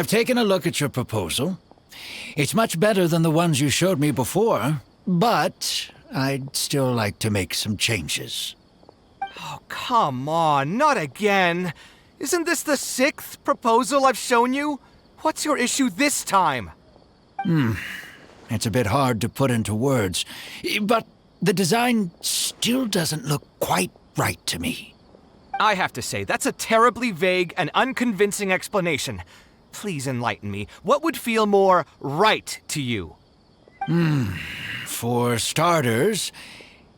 I've taken a look at your proposal. It's much better than the ones you showed me before, but I'd still like to make some changes. Oh, come on, not again. Isn't this the 6th proposal I've shown you? What's your issue this time? It's a bit hard to put into words, but the design still doesn't look quite right to me. I have to say, that's a terribly vague and unconvincing explanation. Please enlighten me. What would feel more right to you? For starters,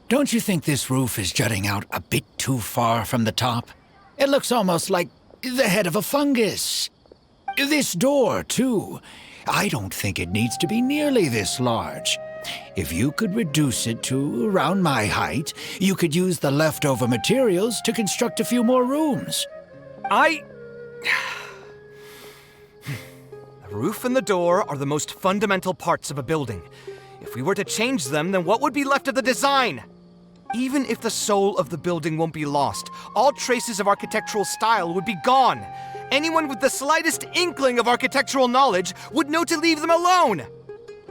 don't you think this roof is jutting out a bit too far from the top? It looks almost like the head of a fungus. This door, too. I don't think it needs to be nearly this large. If you could reduce it to around my height, you could use the leftover materials to construct a few more rooms. The roof and the door are the most fundamental parts of a building. If we were to change them, then what would be left of the design? Even if the soul of the building won't be lost, all traces of architectural style would be gone. Anyone with the slightest inkling of architectural knowledge would know to leave them alone.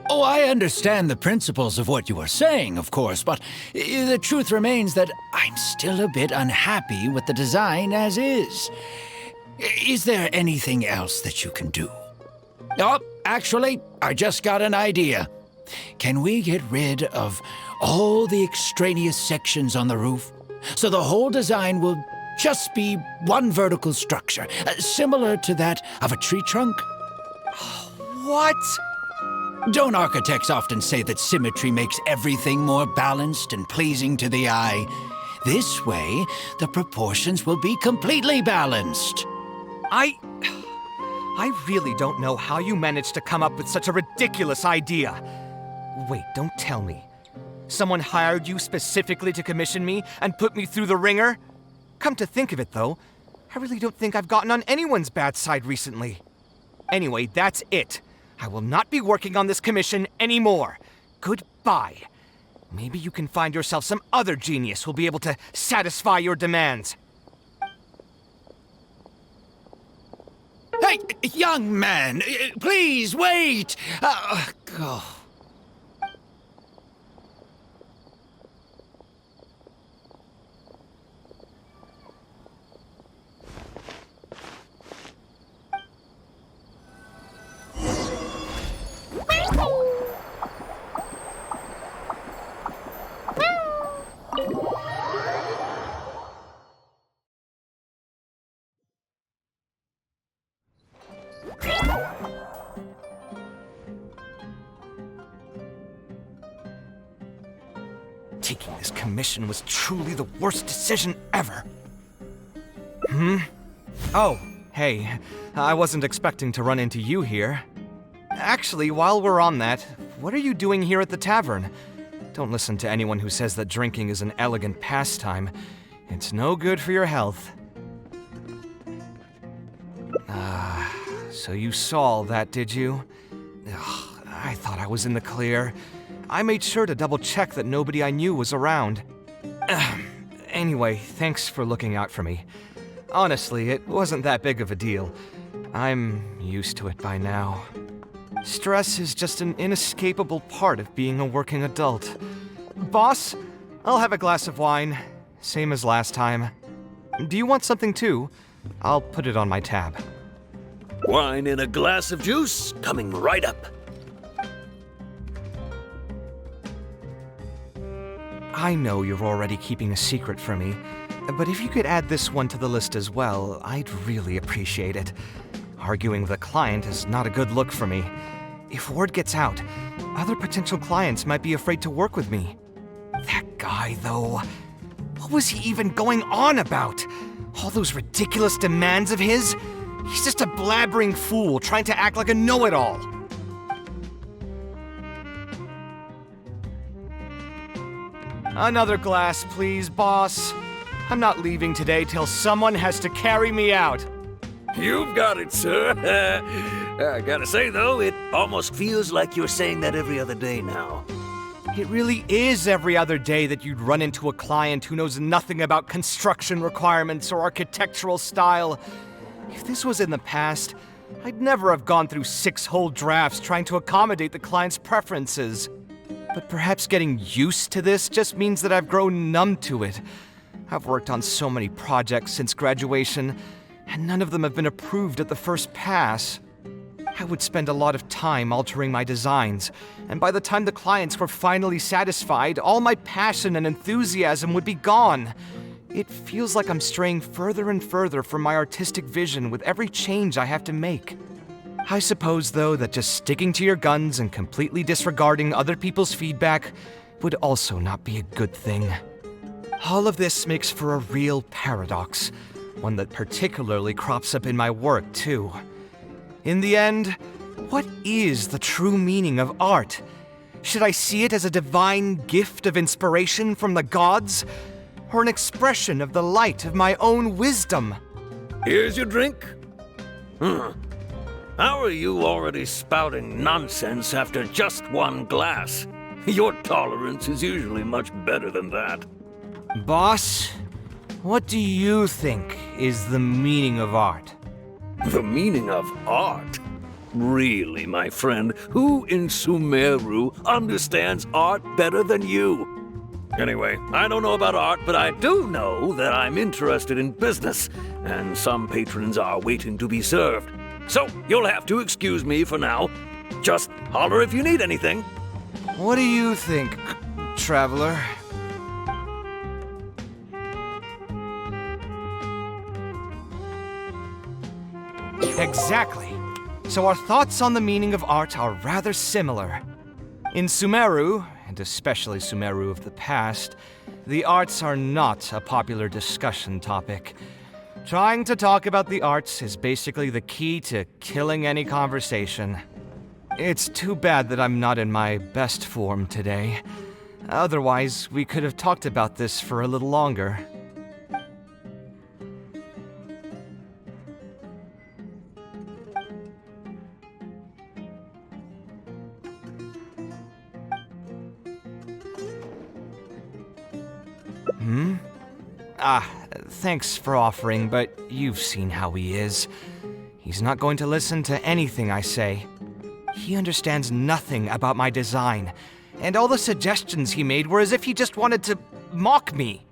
Oh, I understand the principles of what you are saying, of course, but the truth remains that I'm still a bit unhappy with the design as is. Is there anything else that you can do? Oh, actually, I just got an idea. Can we get rid of all the extraneous sections on the roof, so the whole design will just be one vertical structure, similar to that of a tree trunk? What? Don't architects often say that symmetry makes everything more balanced and pleasing to the eye? This way, the proportions will be completely balanced. I really don't know how you managed to come up with such a ridiculous idea. Wait, don't tell me. Someone hired you specifically to commission me and put me through the ringer? Come to think of it, though, I really don't think I've gotten on anyone's bad side recently. Anyway, that's it. I will not be working on this commission anymore. Goodbye. Maybe you can find yourself some other genius who'll be able to satisfy your demands. Hey, young man, please wait! Go. Taking this commission was truly the worst decision ever. Oh, hey, I wasn't expecting to run into you here. Actually, while we're on that, what are you doing here at the tavern? Don't listen to anyone who says that drinking is an elegant pastime. It's no good for your health. So you saw all that, did you? Ugh, I thought I was in the clear. I made sure to double-check that nobody I knew was around. Anyway, thanks for looking out for me. Honestly, it wasn't that big of a deal. I'm used to it by now. Stress is just an inescapable part of being a working adult. Boss, I'll have a glass of wine, same as last time. Do you want something too? I'll put it on my tab. Wine and a glass of juice coming right up. I know you're already keeping a secret from me, but if you could add this one to the list as well, I'd really appreciate it. Arguing with a client is not a good look for me. If word gets out, other potential clients might be afraid to work with me. That guy, though, what was he even going on about? All those ridiculous demands of his? He's just a blabbering fool trying to act like a know-it-all. Another glass, please, boss. I'm not leaving today till someone has to carry me out. You've got it, sir. I gotta say, though, it almost feels like you're saying that every other day now. It really is every other day that you'd run into a client who knows nothing about construction requirements or architectural style. If this was in the past, I'd never have gone through 6 whole drafts trying to accommodate the client's preferences. But perhaps getting used to this just means that I've grown numb to it. I've worked on so many projects since graduation, and none of them have been approved at the first pass. I would spend a lot of time altering my designs, and by the time the clients were finally satisfied, all my passion and enthusiasm would be gone. It feels like I'm straying further and further from my artistic vision with every change I have to make. I suppose, though, that just sticking to your guns and completely disregarding other people's feedback would also not be a good thing. All of this makes for a real paradox, one that particularly crops up in my work, too. In the end, what is the true meaning of art? Should I see it as a divine gift of inspiration from the gods, or an expression of the light of my own wisdom? Here's your drink. How are you already spouting nonsense after just one glass? Your tolerance is usually much better than that. Boss, what do you think is the meaning of art? The meaning of art? Really, my friend, who in Sumeru understands art better than you? Anyway, I don't know about art, but I do know that I'm interested in business, and some patrons are waiting to be served. So, you'll have to excuse me for now. Just holler if you need anything. What do you think, traveler? Exactly. So our thoughts on the meaning of art are rather similar. In Sumeru, and especially Sumeru of the past, the arts are not a popular discussion topic. Trying to talk about the arts is basically the key to killing any conversation. It's too bad that I'm not in my best form today. Otherwise, we could have talked about this for a little longer. Thanks for offering, but you've seen how he is. He's not going to listen to anything I say. He understands nothing about my design, and all the suggestions he made were as if he just wanted to mock me.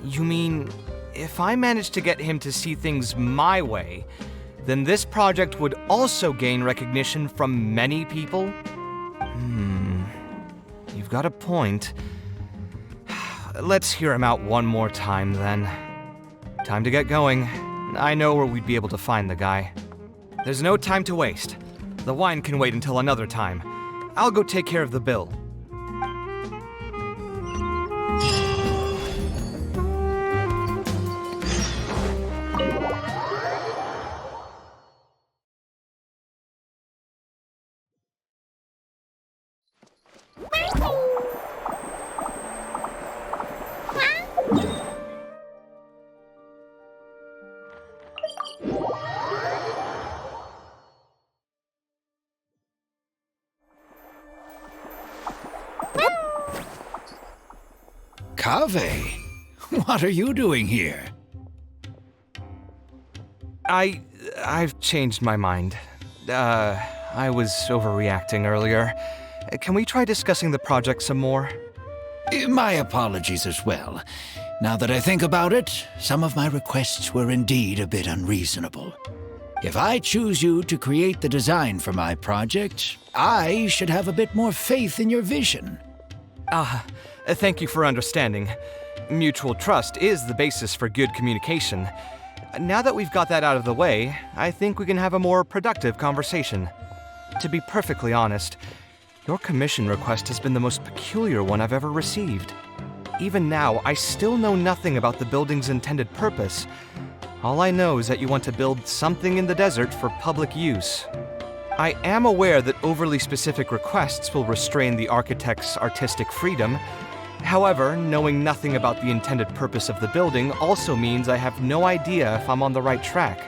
You mean, if I managed to get him to see things my way, then this project would also gain recognition from many people? You've got a point. Let's hear him out one more time, then. Time to get going. I know where we'd be able to find the guy. There's no time to waste. The wine can wait until another time. I'll go take care of the bill. Kaveh, what are you doing here? I've changed my mind. I was overreacting earlier. Can we try discussing the project some more? My apologies as well. Now that I think about it, some of my requests were indeed a bit unreasonable. If I choose you to create the design for my project, I should have a bit more faith in your vision. Thank you for understanding. Mutual trust is the basis for good communication. Now that we've got that out of the way, I think we can have a more productive conversation. To be perfectly honest, your commission request has been the most peculiar one I've ever received. Even now, I still know nothing about the building's intended purpose. All I know is that you want to build something in the desert for public use. I am aware that overly specific requests will restrain the architect's artistic freedom. However, knowing nothing about the intended purpose of the building also means I have no idea if I'm on the right track.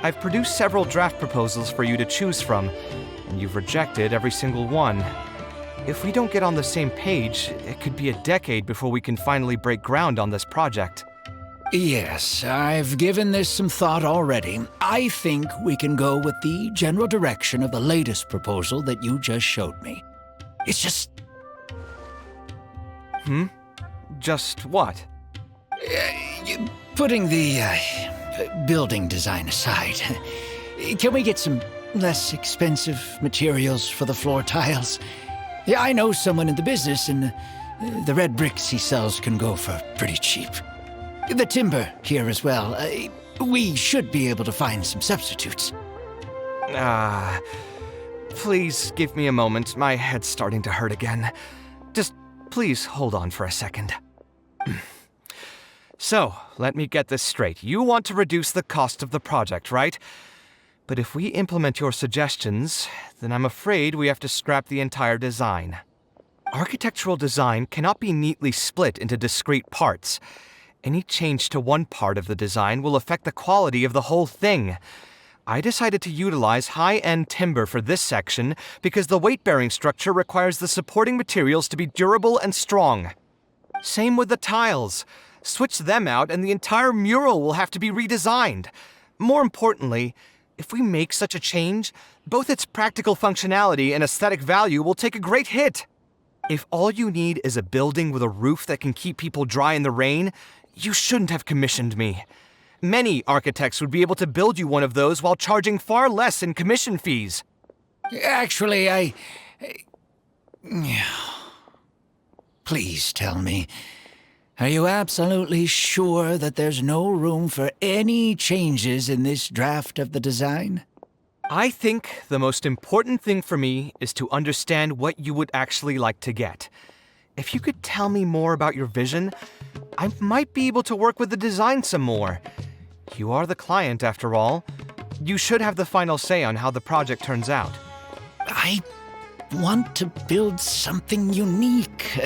I've produced several draft proposals for you to choose from, and you've rejected every single one. If we don't get on the same page, it could be a decade before we can finally break ground on this project. Yes, I've given this some thought already. I think we can go with the general direction of the latest proposal that you just showed me. It's just... Just what? Putting the building design aside, can we get some less expensive materials for the floor tiles? Yeah, I know someone in the business, and the red bricks he sells can go for pretty cheap. The timber here as well. We should be able to find some substitutes. Please give me a moment. My head's starting to hurt again. Just please hold on for a second. So, let me get this straight. You want to reduce the cost of the project, right? But if we implement your suggestions, then I'm afraid we have to scrap the entire design. Architectural design cannot be neatly split into discrete parts. Any change to one part of the design will affect the quality of the whole thing. I decided to utilize high-end timber for this section because the weight-bearing structure requires the supporting materials to be durable and strong. Same with the tiles. Switch them out and the entire mural will have to be redesigned. More importantly, if we make such a change, both its practical functionality and aesthetic value will take a great hit. If all you need is a building with a roof that can keep people dry in the rain, you shouldn't have commissioned me. Many architects would be able to build you one of those while charging far less in commission fees. Actually, Please tell me, are you absolutely sure that there's no room for any changes in this draft of the design? I think the most important thing for me is to understand what you would actually like to get. If you could tell me more about your vision, I might be able to work with the design some more. You are the client, after all. You should have the final say on how the project turns out. I want to build something unique.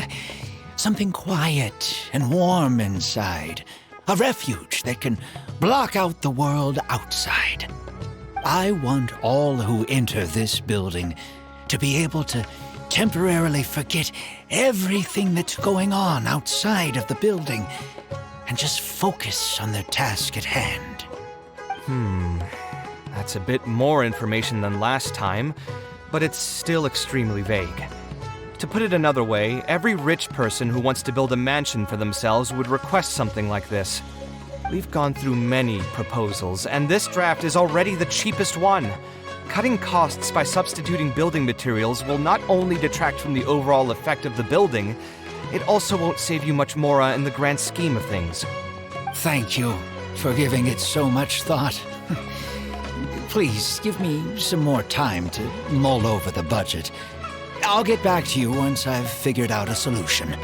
Something quiet and warm inside. A refuge that can block out the world outside. I want all who enter this building to be able to temporarily forget everything that's going on outside of the building and just focus on their task at hand. That's a bit more information than last time, but it's still extremely vague. To put it another way, every rich person who wants to build a mansion for themselves would request something like this. We've gone through many proposals, and this draft is already the cheapest one. Cutting costs by substituting building materials will not only detract from the overall effect of the building, it also won't save you much more in the grand scheme of things. Thank you for giving it so much thought. Please give me some more time to mull over the budget. I'll get back to you once I've figured out a solution.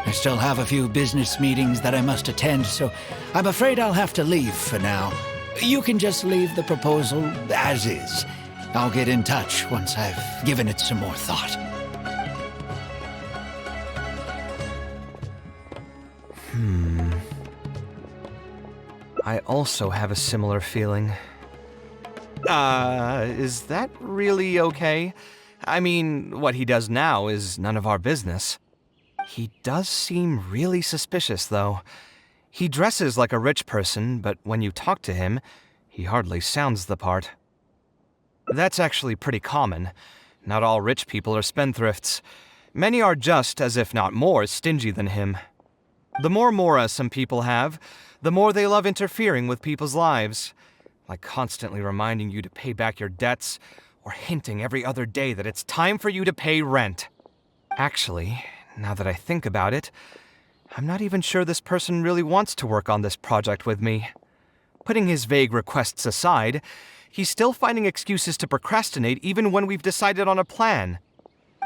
I still have a few business meetings that I must attend, so I'm afraid I'll have to leave for now. You can just leave the proposal as is. I'll get in touch once I've given it some more thought. I also have a similar feeling. Is that really okay? I mean, what he does now is none of our business. He does seem really suspicious, though. He dresses like a rich person, but when you talk to him, he hardly sounds the part. That's actually pretty common. Not all rich people are spendthrifts. Many are just, as if not more, stingy than him. The more mora some people have, the more they love interfering with people's lives. Like constantly reminding you to pay back your debts, or hinting every other day that it's time for you to pay rent. Actually, now that I think about it, I'm not even sure this person really wants to work on this project with me. Putting his vague requests aside, he's still finding excuses to procrastinate even when we've decided on a plan.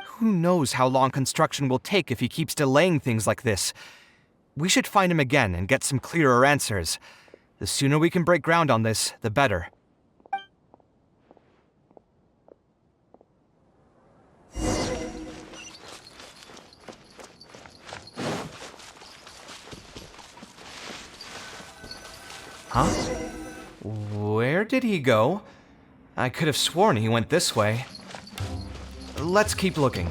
Who knows how long construction will take if he keeps delaying things like this? We should find him again and get some clearer answers. The sooner we can break ground on this, the better. Huh? Where did he go? I could have sworn he went this way. Let's keep looking.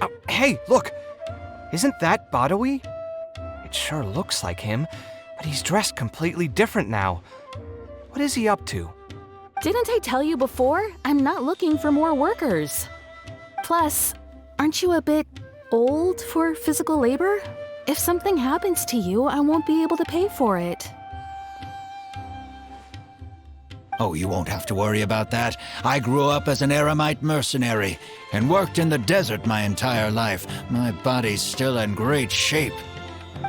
Oh, hey, look! Isn't that Badawi? It sure looks like him, but he's dressed completely different now. What is he up to? Didn't I tell you before? I'm not looking for more workers. Plus, aren't you a bit old for physical labor? If something happens to you, I won't be able to pay for it. Oh, you won't have to worry about that. I grew up as an Eremite mercenary and worked in the desert my entire life. My body's still in great shape.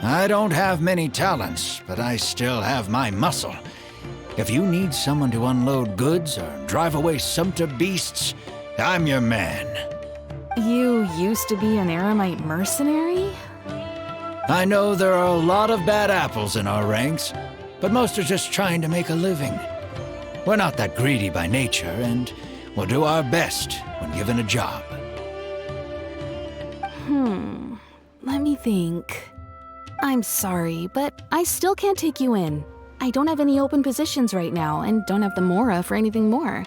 I don't have many talents, but I still have my muscle. If you need someone to unload goods or drive away sumpter beasts, I'm your man. You used to be an Eremite mercenary? I know there are a lot of bad apples in our ranks, but most are just trying to make a living. We're not that greedy by nature, and we'll do our best when given a job. Let me think. I'm sorry, but I still can't take you in. I don't have any open positions right now, and don't have the Mora for anything more.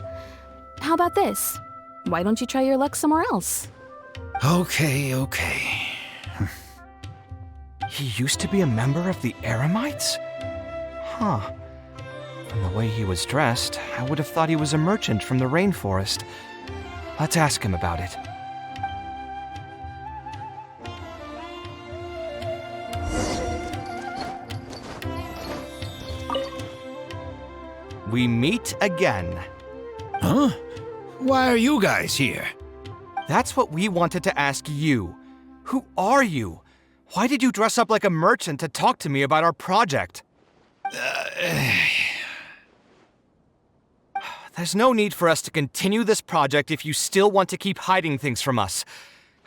How about this? Why don't you try your luck somewhere else? Okay. He used to be a member of the Eremites? Huh. From the way he was dressed, I would have thought he was a merchant from the rainforest. Let's ask him about it. We meet again. Huh? Why are you guys here? That's what we wanted to ask you. Who are you? Why did you dress up like a merchant to talk to me about our project? There's no need for us to continue this project if you still want to keep hiding things from us.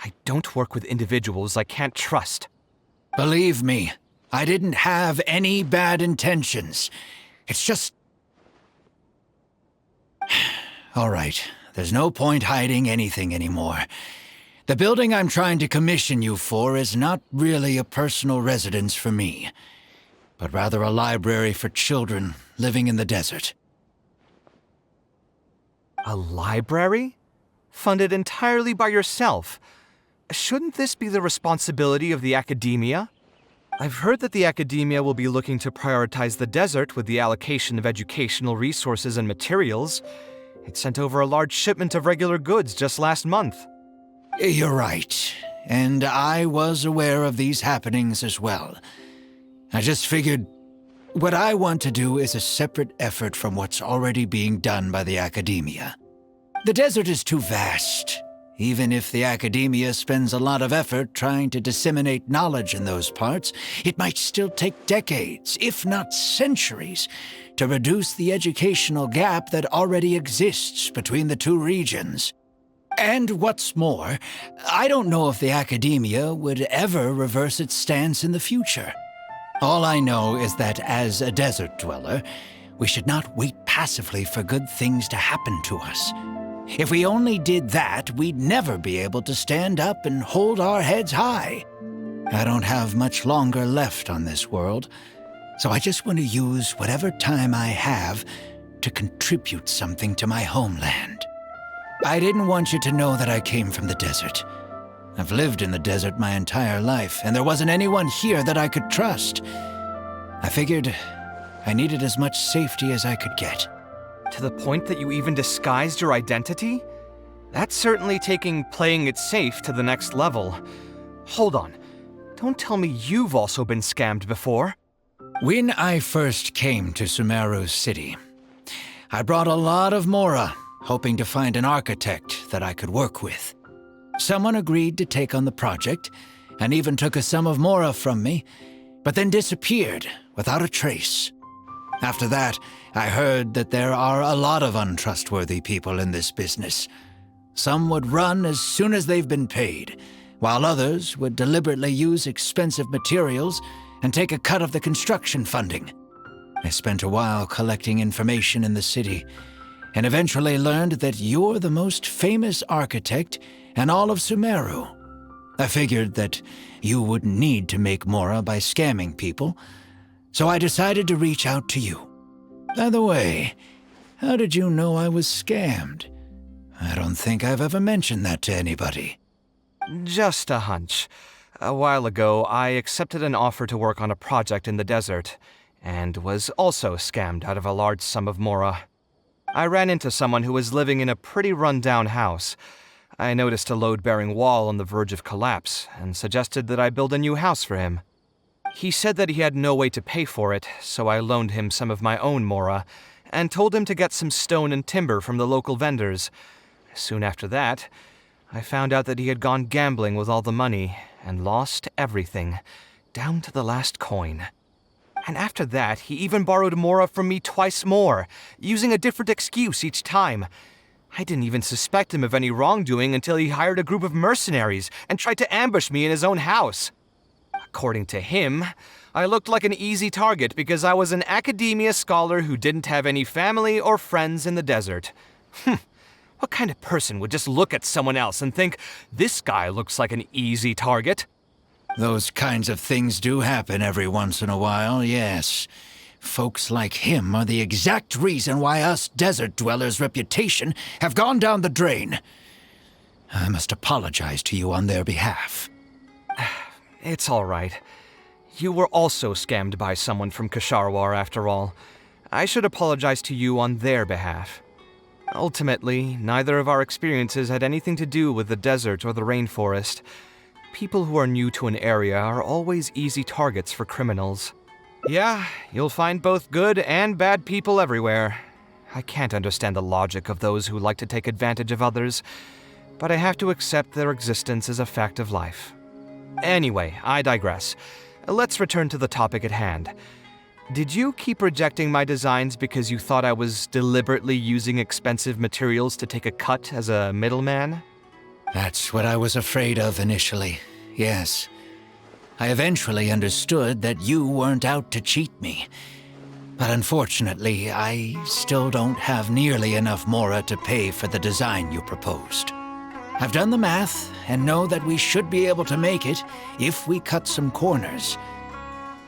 I don't work with individuals I can't trust. Believe me, I didn't have any bad intentions. It's just... All right, there's no point hiding anything anymore. The building I'm trying to commission you for is not really a personal residence for me, but rather a library for children living in the desert. A library? Funded entirely by yourself? Shouldn't this be the responsibility of the academia? I've heard that the academia will be looking to prioritize the desert with the allocation of educational resources and materials. It sent over a large shipment of regular goods just last month. You're right, and I was aware of these happenings as well. I just figured what I want to do is a separate effort from what's already being done by the academia. The desert is too vast. Even if the academia spends a lot of effort trying to disseminate knowledge in those parts, it might still take decades, if not centuries, to reduce the educational gap that already exists between the two regions. And what's more, I don't know if the academia would ever reverse its stance in the future. All I know is that as a desert dweller, we should not wait passively for good things to happen to us. If we only did that, we'd never be able to stand up and hold our heads high. I don't have much longer left on this world, so I just want to use whatever time I have to contribute something to my homeland. I didn't want you to know that I came from the desert. I've lived in the desert my entire life, and there wasn't anyone here that I could trust. I figured I needed as much safety as I could get. To the point that you even disguised your identity? That's certainly taking playing it safe to the next level. Hold on. Don't tell me you've also been scammed before. When I first came to Sumeru City, I brought a lot of Mora, hoping to find an architect that I could work with. Someone agreed to take on the project, and even took a sum of Mora from me, but then disappeared without a trace. After that, I heard that there are a lot of untrustworthy people in this business. Some would run as soon as they've been paid, while others would deliberately use expensive materials and take a cut of the construction funding. I spent a while collecting information in the city, and eventually learned that you're the most famous architect in all of Sumeru. I figured that you wouldn't need to make Mora by scamming people, so I decided to reach out to you. By the way, how did you know I was scammed? I don't think I've ever mentioned that to anybody. Just a hunch. A while ago, I accepted an offer to work on a project in the desert, and was also scammed out of a large sum of Mora. I ran into someone who was living in a pretty run-down house. I noticed a load-bearing wall on the verge of collapse, and suggested that I build a new house for him. He said that he had no way to pay for it, so I loaned him some of my own Mora, and told him to get some stone and timber from the local vendors. Soon after that, I found out that he had gone gambling with all the money, and lost everything, down to the last coin. And after that, he even borrowed Mora from me twice more, using a different excuse each time. I didn't even suspect him of any wrongdoing until he hired a group of mercenaries and tried to ambush me in his own house. According to him, I looked like an easy target because I was an academia scholar who didn't have any family or friends in the desert. What kind of person would just look at someone else and think, this guy looks like an easy target? Those kinds of things do happen every once in a while, yes. Folks like him are the exact reason why us desert dwellers' reputation have gone down the drain. I must apologize to you on their behalf. It's all right. You were also scammed by someone from Kasharwar, after all. I should apologize to you on their behalf. Ultimately, neither of our experiences had anything to do with the desert or the rainforest. People who are new to an area are always easy targets for criminals. Yeah, you'll find both good and bad people everywhere. I can't understand the logic of those who like to take advantage of others, but I have to accept their existence as a fact of life. Anyway, I digress. Let's return to the topic at hand. Did you keep rejecting my designs because you thought I was deliberately using expensive materials to take a cut as a middleman? That's what I was afraid of initially, yes. I eventually understood that you weren't out to cheat me. But unfortunately, I still don't have nearly enough Mora to pay for the design you proposed. I've done the math and know that we should be able to make it if we cut some corners.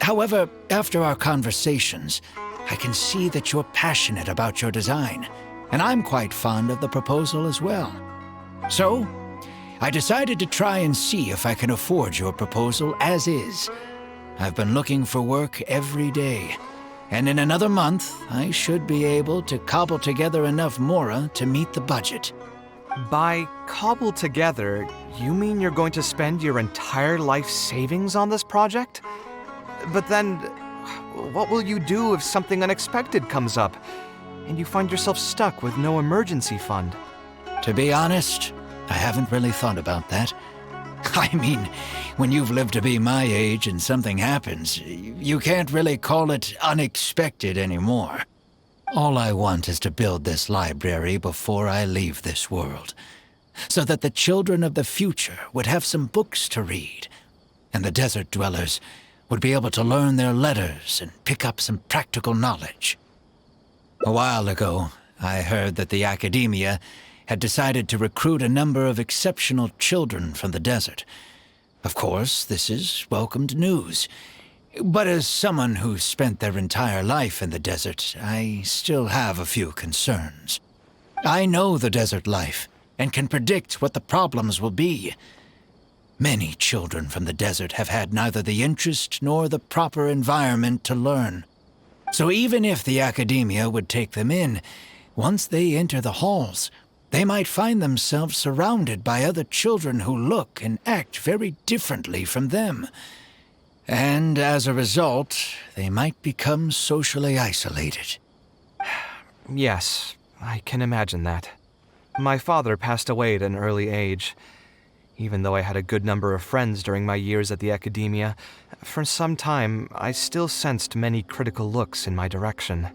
However, after our conversations, I can see that you're passionate about your design, and I'm quite fond of the proposal as well. So, I decided to try and see if I can afford your proposal as is. I've been looking for work every day, and in another month, I should be able to cobble together enough Mora to meet the budget. By cobble together, you mean you're going to spend your entire life savings on this project? But then, what will you do if something unexpected comes up, and you find yourself stuck with no emergency fund? To be honest, I haven't really thought about that. I mean, when you've lived to be my age and something happens, you can't really call it unexpected anymore. All I want is to build this library before I leave this world, so that the children of the future would have some books to read, and the desert dwellers would be able to learn their letters and pick up some practical knowledge. A while ago, I heard that the academia had decided to recruit a number of exceptional children from the desert. Of course, this is welcomed news. But as someone who's spent their entire life in the desert, I still have a few concerns. I know the desert life and can predict what the problems will be. Many children from the desert have had neither the interest nor the proper environment to learn. So even if the academia would take them in, once they enter the halls, they might find themselves surrounded by other children who look and act very differently from them. And as a result, they might become socially isolated. Yes, I can imagine that. My father passed away at an early age. Even though I had a good number of friends during my years at the academia, for some time I still sensed many critical looks in my direction.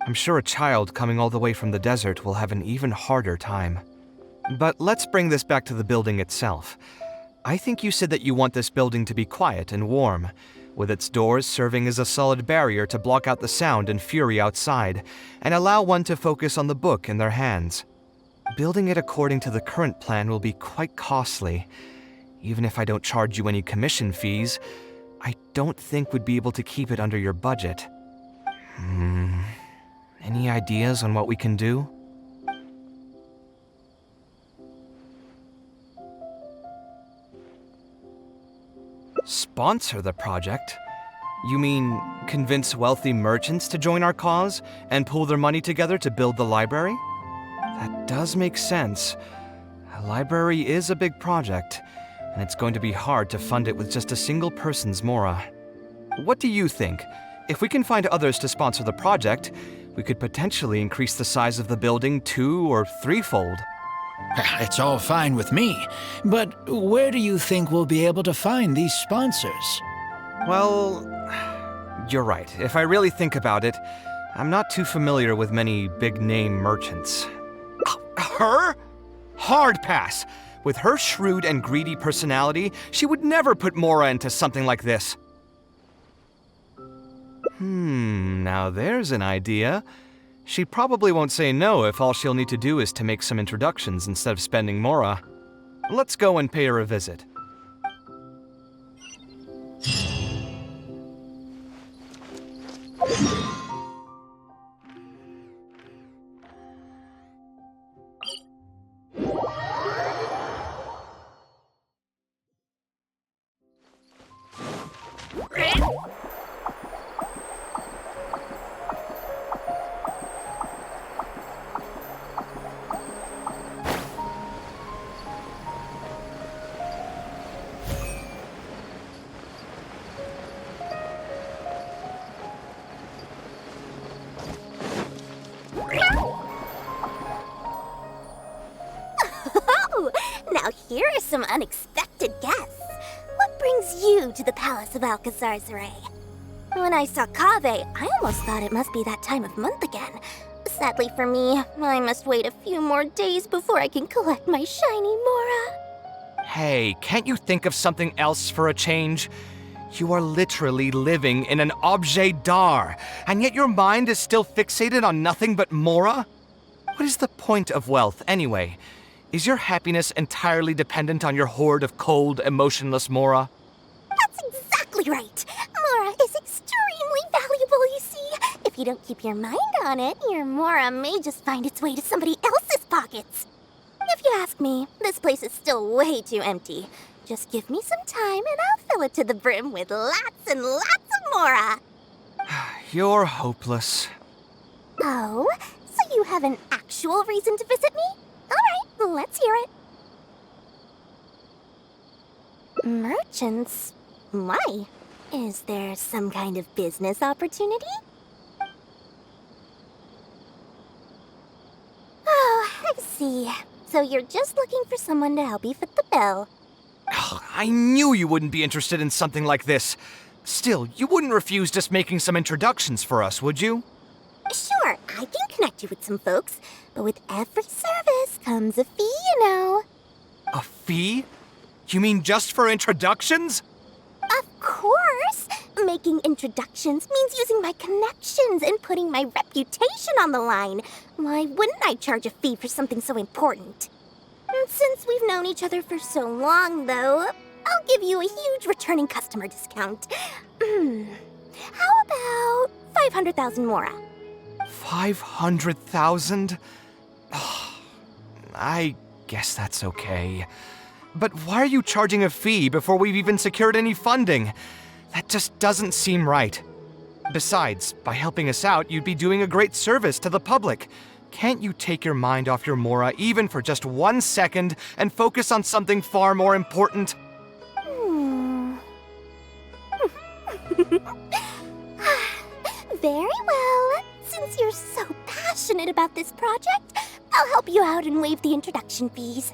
I'm sure a child coming all the way from the desert will have an even harder time. But let's bring this back to the building itself. I think you said that you want this building to be quiet and warm, with its doors serving as a solid barrier to block out the sound and fury outside, and allow one to focus on the book in their hands. Building it according to the current plan will be quite costly. Even if I don't charge you any commission fees, I don't think we'd be able to keep it under your budget. Any ideas on what we can do? Sponsor the project? You mean convince wealthy merchants to join our cause and pool their money together to build the library? That does make sense. A library is a big project, and it's going to be hard to fund it with just a single person's mora. What do you think? If we can find others to sponsor the project, we could potentially increase the size of the building 2- or 3-fold. It's all fine with me, but where do you think we'll be able to find these sponsors? Well, you're right. If I really think about it, I'm not too familiar with many big-name merchants. Her? Hard pass! With her shrewd and greedy personality, she would never put Mora into something like this. Now there's an idea. She probably won't say no if all she'll need to do is to make some introductions instead of spending Mora. Let's go and pay her a visit. Now here are some unexpected guests. What brings you to the Palace of Alcazar's Ray? When I saw Kaveh, I almost thought it must be that time of month again. Sadly for me, I must wait a few more days before I can collect my shiny Mora. Hey, can't you think of something else for a change? You are literally living in an objet d'art, and yet your mind is still fixated on nothing but Mora? What is the point of wealth, anyway? Is your happiness entirely dependent on your hoard of cold, emotionless Mora? That's exactly right. Mora is extremely valuable, you see. If you don't keep your mind on it, your Mora may just find its way to somebody else's pockets. If you ask me, this place is still way too empty. Just give me some time and I'll fill it to the brim with lots and lots of Mora. You're hopeless. Oh, so you have an actual reason to visit me? All right, let's hear it. Merchants? Why? Is there some kind of business opportunity? Oh, I see. So you're just looking for someone to help you fit the bill. I knew you wouldn't be interested in something like this. Still, you wouldn't refuse just making some introductions for us, would you? Sure, I can connect you with some folks, but with every service comes a fee, you know. A fee? You mean just for introductions? Of course! Making introductions means using my connections and putting my reputation on the line. Why wouldn't I charge a fee for something so important? And since we've known each other for so long, though, I'll give you a huge returning customer discount. How about 500,000 Mora? 500,000? I guess that's okay. But why are you charging a fee before we've even secured any funding? That just doesn't seem right. Besides, by helping us out, you'd be doing a great service to the public. Can't you take your mind off your Mora even for just 1 second and focus on something far more important? Very well. Since you're so passionate about this project, I'll help you out and waive the introduction fees.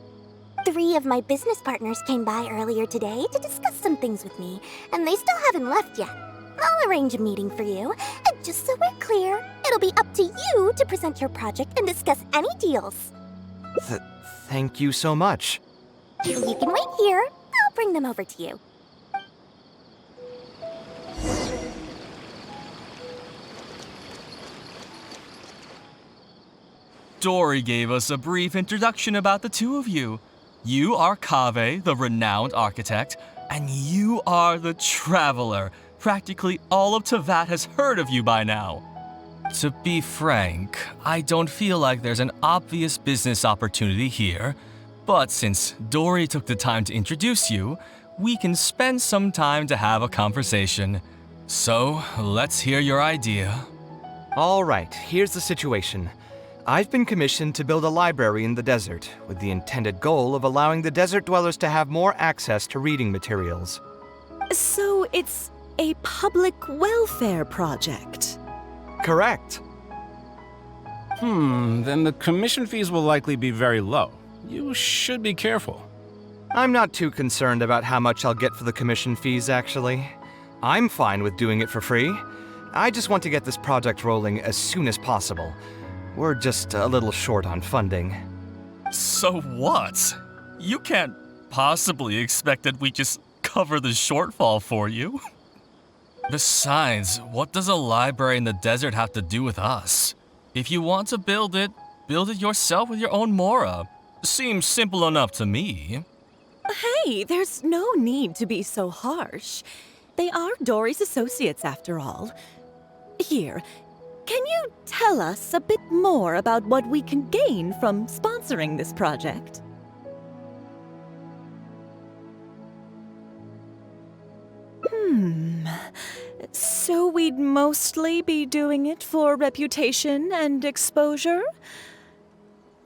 3 of my business partners came by earlier today to discuss some things with me, and they still haven't left yet. I'll arrange a meeting for you, and just so we're clear, it'll be up to you to present your project and discuss any deals. Thank you so much. You can wait here. I'll bring them over to you. Dory gave us a brief introduction about the two of you. You are Kaveh, the renowned architect, and you are the traveler. Practically all of Teyvat has heard of you by now. To be frank, I don't feel like there's an obvious business opportunity here, but since Dory took the time to introduce you, we can spend some time to have a conversation. So, let's hear your idea. All right, here's the situation. I've been commissioned to build a library in the desert, with the intended goal of allowing the desert dwellers to have more access to reading materials. So it's a public welfare project. Correct. Then the commission fees will likely be very low. You should be careful. I'm not too concerned about how much I'll get for the commission fees, actually. I'm fine with doing it for free. I just want to get this project rolling as soon as possible. We're just a little short on funding. So what? You can't possibly expect that we just cover the shortfall for you. Besides, what does a library in the desert have to do with us? If you want to build it yourself with your own Mora. Seems simple enough to me. Hey, there's no need to be so harsh. They are Dory's associates after all. Here, can you tell us a bit more about what we can gain from sponsoring this project? So we'd mostly be doing it for reputation and exposure?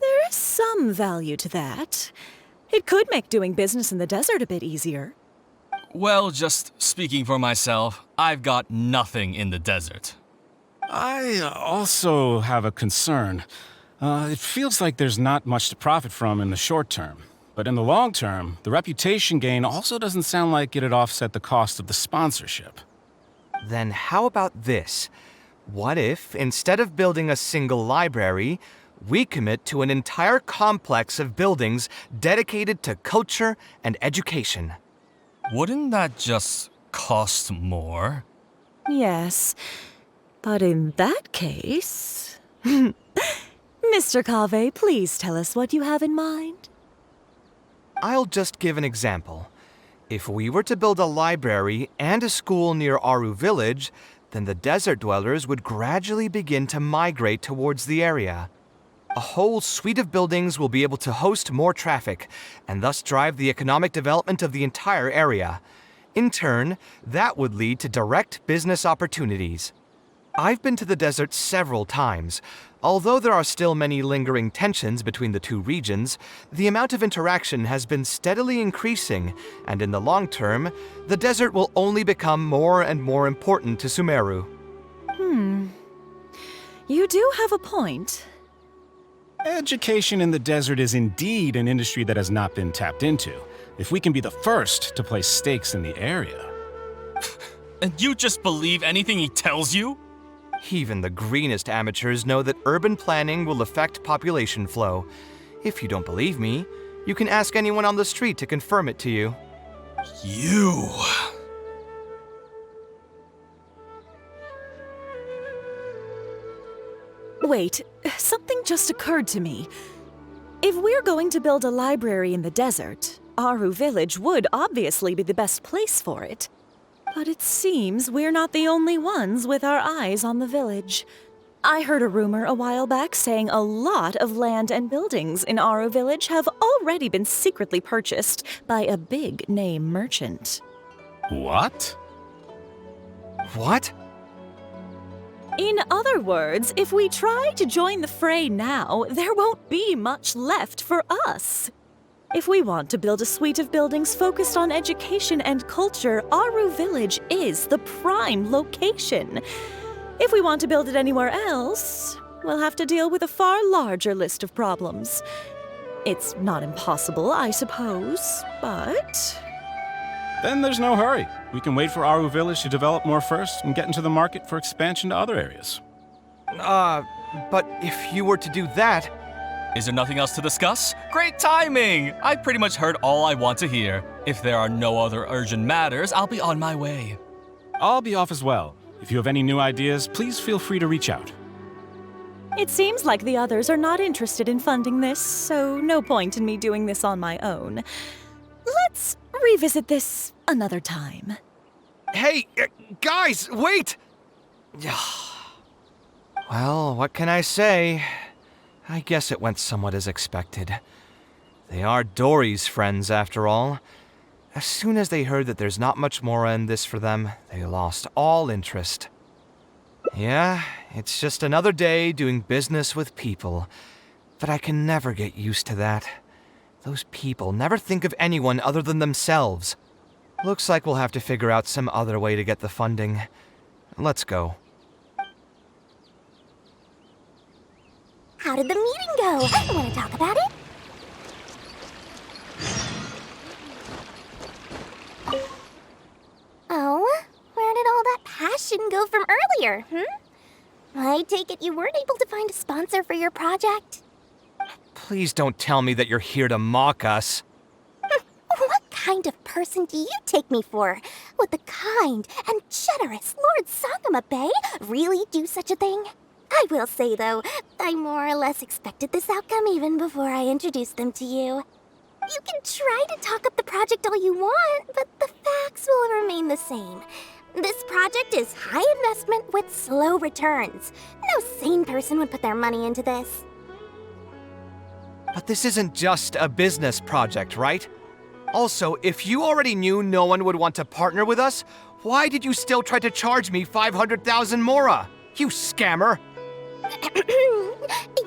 There is some value to that. It could make doing business in the desert a bit easier. Well, just speaking for myself, I've got nothing in the desert. I also have a concern. It feels like there's not much to profit from in the short term. But in the long term, the reputation gain also doesn't sound like it'd offset the cost of the sponsorship. Then how about this? What if, instead of building a single library, we commit to an entire complex of buildings dedicated to culture and education? Wouldn't that just cost more? Yes, but in that case... Mr. Kaveh, please tell us what you have in mind. I'll just give an example. If we were to build a library and a school near Aru Village, then the desert dwellers would gradually begin to migrate towards the area. A whole suite of buildings will be able to host more traffic, and thus drive the economic development of the entire area. In turn, that would lead to direct business opportunities. I've been to the desert several times. Although there are still many lingering tensions between the two regions, the amount of interaction has been steadily increasing, and in the long term, the desert will only become more and more important to Sumeru. You do have a point. Education in the desert is indeed an industry that has not been tapped into. If we can be the first to place stakes in the area. And you just believe anything he tells you? Even the greenest amateurs know that urban planning will affect population flow. If you don't believe me, you can ask anyone on the street to confirm it to you. You... Wait, something just occurred to me. If we're going to build a library in the desert, Aru Village would obviously be the best place for it. But it seems we're not the only ones with our eyes on the village. I heard a rumor a while back saying a lot of land and buildings in Aru Village have already been secretly purchased by a big-name merchant. What? What? In other words, if we try to join the fray now, there won't be much left for us. If we want to build a suite of buildings focused on education and culture, Aru Village is the prime location. If we want to build it anywhere else, we'll have to deal with a far larger list of problems. It's not impossible, I suppose, but... Then there's no hurry. We can wait for Aru Village to develop more first and get into the market for expansion to other areas. But if you were to do that... Is there nothing else to discuss? Great timing! I pretty much heard all I want to hear. If there are no other urgent matters, I'll be on my way. I'll be off as well. If you have any new ideas, please feel free to reach out. It seems like the others are not interested in funding this, so no point in me doing this on my own. Let's revisit this another time. Hey, guys, wait! Well, what can I say? I guess it went somewhat as expected. They are Dory's friends, after all. As soon as they heard that there's not much more in this for them, they lost all interest. Yeah, it's just another day doing business with people. But I can never get used to that. Those people never think of anyone other than themselves. Looks like we'll have to figure out some other way to get the funding. Let's go. How did the meeting go? Want to talk about it? Oh, where did all that passion go from earlier, I take it you weren't able to find a sponsor for your project? Please don't tell me that you're here to mock us. What kind of person do you take me for? Would the kind and generous Lord Sangama Bay really do such a thing? I will say, though, I more or less expected this outcome even before I introduced them to you. You can try to talk up the project all you want, but the facts will remain the same. This project is high investment with slow returns. No sane person would put their money into this. But this isn't just a business project, right? Also, if you already knew no one would want to partner with us, why did you still try to charge me 500,000 mora? You scammer!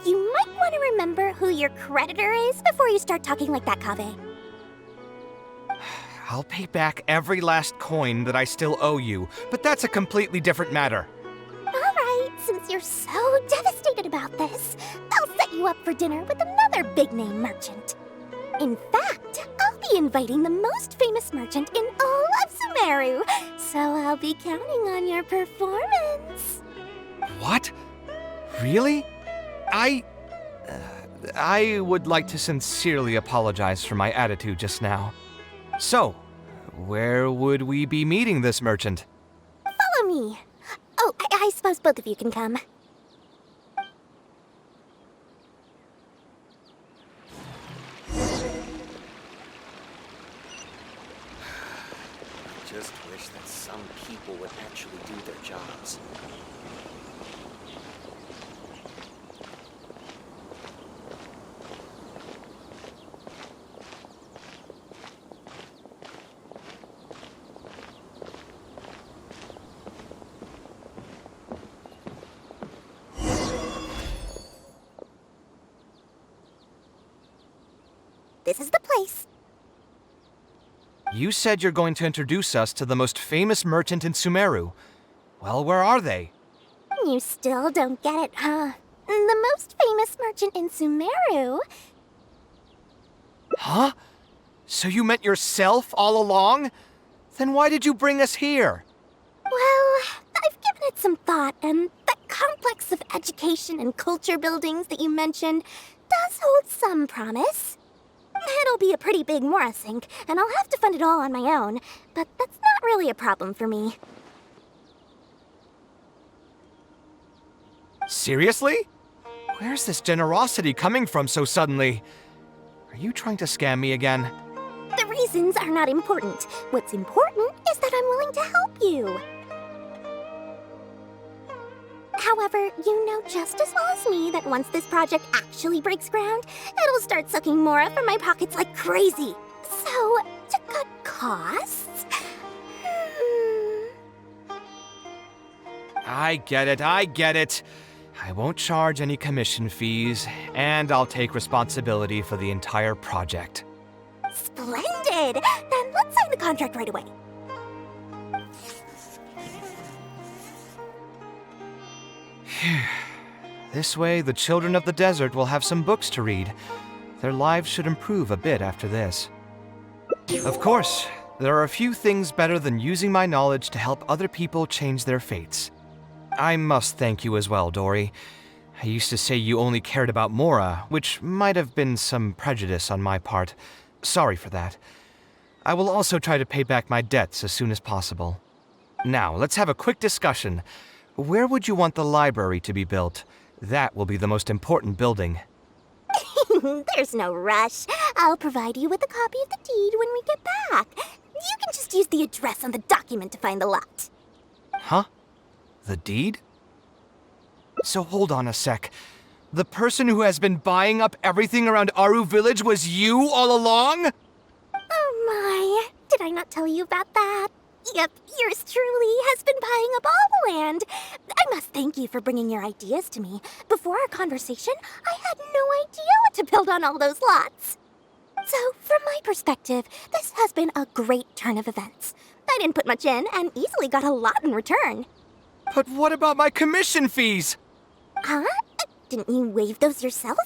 You might want to remember who your creditor is before you start talking like that, Kaveh. I'll pay back every last coin that I still owe you, but that's a completely different matter. Alright, since you're so devastated about this, I'll set you up for dinner with another big-name merchant. In fact, I'll be inviting the most famous merchant in all of Sumeru, so I'll be counting on your performance. What? Really? I would like to sincerely apologize for my attitude just now. So, where would we be meeting this merchant? Follow me. Oh, I suppose both of you can come. Just wish that some people would actually do their jobs. This is the place. You said you're going to introduce us to the most famous merchant in Sumeru. Well, where are they? You still don't get it, huh? The most famous merchant in Sumeru? Huh? So you meant yourself all along? Then why did you bring us here? Well, I've given it some thought, and that complex of education and culture buildings that you mentioned does hold some promise. It'll be a pretty big Mora sink, and I'll have to fund it all on my own, but that's not really a problem for me. Seriously? Where's this generosity coming from so suddenly? Are you trying to scam me again? The reasons are not important. What's important is that I'm willing to help you. However, you know just as well as me that once this project actually breaks ground, it'll start sucking Mora from my pockets like crazy. So, to cut costs... I get it. I won't charge any commission fees, and I'll take responsibility for the entire project. Splendid! Then let's sign the contract right away. This way, the children of the desert will have some books to read. Their lives should improve a bit after this. Of course, there are a few things better than using my knowledge to help other people change their fates. I must thank you as well, Dory. I used to say you only cared about Mora, which might have been some prejudice on my part. Sorry for that. I will also try to pay back my debts as soon as possible. Now, let's have a quick discussion. Where would you want the library to be built? That will be the most important building. There's no rush. I'll provide you with a copy of the deed when we get back. You can just use the address on the document to find the lot. Huh? The deed? So hold on a sec. The person who has been buying up everything around Aru Village was you all along? Oh my, did I not tell you about that? Yep, yours truly has been buying up all the land. I must thank you for bringing your ideas to me. Before our conversation, I had no idea what to build on all those lots. So, from my perspective, this has been a great turn of events. I didn't put much in and easily got a lot in return. But what about my commission fees? Huh? Didn't you waive those yourself?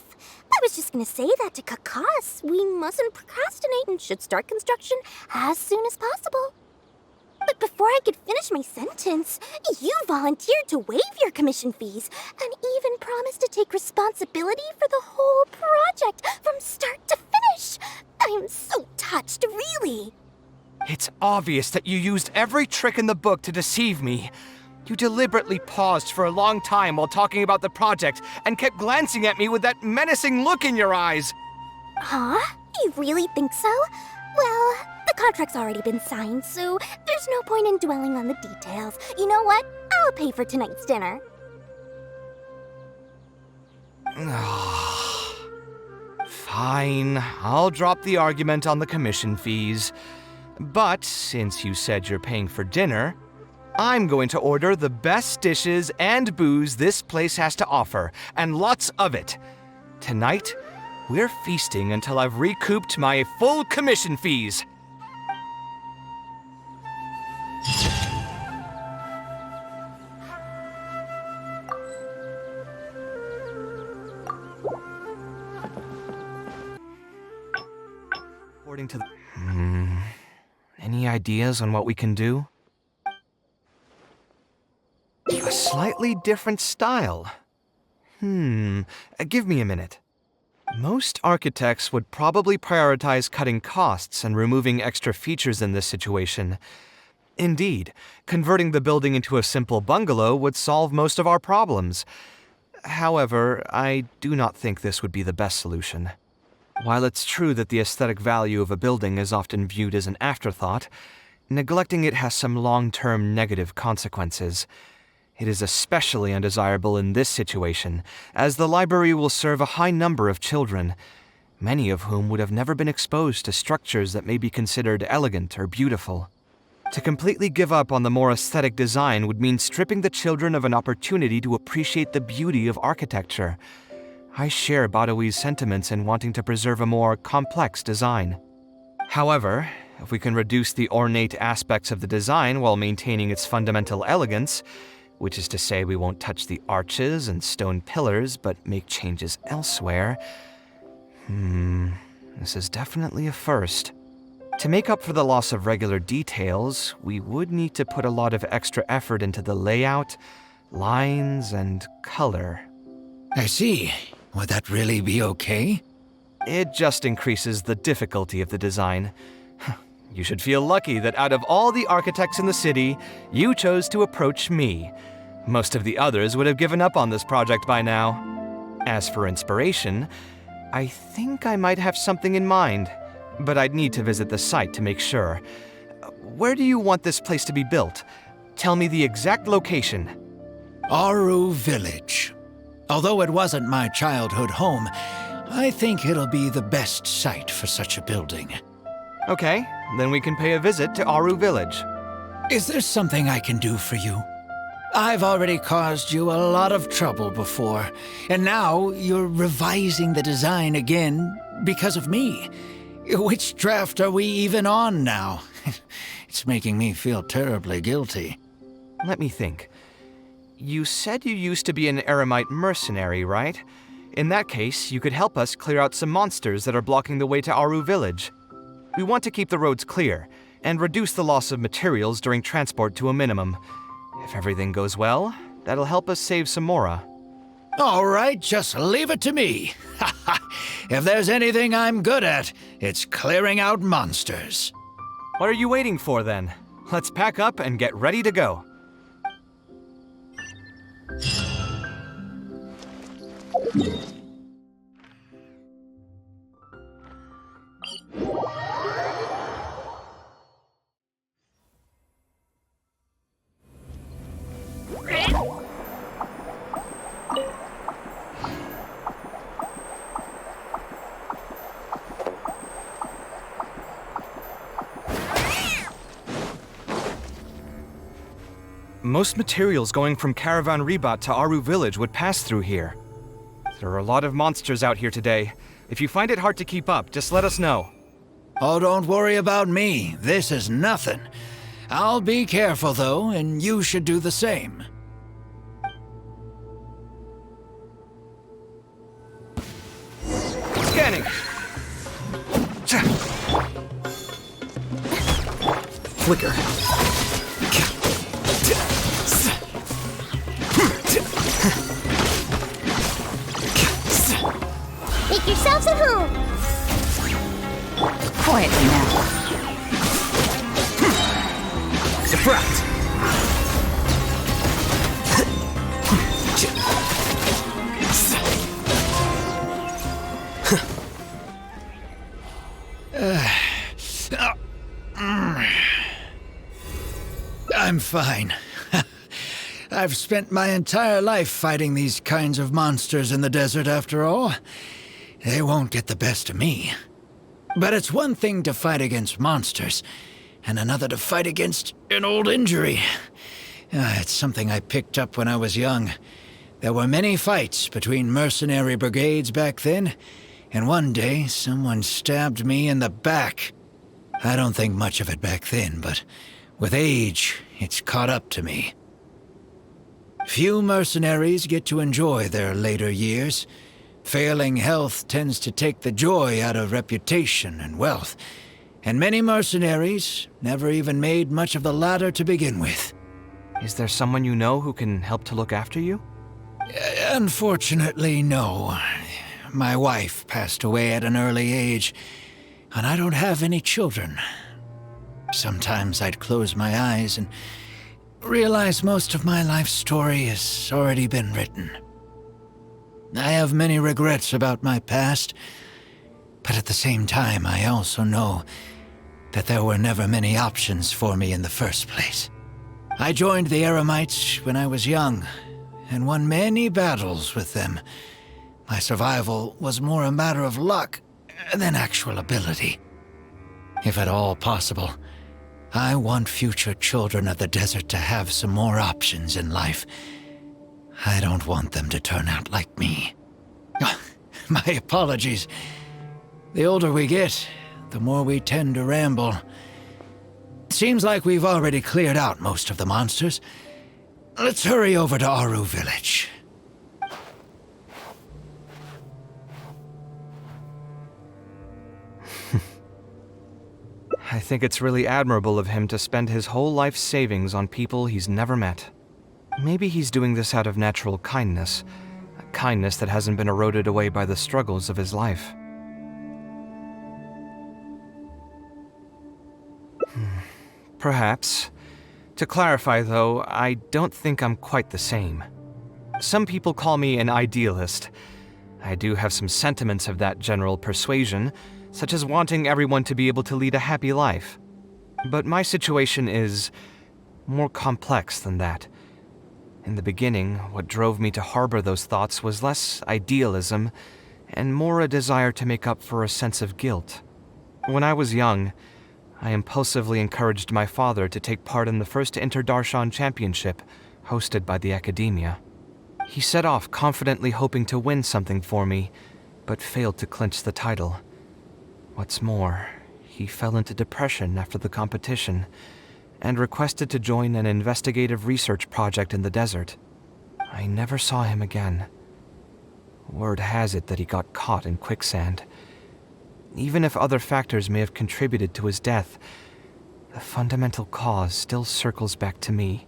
I was just gonna say that to cut costs. We mustn't procrastinate and should start construction as soon as possible. But before I could finish my sentence, you volunteered to waive your commission fees and even promised to take responsibility for the whole project from start to finish. I'm so touched, really. It's obvious that you used every trick in the book to deceive me. You deliberately paused for a long time while talking about the project and kept glancing at me with that menacing look in your eyes. Huh? You really think so? Well, the contract's already been signed, so there's no point in dwelling on the details. You know what? I'll pay for tonight's dinner. Fine, I'll drop the argument on the commission fees. But since you said you're paying for dinner, I'm going to order the best dishes and booze this place has to offer, and lots of it. Tonight, we're feasting until I've recouped my full commission fees. According to the... Any ideas on what we can do? A slightly different style. Give me a minute. Most architects would probably prioritize cutting costs and removing extra features in this situation. Indeed, converting the building into a simple bungalow would solve most of our problems. However, I do not think this would be the best solution. While it's true that the aesthetic value of a building is often viewed as an afterthought, neglecting it has some long-term negative consequences. It is especially undesirable in this situation, as the library will serve a high number of children, many of whom would have never been exposed to structures that may be considered elegant or beautiful. To completely give up on the more aesthetic design would mean stripping the children of an opportunity to appreciate the beauty of architecture. I share Badawi's sentiments in wanting to preserve a more complex design. However, if we can reduce the ornate aspects of the design while maintaining its fundamental elegance, which is to say we won't touch the arches and stone pillars, but make changes elsewhere. This is definitely a first. To make up for the loss of regular details, we would need to put a lot of extra effort into the layout, lines, and color. I see. Would that really be okay? It just increases the difficulty of the design. You should feel lucky that out of all the architects in the city, you chose to approach me. Most of the others would have given up on this project by now. As for inspiration, I think I might have something in mind, but I'd need to visit the site to make sure. Where do you want this place to be built? Tell me the exact location. Aru Village. Although it wasn't my childhood home, I think it'll be the best site for such a building. Okay, then we can pay a visit to Aru Village. Is there something I can do for you? I've already caused you a lot of trouble before, and now you're revising the design again because of me. Which draft are we even on now? It's making me feel terribly guilty. Let me think. You said you used to be an Eremite mercenary, right? In that case, you could help us clear out some monsters that are blocking the way to Aru Village. We want to keep the roads clear, and reduce the loss of materials during transport to a minimum. If everything goes well, that'll help us save some Mora. All right, just leave it to me. If there's anything I'm good at, it's clearing out monsters. What are you waiting for then? Let's pack up and get ready to go. Most materials going from Caravan Rebat to Aru Village would pass through here. There are a lot of monsters out here today. If you find it hard to keep up, just let us know. Oh, don't worry about me. This is nothing. I'll be careful, though, and you should do the same. Scanning! Flicker. Make yourselves at home. Quietly now. Defract. I'm fine. I've spent my entire life fighting these kinds of monsters in the desert, after all. They won't get the best of me. But it's one thing to fight against monsters, and another to fight against an old injury. It's something I picked up when I was young. There were many fights between mercenary brigades back then, and one day someone stabbed me in the back. I don't think much of it back then, but with age, it's caught up to me. Few mercenaries get to enjoy their later years. Failing health tends to take the joy out of reputation and wealth, and many mercenaries never even made much of the latter to begin with. Is there someone you know who can help to look after you? Unfortunately, no. My wife passed away at an early age, and I don't have any children. Sometimes I'd close my eyes and realize most of my life story has already been written. I have many regrets about my past, but at the same time I also know that there were never many options for me in the first place. I joined the Eremites when I was young, and won many battles with them. My survival was more a matter of luck than actual ability. If at all possible, I want future children of the desert to have some more options in life. I don't want them to turn out like me. My apologies. The older we get, the more we tend to ramble. Seems like we've already cleared out most of the monsters. Let's hurry over to Aru Village. I think it's really admirable of him to spend his whole life's savings on people he's never met. Maybe he's doing this out of natural kindness, a kindness that hasn't been eroded away by the struggles of his life. Perhaps. To clarify, though, I don't think I'm quite the same. Some people call me an idealist. I do have some sentiments of that general persuasion, such as wanting everyone to be able to lead a happy life. But my situation is more complex than that. In the beginning, what drove me to harbor those thoughts was less idealism and more a desire to make up for a sense of guilt. When I was young, I impulsively encouraged my father to take part in the first Inter-Darshan Championship, hosted by the Academia. He set off confidently hoping to win something for me, but failed to clinch the title. What's more, he fell into depression after the competition, and requested to join an investigative research project in the desert. I never saw him again. Word has it that he got caught in quicksand. Even if other factors may have contributed to his death, the fundamental cause still circles back to me.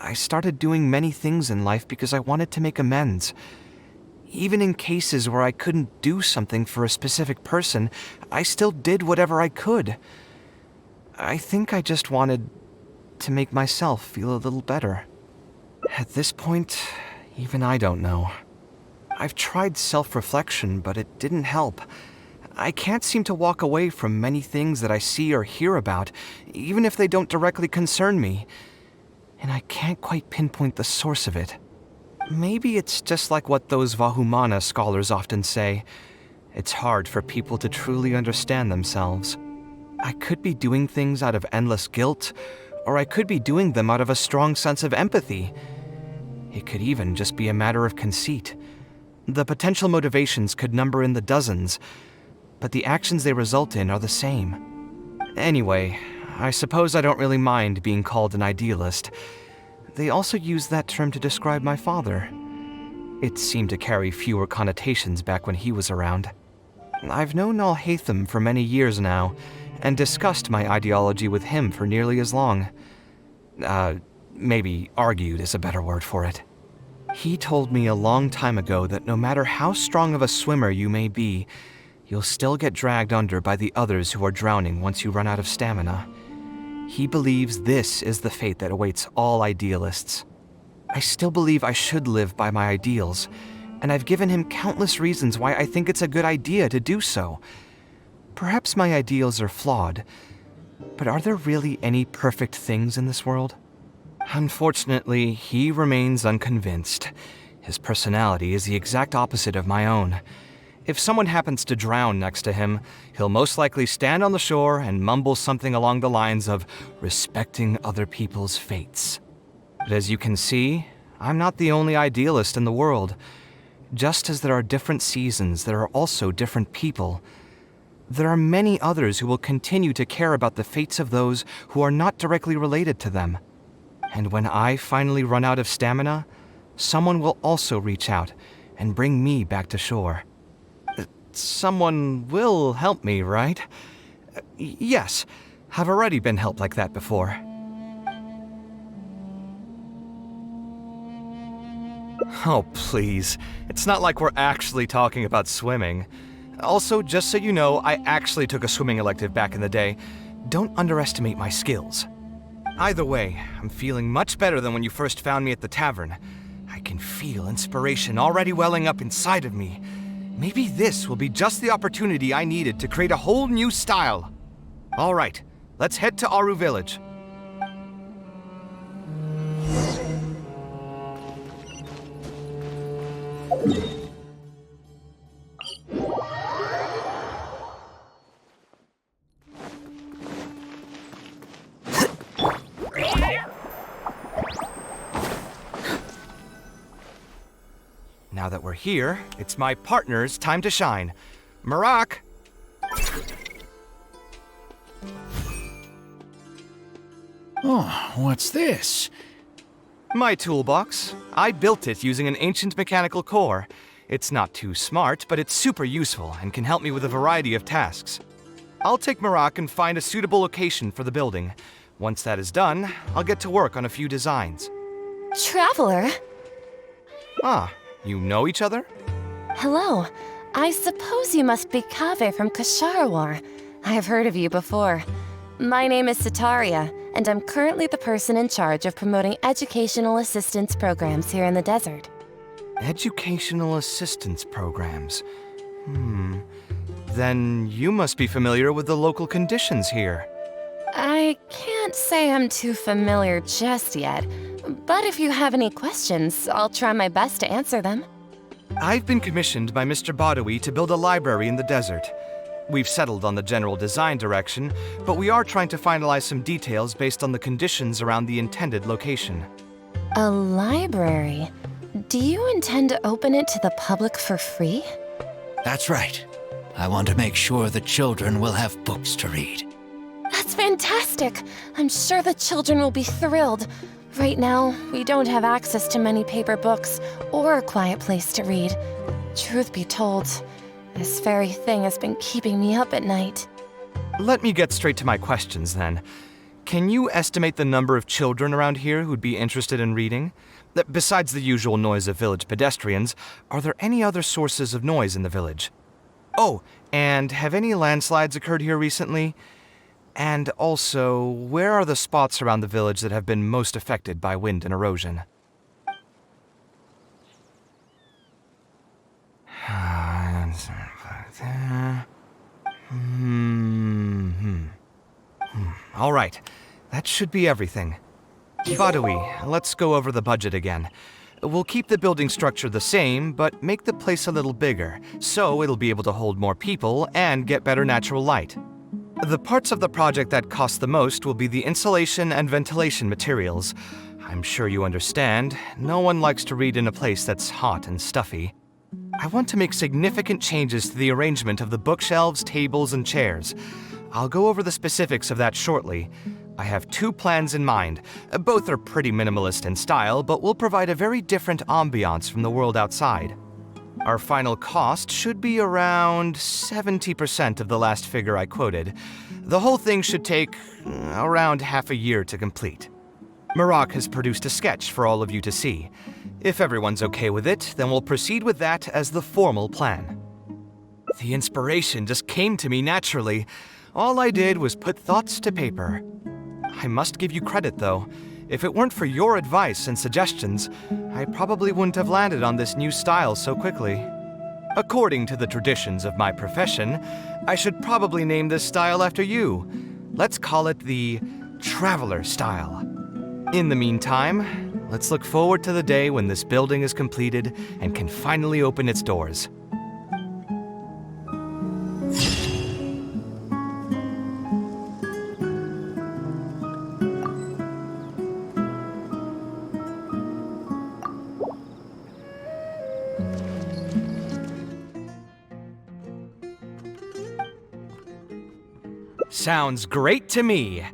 I started doing many things in life because I wanted to make amends. Even in cases where I couldn't do something for a specific person, I still did whatever I could. I think I just wanted to make myself feel a little better. At this point, even I don't know. I've tried self-reflection, but it didn't help. I can't seem to walk away from many things that I see or hear about, even if they don't directly concern me. And I can't quite pinpoint the source of it. Maybe it's just like what those Vahumana scholars often say. It's hard for people to truly understand themselves. I could be doing things out of endless guilt, or I could be doing them out of a strong sense of empathy. It could even just be a matter of conceit. The potential motivations could number in the dozens, but the actions they result in are the same. Anyway, I suppose I don't really mind being called an idealist. They also use that term to describe my father. It seemed to carry fewer connotations back when he was around. I've known Al-Haytham for many years now, and discussed my ideology with him for nearly as long. Maybe argued is a better word for it. He told me a long time ago that no matter how strong of a swimmer you may be, you'll still get dragged under by the others who are drowning once you run out of stamina. He believes this is the fate that awaits all idealists. I still believe I should live by my ideals, and I've given him countless reasons why I think it's a good idea to do so. Perhaps my ideals are flawed, but are there really any perfect things in this world? Unfortunately, he remains unconvinced. His personality is the exact opposite of my own. If someone happens to drown next to him, he'll most likely stand on the shore and mumble something along the lines of respecting other people's fates. But as you can see, I'm not the only idealist in the world. Just as there are different seasons, there are also different people. There are many others who will continue to care about the fates of those who are not directly related to them. And when I finally run out of stamina, someone will also reach out and bring me back to shore. Someone will help me, right? Yes, I've already been helped like that before. Oh, please. It's not like we're actually talking about swimming. Also, just so you know, I actually took a swimming elective back in the day. Don't underestimate my skills. Either way, I'm feeling much better than when you first found me at the tavern. I can feel inspiration already welling up inside of me. Maybe this will be just the opportunity I needed to create a whole new style. All right, let's head to Aru Village. Now that we're here, it's my partner's time to shine. Marak! Oh, what's this? My toolbox. I built it using an ancient mechanical core. It's not too smart, but it's super useful and can help me with a variety of tasks. I'll take Marak and find a suitable location for the building. Once that is done, I'll get to work on a few designs. Traveler? Ah, you know each other? Hello. I suppose you must be Kaveh from Kasharawar. I've heard of you before. My name is Sitaria, and I'm currently the person in charge of promoting educational assistance programs here in the desert. Educational assistance programs. Then you must be familiar with the local conditions here. I can't say I'm too familiar just yet, but if you have any questions, I'll try my best to answer them. I've been commissioned by Mr. Badawi to build a library in the desert. We've settled on the general design direction, but we are trying to finalize some details based on the conditions around the intended location. A library? Do you intend to open it to the public for free? That's right. I want to make sure the children will have books to read. That's fantastic! I'm sure the children will be thrilled. Right now, we don't have access to many paper books or a quiet place to read. Truth be told, this very thing has been keeping me up at night. Let me get straight to my questions then. Can you estimate the number of children around here who'd be interested in reading? Besides the usual noise of village pedestrians, are there any other sources of noise in the village? Oh, and have any landslides occurred here recently? And also, where are the spots around the village that have been most affected by wind and erosion? All right, that should be everything. Badawi, let's go over the budget again. We'll keep the building structure the same, but make the place a little bigger, so it'll be able to hold more people and get better natural light. The parts of the project that cost the most will be the insulation and ventilation materials. I'm sure you understand, no one likes to read in a place that's hot and stuffy. I want to make significant changes to the arrangement of the bookshelves, tables, and chairs. I'll go over the specifics of that shortly. I have 2 plans in mind. Both are pretty minimalist in style, but will provide a very different ambiance from the world outside. Our final cost should be around 70% of the last figure I quoted. The whole thing should take around half a year to complete. Marak has produced a sketch for all of you to see. If everyone's okay with it, then we'll proceed with that as the formal plan. The inspiration just came to me naturally. All I did was put thoughts to paper. I must give you credit, though. If it weren't for your advice and suggestions, I probably wouldn't have landed on this new style so quickly. According to the traditions of my profession, I should probably name this style after you. Let's call it the Traveler style. In the meantime, let's look forward to the day when this building is completed and can finally open its doors. Sounds great to me.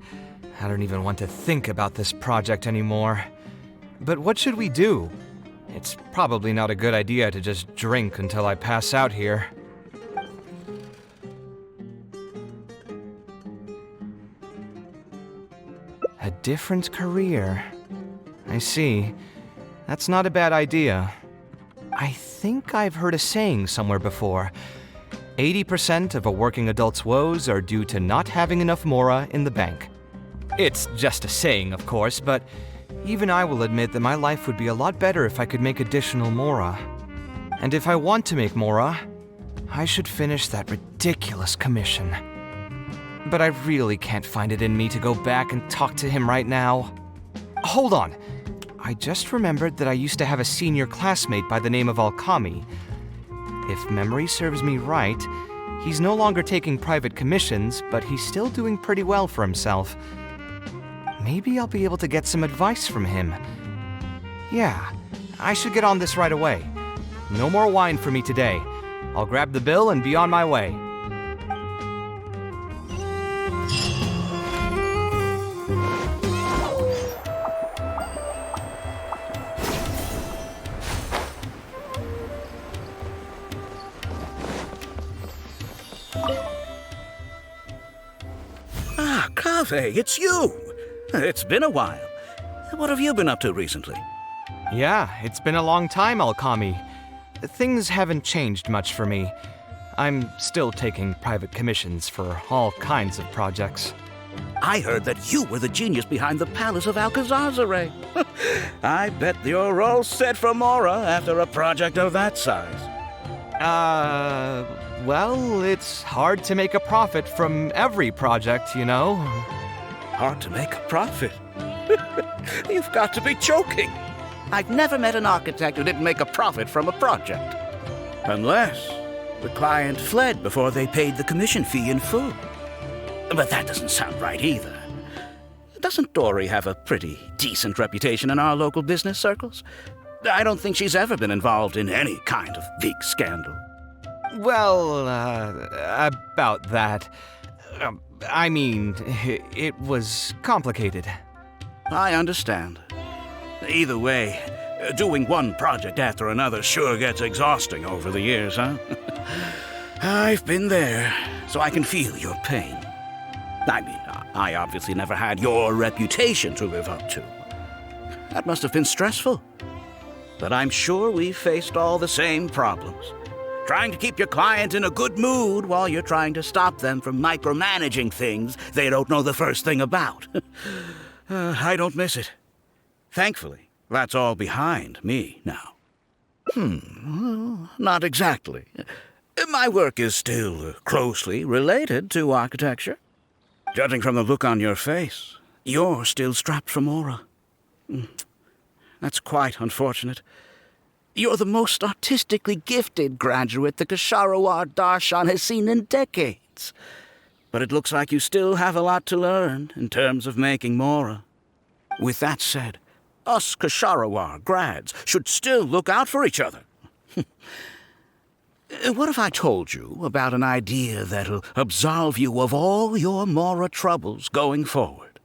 I don't even want to think about this project anymore. But what should we do? It's probably not a good idea to just drink until I pass out here. A different career. I see. That's not a bad idea. I think I've heard a saying somewhere before. 80% of a working adult's woes are due to not having enough mora in the bank. It's just a saying, of course, but even I will admit that my life would be a lot better if I could make additional mora. And if I want to make mora, I should finish that ridiculous commission. But I really can't find it in me to go back and talk to him right now. Hold on. I just remembered that I used to have a senior classmate by the name of Alkami. If memory serves me right, he's no longer taking private commissions, but he's still doing pretty well for himself. Maybe I'll be able to get some advice from him. Yeah, I should get on this right away. No more wine for me today. I'll grab the bill and be on my way. Ah, Kaveh, it's you! It's been a while. What have you been up to recently? Yeah, it's been a long time, Alkami. Things haven't changed much for me. I'm still taking private commissions for all kinds of projects. I heard that you were the genius behind the Palace of Alcazazare. I bet you're all set for Mora after a project of that size. Well, it's hard to make a profit from every project, you know? Hard to make a profit? You've got to be joking. I've never met an architect who didn't make a profit from a project. Unless the client fled before they paid the commission fee in full. But that doesn't sound right either. Doesn't Dory have a pretty decent reputation in our local business circles? I don't think she's ever been involved in any kind of big scandal. Well, about that. I mean, it was complicated. I understand. Either way, doing one project after another sure gets exhausting over the years, huh? I've been there, so I can feel your pain. I mean, I obviously never had your reputation to live up to. That must have been stressful. But I'm sure we've faced all the same problems. Trying to keep your client in a good mood while you're trying to stop them from micromanaging things they don't know the first thing about. I don't miss it. Thankfully, that's all behind me now. Not exactly. My work is still closely related to architecture. Judging from the look on your face, you're still strapped for Mora. That's quite unfortunate. You're the most artistically gifted graduate the Ksharawar Darshan has seen in decades. But it looks like you still have a lot to learn in terms of making Mora. With that said, us Ksharawar grads should still look out for each other. What if I told you about an idea that'll absolve you of all your Mora troubles going forward?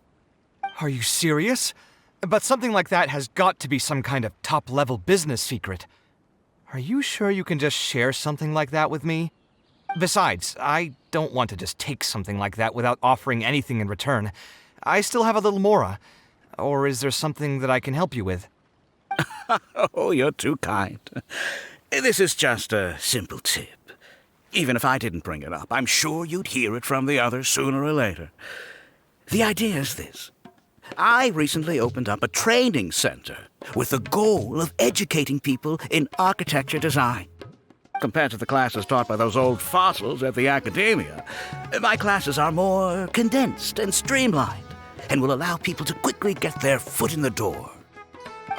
Are you serious? But something like that has got to be some kind of top-level business secret. Are you sure you can just share something like that with me? Besides, I don't want to just take something like that without offering anything in return. I still have a little Mora. Or is there something that I can help you with? Oh, you're too kind. This is just a simple tip. Even if I didn't bring it up, I'm sure you'd hear it from the others sooner or later. The idea is this. I recently opened up a training center with the goal of educating people in architecture design. Compared to the classes taught by those old fossils at the academia, my classes are more condensed and streamlined and will allow people to quickly get their foot in the door.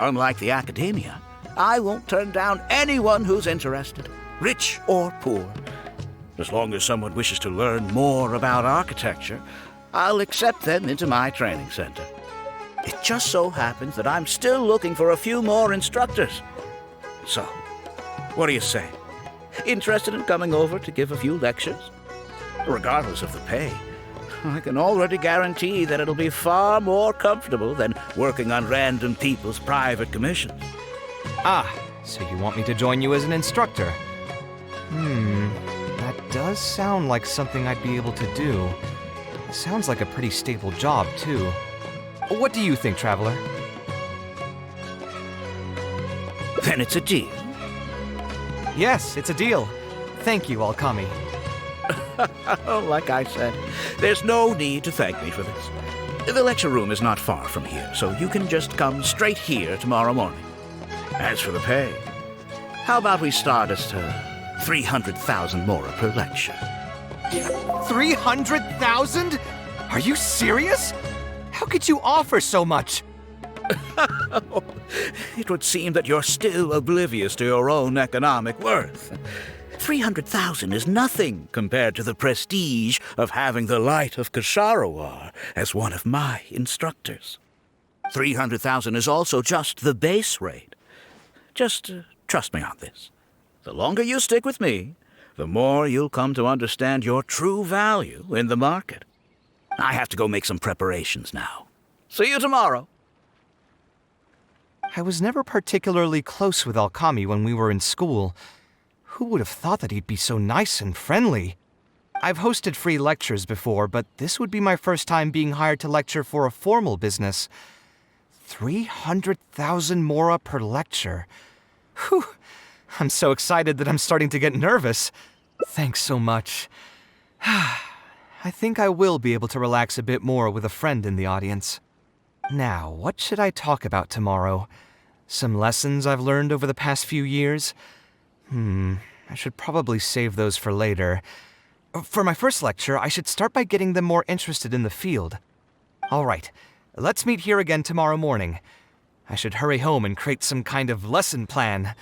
Unlike the academia, I won't turn down anyone who's interested, rich or poor. As long as someone wishes to learn more about architecture, I'll accept them into my training center. It just so happens that I'm still looking for a few more instructors. So, what do you say? Interested in coming over to give a few lectures? Regardless of the pay, I can already guarantee that it'll be far more comfortable than working on random people's private commissions. Ah, so you want me to join you as an instructor? That does sound like something I'd be able to do. It sounds like a pretty stable job, too. What do you think, Traveler? Then it's a deal. Yes, it's a deal. Thank you, Alkami. Like I said, there's no need to thank me for this. The lecture room is not far from here, so you can just come straight here tomorrow morning. As for the pay, how about we start at 300,000 Mora per lecture? 300,000? Are you serious? How could you offer so much? It would seem that you're still oblivious to your own economic worth. 300,000 is nothing compared to the prestige of having the Light of Ksharawar as one of my instructors. 300,000 is also just the base rate. Just trust me on this. The longer you stick with me, the more you'll come to understand your true value in the market. I have to go make some preparations now. See you tomorrow. I was never particularly close with Alkami when we were in school. Who would have thought that he'd be so nice and friendly? I've hosted free lectures before, but this would be my first time being hired to lecture for a formal business. 300,000 Mora per lecture. Whew! I'm so excited that I'm starting to get nervous. Thanks so much. I think I will be able to relax a bit more with a friend in the audience. Now, what should I talk about tomorrow? Some lessons I've learned over the past few years? I should probably save those for later. For my first lecture, I should start by getting them more interested in the field. All right, let's meet here again tomorrow morning. I should hurry home and create some kind of lesson plan.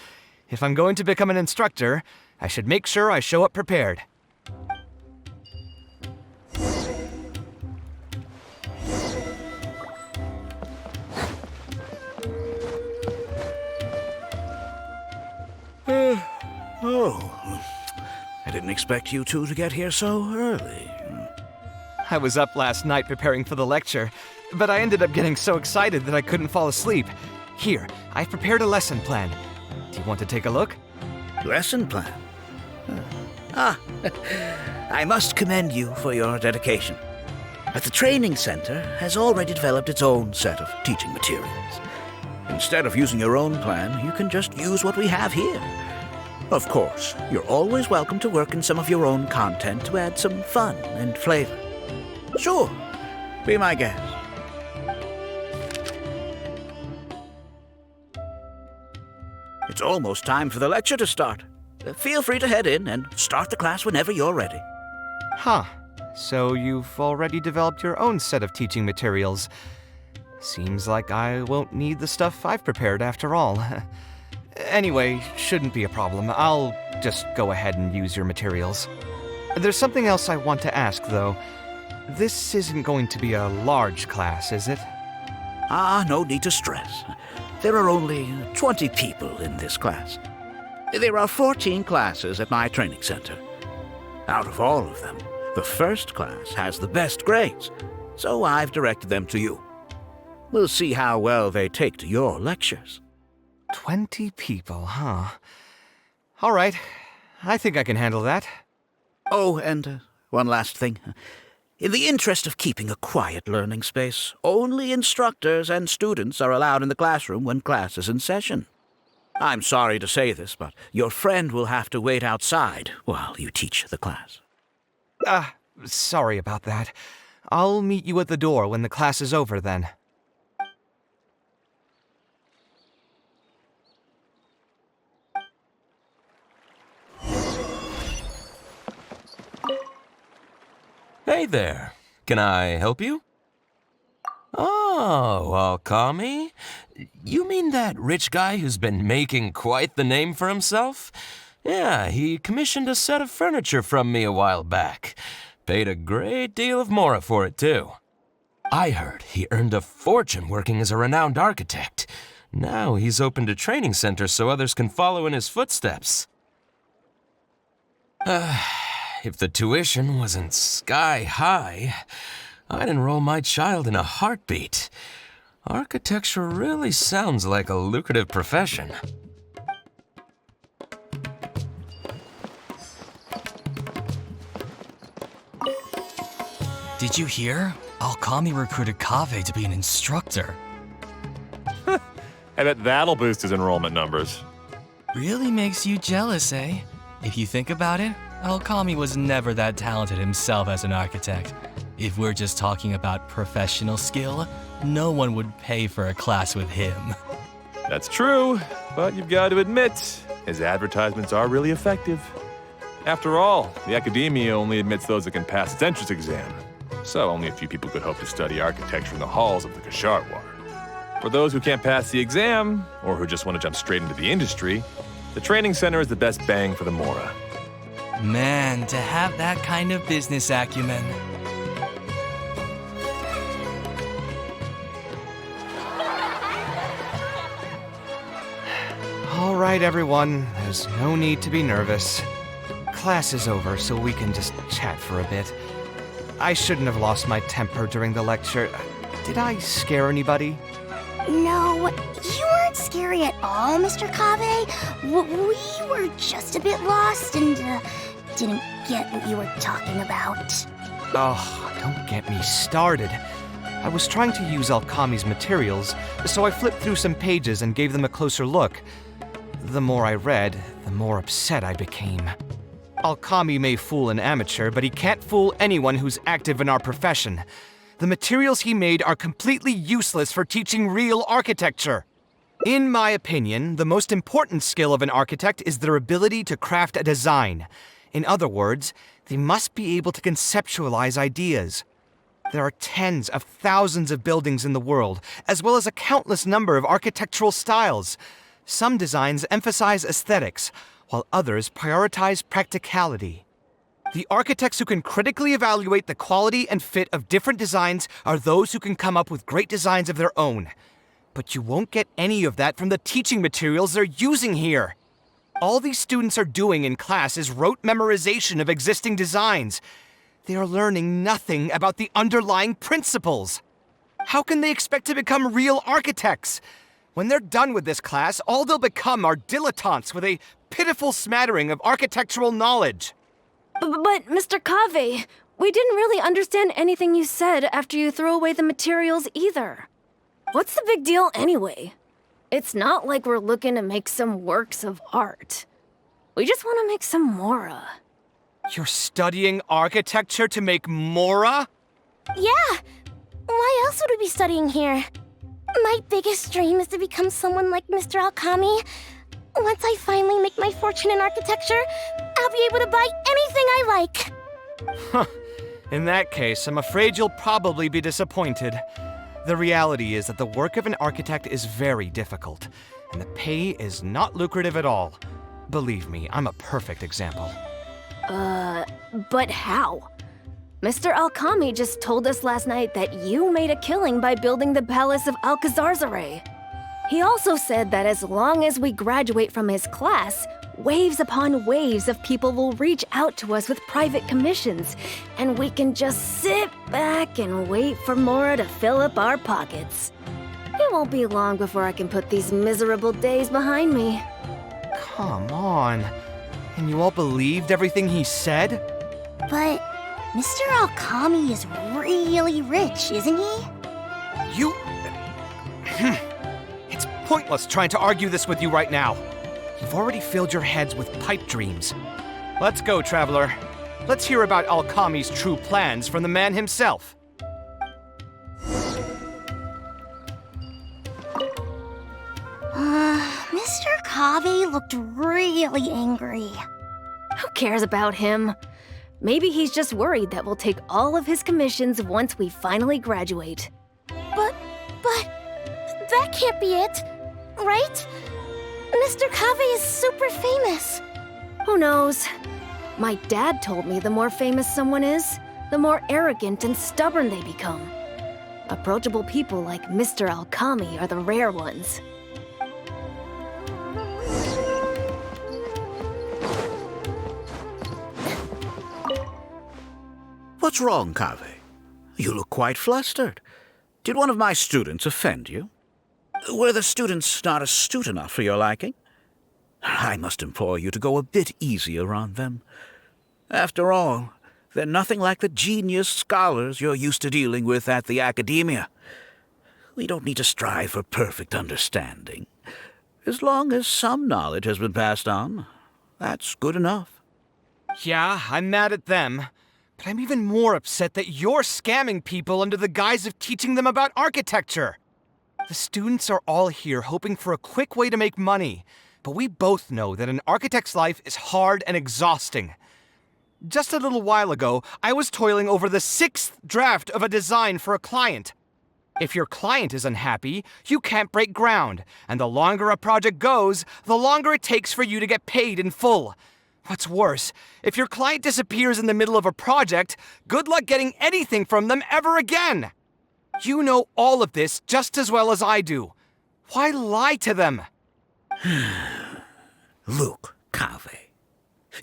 If I'm going to become an instructor, I should make sure I show up prepared. Oh, I didn't expect you two to get here so early. I was up last night preparing for the lecture, but I ended up getting so excited that I couldn't fall asleep. Here, I've prepared a lesson plan. Do you want to take a look? Lesson plan? I must commend you for your dedication. But the training center has already developed its own set of teaching materials. Instead of using your own plan, you can just use what we have here. Of course, you're always welcome to work in some of your own content to add some fun and flavor. Sure, be my guest. It's almost time for the lecture to start. Feel free to head in and start the class whenever you're ready. Huh. So you've already developed your own set of teaching materials. Seems like I won't need the stuff I've prepared after all. Anyway, shouldn't be a problem. I'll just go ahead and use your materials. There's something else I want to ask, though. This isn't going to be a large class, is it? No need to stress. There are only 20 people in this class. There are 14 classes at my training center. Out of all of them, the first class has the best grades, so I've directed them to you. We'll see how well they take to your lectures. 20 people, huh? All right. I think I can handle that. Oh, and one last thing. In the interest of keeping a quiet learning space, only instructors and students are allowed in the classroom when class is in session. I'm sorry to say this, but your friend will have to wait outside while you teach the class. Sorry about that. I'll meet you at the door when the class is over then. Hey there. Can I help you? Oh, Kami? You mean that rich guy who's been making quite the name for himself? Yeah, he commissioned a set of furniture from me a while back. Paid a great deal of mora for it, too. I heard he earned a fortune working as a renowned architect. Now he's opened a training center so others can follow in his footsteps. If the tuition wasn't sky high, I'd enroll my child in a heartbeat. Architecture really sounds like a lucrative profession. Did you hear? Alkami recruited Kaveh to be an instructor. I bet that'll boost his enrollment numbers. Really makes you jealous, eh? If you think about it, Alkami was never that talented himself as an architect. If we're just talking about professional skill, no one would pay for a class with him. That's true, but you've got to admit, his advertisements are really effective. After all, the academia only admits those that can pass its entrance exam, so only a few people could hope to study architecture in the halls of the Kasharwar. For those who can't pass the exam, or who just want to jump straight into the industry, the training center is the best bang for the mora. Man, to have that kind of business acumen. All right, everyone. There's no need to be nervous. Class is over, so we can just chat for a bit. I shouldn't have lost my temper during the lecture. Did I scare anybody? No, you weren't scary at all, Mr. Kaveh. We were just a bit lost and didn't get what you were talking about. Oh, don't get me started. I was trying to use Alkami's materials, so I flipped through some pages and gave them a closer look. The more I read, the more upset I became. Alkami may fool an amateur, but he can't fool anyone who's active in our profession. The materials he made are completely useless for teaching real architecture. In my opinion, the most important skill of an architect is their ability to craft a design. In other words, they must be able to conceptualize ideas. There are tens of thousands of buildings in the world, as well as a countless number of architectural styles. Some designs emphasize aesthetics, while others prioritize practicality. The architects who can critically evaluate the quality and fit of different designs are those who can come up with great designs of their own. But you won't get any of that from the teaching materials they're using here. All these students are doing in class is rote memorization of existing designs. They are learning nothing about the underlying principles. How can they expect to become real architects? When they're done with this class, all they'll become are dilettantes with a pitiful smattering of architectural knowledge. But Mr. Kaveh, we didn't really understand anything you said after you threw away the materials either. What's the big deal anyway? It's not like we're looking to make some works of art. We just want to make some mora. You're studying architecture to make mora? Yeah! Why else would we be studying here? My biggest dream is to become someone like Mr. Alkami. Once I finally make my fortune in architecture, I'll be able to buy anything I like. Huh. In that case, I'm afraid you'll probably be disappointed. The reality is that the work of an architect is very difficult, and the pay is not lucrative at all. Believe me, I'm a perfect example. But how? Mr. Alkami just told us last night that you made a killing by building the Palace of Alcazarzare. He also said that as long as we graduate from his class, waves upon waves of people will reach out to us with private commissions, and we can just sit back and wait for Mora to fill up our pockets. It won't be long before I can put these miserable days behind me. Come on. And you all believed everything he said? But Mr. Alkami is really rich, isn't he? You... It's pointless trying to argue this with you right now. You've already filled your heads with pipe dreams. Let's go, Traveler. Let's hear about Alkami's true plans from the man himself. Mr. Kaveh looked really angry. Who cares about him? Maybe he's just worried that we'll take all of his commissions once we finally graduate. But that can't be it, right? Mr. Kaveh is super famous. Who knows? My dad told me the more famous someone is, the more arrogant and stubborn they become. Approachable people like Mr. Alkami are the rare ones. What's wrong, Kaveh? You look quite flustered. Did one of my students offend you? Were the students not astute enough for your liking? I must implore you to go a bit easier on them. After all, they're nothing like the genius scholars you're used to dealing with at the academia. We don't need to strive for perfect understanding. As long as some knowledge has been passed on, that's good enough. Yeah, I'm mad at them. But I'm even more upset that you're scamming people under the guise of teaching them about architecture. The students are all here hoping for a quick way to make money, but we both know that an architect's life is hard and exhausting. Just a little while ago, I was toiling over the 6th draft of a design for a client. If your client is unhappy, you can't break ground, and the longer a project goes, the longer it takes for you to get paid in full. What's worse, if your client disappears in the middle of a project, good luck getting anything from them ever again. You know all of this just as well as I do. Why lie to them? Look, Kaveh,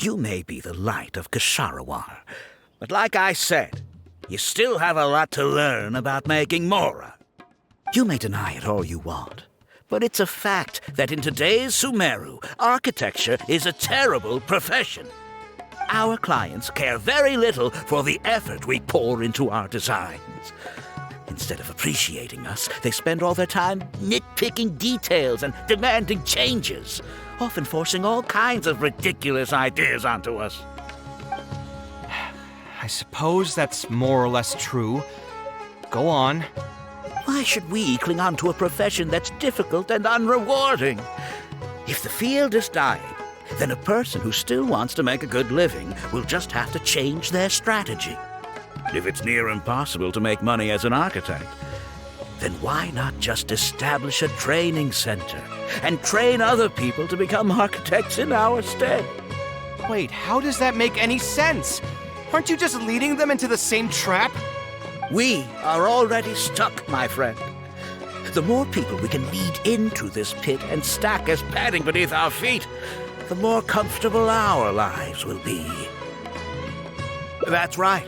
you may be the light of Ksharawar, but like I said, you still have a lot to learn about making Mora. You may deny it all you want, but it's a fact that in today's Sumeru, architecture is a terrible profession. Our clients care very little for the effort we pour into our designs. Instead of appreciating us, they spend all their time nitpicking details and demanding changes, often forcing all kinds of ridiculous ideas onto us. I suppose that's more or less true. Go on. Why should we cling on to a profession that's difficult and unrewarding? If the field is dying, then a person who still wants to make a good living will just have to change their strategy. If it's near impossible to make money as an architect, then why not just establish a training center and train other people to become architects in our stead? Wait, how does that make any sense? Aren't you just leading them into the same trap? We are already stuck, my friend. The more people we can lead into this pit and stack as padding beneath our feet, the more comfortable our lives will be. That's right.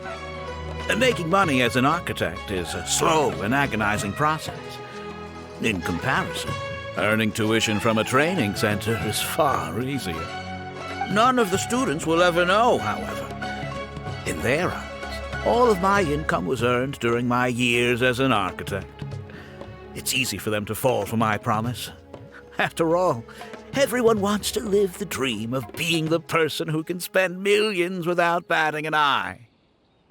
Making money as an architect is a slow and agonizing process. In comparison, earning tuition from a training center is far easier. None of the students will ever know, however. In their eyes, all of my income was earned during my years as an architect. It's easy for them to fall for my promise. After all, everyone wants to live the dream of being the person who can spend millions without batting an eye.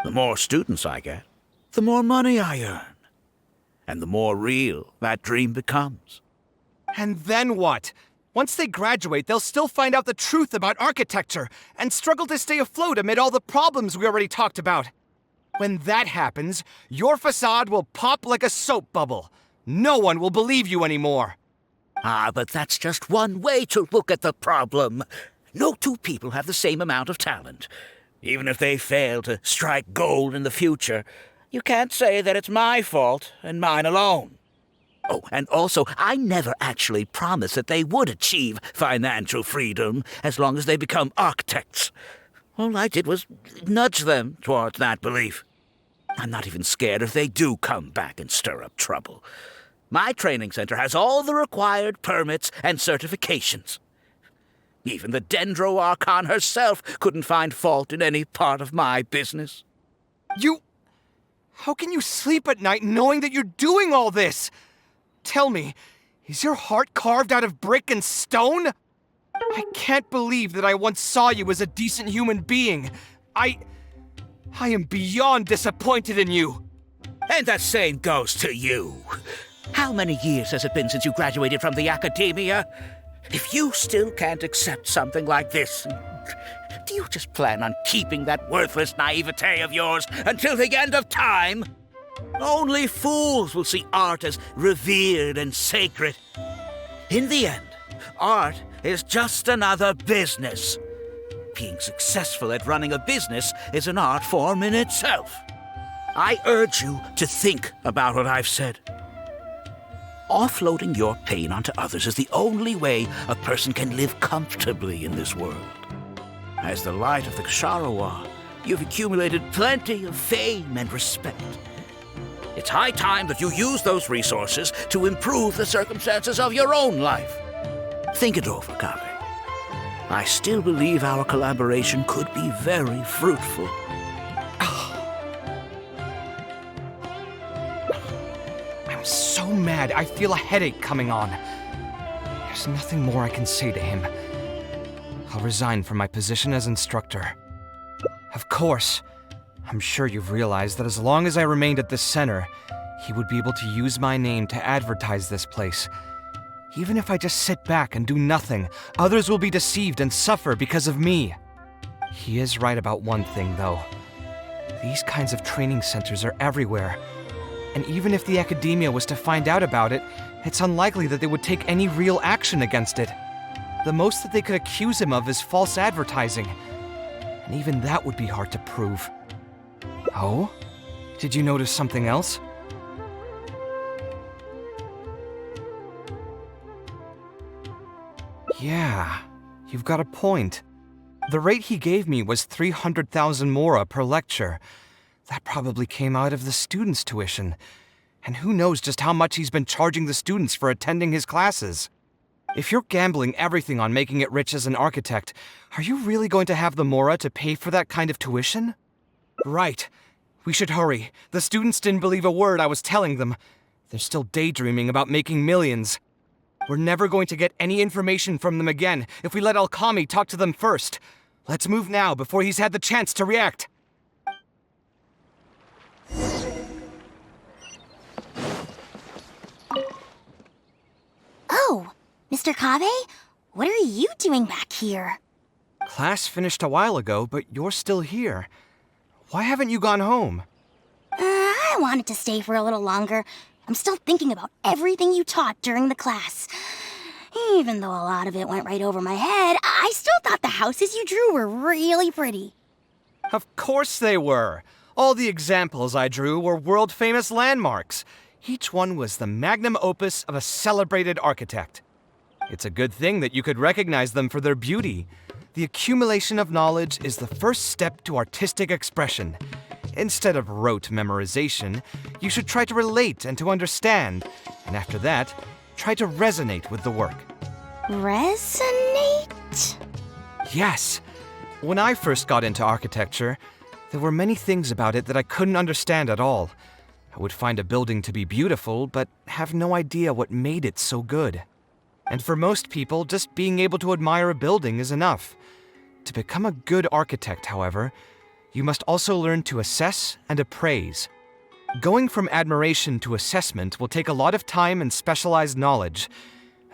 The more students I get, the more money I earn. And the more real that dream becomes. And then what? Once they graduate, they'll still find out the truth about architecture and struggle to stay afloat amid all the problems we already talked about. When that happens, your facade will pop like a soap bubble. No one will believe you anymore. Ah, but that's just one way to look at the problem. No two people have the same amount of talent. Even if they fail to strike gold in the future, you can't say that it's my fault and mine alone. Oh, and also, I never actually promised that they would achieve financial freedom as long as they become architects. All I did was nudge them towards that belief. I'm not even scared if they do come back and stir up trouble. My training center has all the required permits and certifications. Even the Dendro Archon herself couldn't find fault in any part of my business. How can you sleep at night knowing that you're doing all this? Tell me, is your heart carved out of brick and stone? I can't believe that I once saw you as a decent human being. I am beyond disappointed in you. And the same goes to you. How many years has it been since you graduated from the academia? If you still can't accept something like this, do you just plan on keeping that worthless naivete of yours until the end of time? Only fools will see art as revered and sacred. In the end, art is just another business. Being successful at running a business is an art form in itself. I urge you to think about what I've said. Offloading your pain onto others is the only way a person can live comfortably in this world. As the light of the Ksharowa, you've accumulated plenty of fame and respect. It's high time that you use those resources to improve the circumstances of your own life. Think it over, Kaveh. I still believe our collaboration could be very fruitful. I'm so mad, I feel a headache coming on. There's nothing more I can say to him. I'll resign from my position as instructor. Of course, I'm sure you've realized that as long as I remained at this center, he would be able to use my name to advertise this place. Even if I just sit back and do nothing, others will be deceived and suffer because of me. He is right about one thing, though. These kinds of training centers are everywhere. And even if the academia was to find out about it, it's unlikely that they would take any real action against it. The most that they could accuse him of is false advertising. And even that would be hard to prove. Oh? Did you notice something else? Yeah, you've got a point. The rate he gave me was 300,000 mora per lecture. That probably came out of the students' tuition. And who knows just how much he's been charging the students for attending his classes. If you're gambling everything on making it rich as an architect, are you really going to have the mora to pay for that kind of tuition? Right. We should hurry. The students didn't believe a word I was telling them. They're still daydreaming about making millions. We're never going to get any information from them again if we let Alkami talk to them first. Let's move now before he's had the chance to react. Oh, Mr. Kaveh? What are you doing back here? Class finished a while ago, but you're still here. Why haven't you gone home? I wanted to stay for a little longer. I'm still thinking about everything you taught during the class. Even though a lot of it went right over my head, I still thought the houses you drew were really pretty. Of course they were. All the examples I drew were world-famous landmarks. Each one was the magnum opus of a celebrated architect. It's a good thing that you could recognize them for their beauty. The accumulation of knowledge is the first step to artistic expression. Instead of rote memorization, you should try to relate and to understand. And after that, try to resonate with the work. Resonate? Yes. When I first got into architecture, there were many things about it that I couldn't understand at all. I would find a building to be beautiful, but have no idea what made it so good. And for most people, just being able to admire a building is enough. To become a good architect, however, you must also learn to assess and appraise. Going from admiration to assessment will take a lot of time and specialized knowledge.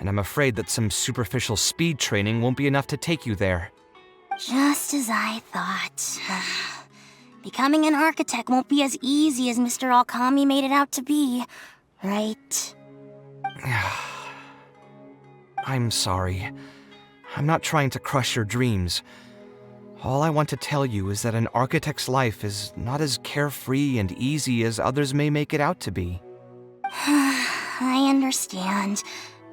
and I'm afraid that some superficial speed training won't be enough to take you there. Just as I thought. Becoming an architect won't be as easy as Mr. Alkami made it out to be, right? I'm sorry. I'm not trying to crush your dreams. All I want to tell you is that an architect's life is not as carefree and easy as others may make it out to be. I understand.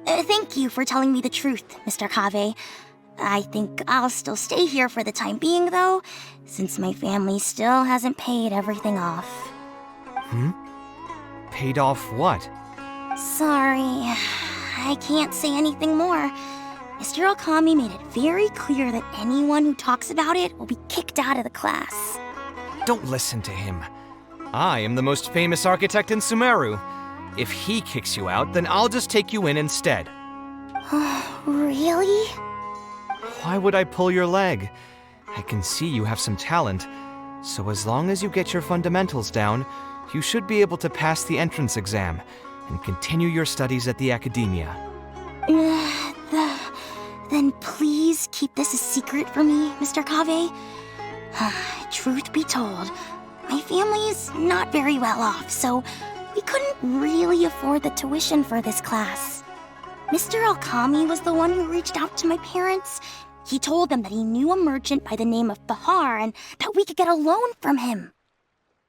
Thank you for telling me the truth, Mr. Kaveh. I think I'll still stay here for the time being, though, since my family still hasn't paid everything off. Paid off what? Sorry, I can't say anything more. Mr. Alkami made it very clear that anyone who talks about it will be kicked out of the class. Don't listen to him. I am the most famous architect in Sumeru. If he kicks you out, then I'll just take you in instead. Really? Why would I pull your leg? I can see you have some talent, so as long as you get your fundamentals down, you should be able to pass the entrance exam and continue your studies at the academia. Then please keep this a secret for me, Mr. Kaveh. Truth be told, my family is not very well off, so we couldn't really afford the tuition for this class. Mr. Alkami was the one who reached out to my parents. He told them that he knew a merchant by the name of Bahar and that we could get a loan from him.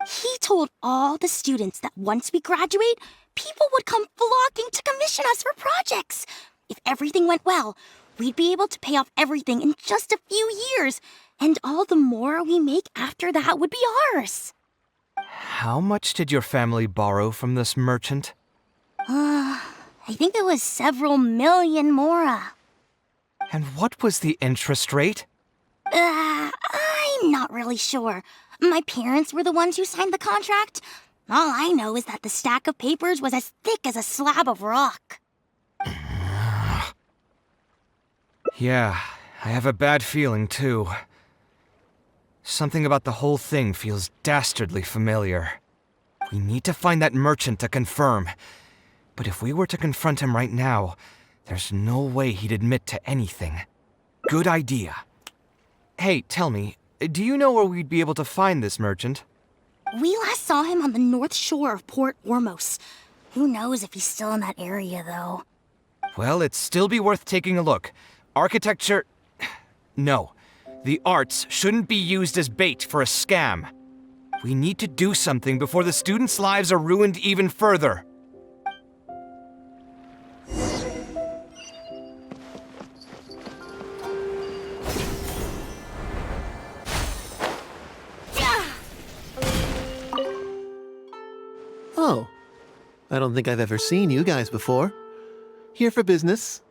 He told all the students that once we graduate, people would come flocking to commission us for projects. If everything went well, we'd be able to pay off everything in just a few years, and all the more we make after that would be ours. How much did your family borrow from this merchant? I think it was several million mora. And what was the interest rate? I'm not really sure. My parents were the ones who signed the contract. All I know is that the stack of papers was as thick as a slab of rock. Yeah, I have a bad feeling, too. Something about the whole thing feels dastardly familiar. We need to find that merchant to confirm. But if we were to confront him right now, there's no way he'd admit to anything. Good idea. Hey, tell me, do you know where we'd be able to find this merchant? We last saw him on the north shore of Port Ormos. Who knows if he's still in that area, though. Well, it'd still be worth taking a look. Architecture... No. The arts shouldn't be used as bait for a scam. We need to do something before the students' lives are ruined even further. Oh, I don't think I've ever seen you guys before. Here for business?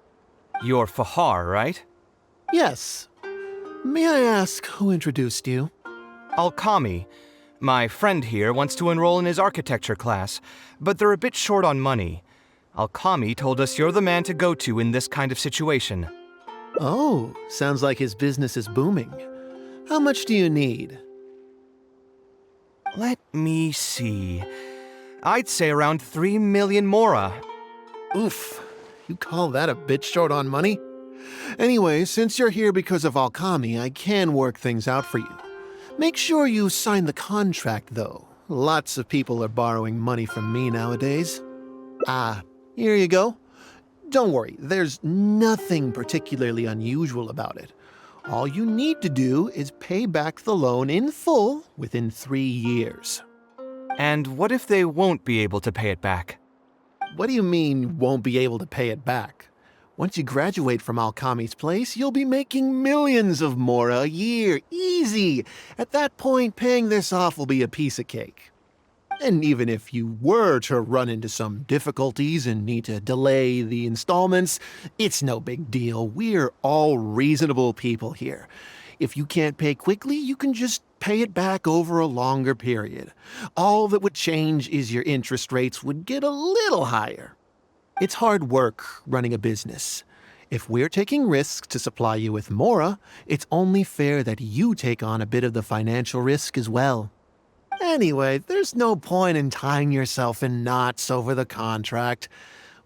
You're Fahar, right? Yes. May I ask who introduced you? Alkami. My friend here wants to enroll in his architecture class, but they're a bit short on money. Alkami told us you're the man to go to in this kind of situation. Oh, sounds like his business is booming. How much do you need? Let me see. I'd say around 3 million mora. Oof, you call that a bit short on money? Anyway, since you're here because of Alkami, I can work things out for you. Make sure you sign the contract, though. Lots of people are borrowing money from me nowadays. Here you go. Don't worry, there's nothing particularly unusual about it. All you need to do is pay back the loan in full within 3 years. And what if they won't be able to pay it back? What do you mean, won't be able to pay it back? Once you graduate from Alkami's place, you'll be making millions of mora a year. Easy! At that point, paying this off will be a piece of cake. And even if you were to run into some difficulties and need to delay the installments, it's no big deal. We're all reasonable people here. If you can't pay quickly, you can just pay it back over a longer period. All that would change is your interest rates would get a little higher. It's hard work running a business. If we're taking risks to supply you with mora, it's only fair that you take on a bit of the financial risk as well. Anyway, there's no point in tying yourself in knots over the contract.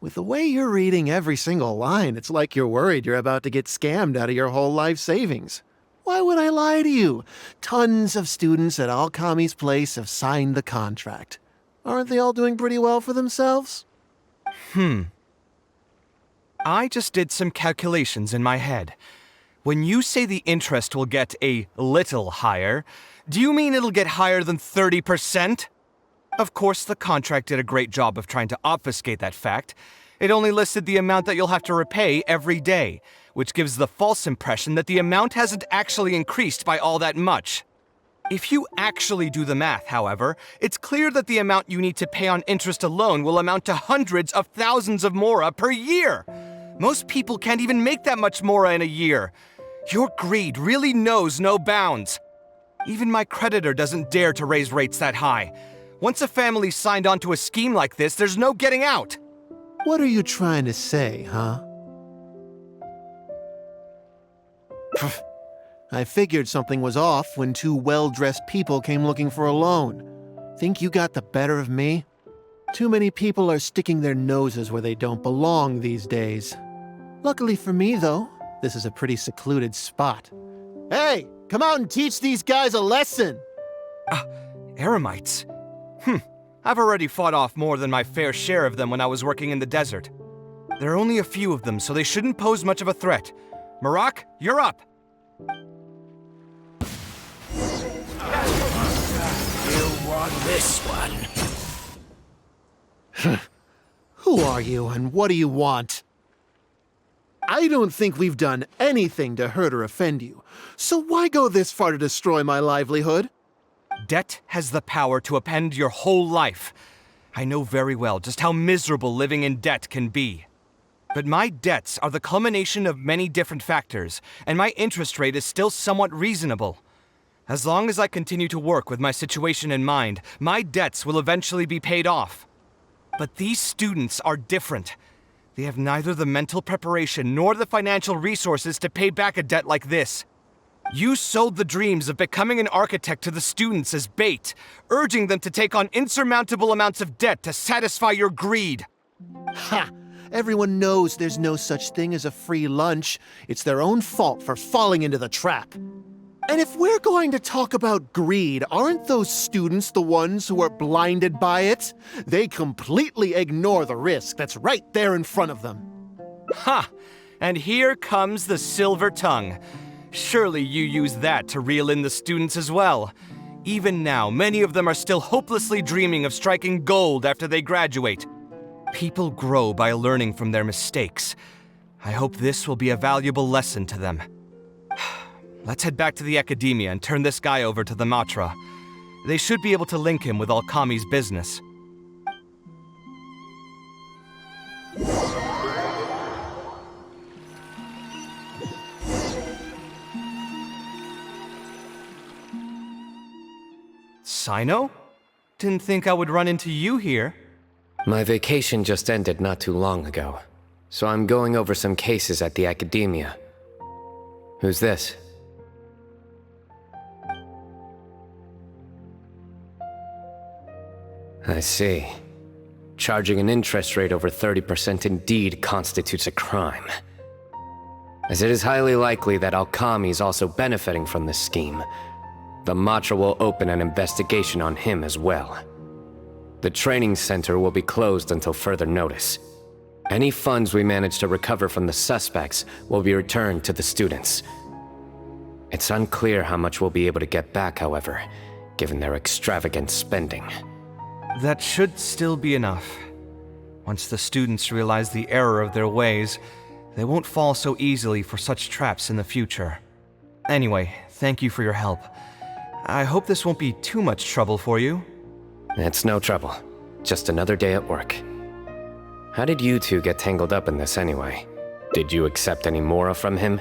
With the way you're reading every single line, it's like you're worried you're about to get scammed out of your whole life savings. Why would I lie to you? Tons of students at Alkami's place have signed the contract. Aren't they all doing pretty well for themselves? I just did some calculations in my head. When you say the interest will get a little higher, do you mean it'll get higher than 30%? Of course, the contract did a great job of trying to obfuscate that fact. It only listed the amount that you'll have to repay every day, which gives the false impression that the amount hasn't actually increased by all that much. If you actually do the math, however, it's clear that the amount you need to pay on interest alone will amount to hundreds of thousands of mora per year. Most people can't even make that much mora in a year. Your greed really knows no bounds. Even my creditor doesn't dare to raise rates that high. Once a family's signed on to a scheme like this, there's no getting out. What are you trying to say, huh? I figured something was off when two well-dressed people came looking for a loan. Think you got the better of me? Too many people are sticking their noses where they don't belong these days. Luckily for me, though, this is a pretty secluded spot. Hey, come out and teach these guys a lesson! Eremites? I've already fought off more than my fair share of them when I was working in the desert. There are only a few of them, so they shouldn't pose much of a threat. Marak, you're up! You want this one? Who are you and what do you want? I don't think we've done anything to hurt or offend you, so why go this far to destroy my livelihood? Debt has the power to upend your whole life. I know very well just how miserable living in debt can be. But my debts are the culmination of many different factors, and my interest rate is still somewhat reasonable. As long as I continue to work with my situation in mind, my debts will eventually be paid off. But these students are different. They have neither the mental preparation nor the financial resources to pay back a debt like this. You sold the dreams of becoming an architect to the students as bait, urging them to take on insurmountable amounts of debt to satisfy your greed. Ha! Everyone knows there's no such thing as a free lunch. It's their own fault for falling into the trap. And if we're going to talk about greed, aren't those students the ones who are blinded by it? They completely ignore the risk that's right there in front of them. Ha! And here comes the silver tongue. Surely you use that to reel in the students as well. Even now, many of them are still hopelessly dreaming of striking gold after they graduate. People grow by learning from their mistakes. I hope this will be a valuable lesson to them. Let's head back to the academia and turn this guy over to the Matra. They should be able to link him with Alkami's business. Sino? Didn't think I would run into you here. My vacation just ended not too long ago, so I'm going over some cases at the academia. Who's this? I see. Charging an interest rate over 30% indeed constitutes a crime. As it is highly likely that Alkami is also benefiting from this scheme, the Matra will open an investigation on him as well. The training center will be closed until further notice. Any funds we manage to recover from the suspects will be returned to the students. It's unclear how much we'll be able to get back, however, given their extravagant spending. That should still be enough. Once the students realize the error of their ways, they won't fall so easily for such traps in the future. Anyway, thank you for your help. I hope this won't be too much trouble for you. It's no trouble. Just another day at work. How did you two get tangled up in this anyway? Did you accept any mora from him?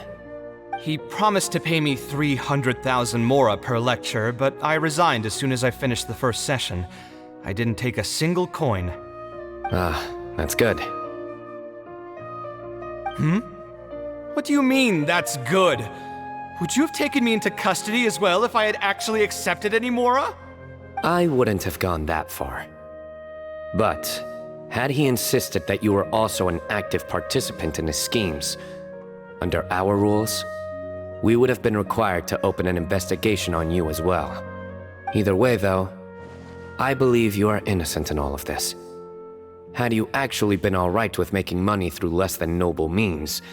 He promised to pay me 300,000 mora per lecture, but I resigned as soon as I finished the first session. I didn't take a single coin. Ah, that's good. What do you mean, that's good? Would you have taken me into custody as well if I had actually accepted any mora? I wouldn't have gone that far. But, Had he insisted that you were also an active participant in his schemes, under our rules, we would have been required to open an investigation on you as well. Either way, though, I believe you are innocent in all of this. Had you actually been alright with making money through less than noble means,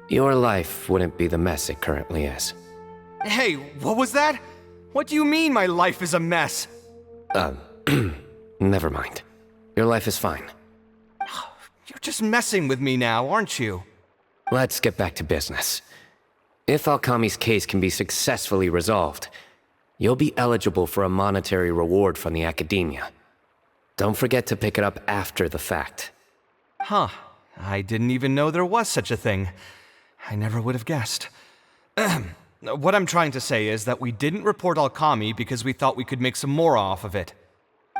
your life wouldn't be the mess it currently is. Hey, what was that? What do you mean my life is a mess? Never mind. Your life is fine. You're just messing with me now, aren't you? Let's get back to business. If Alkami's case can be successfully resolved, you'll be eligible for a monetary reward from the Academia. Don't forget to pick it up after the fact. Huh. I didn't even know there was such a thing. I never would have guessed. What I'm trying to say is that we didn't report Alkami because we thought we could make some more off of it.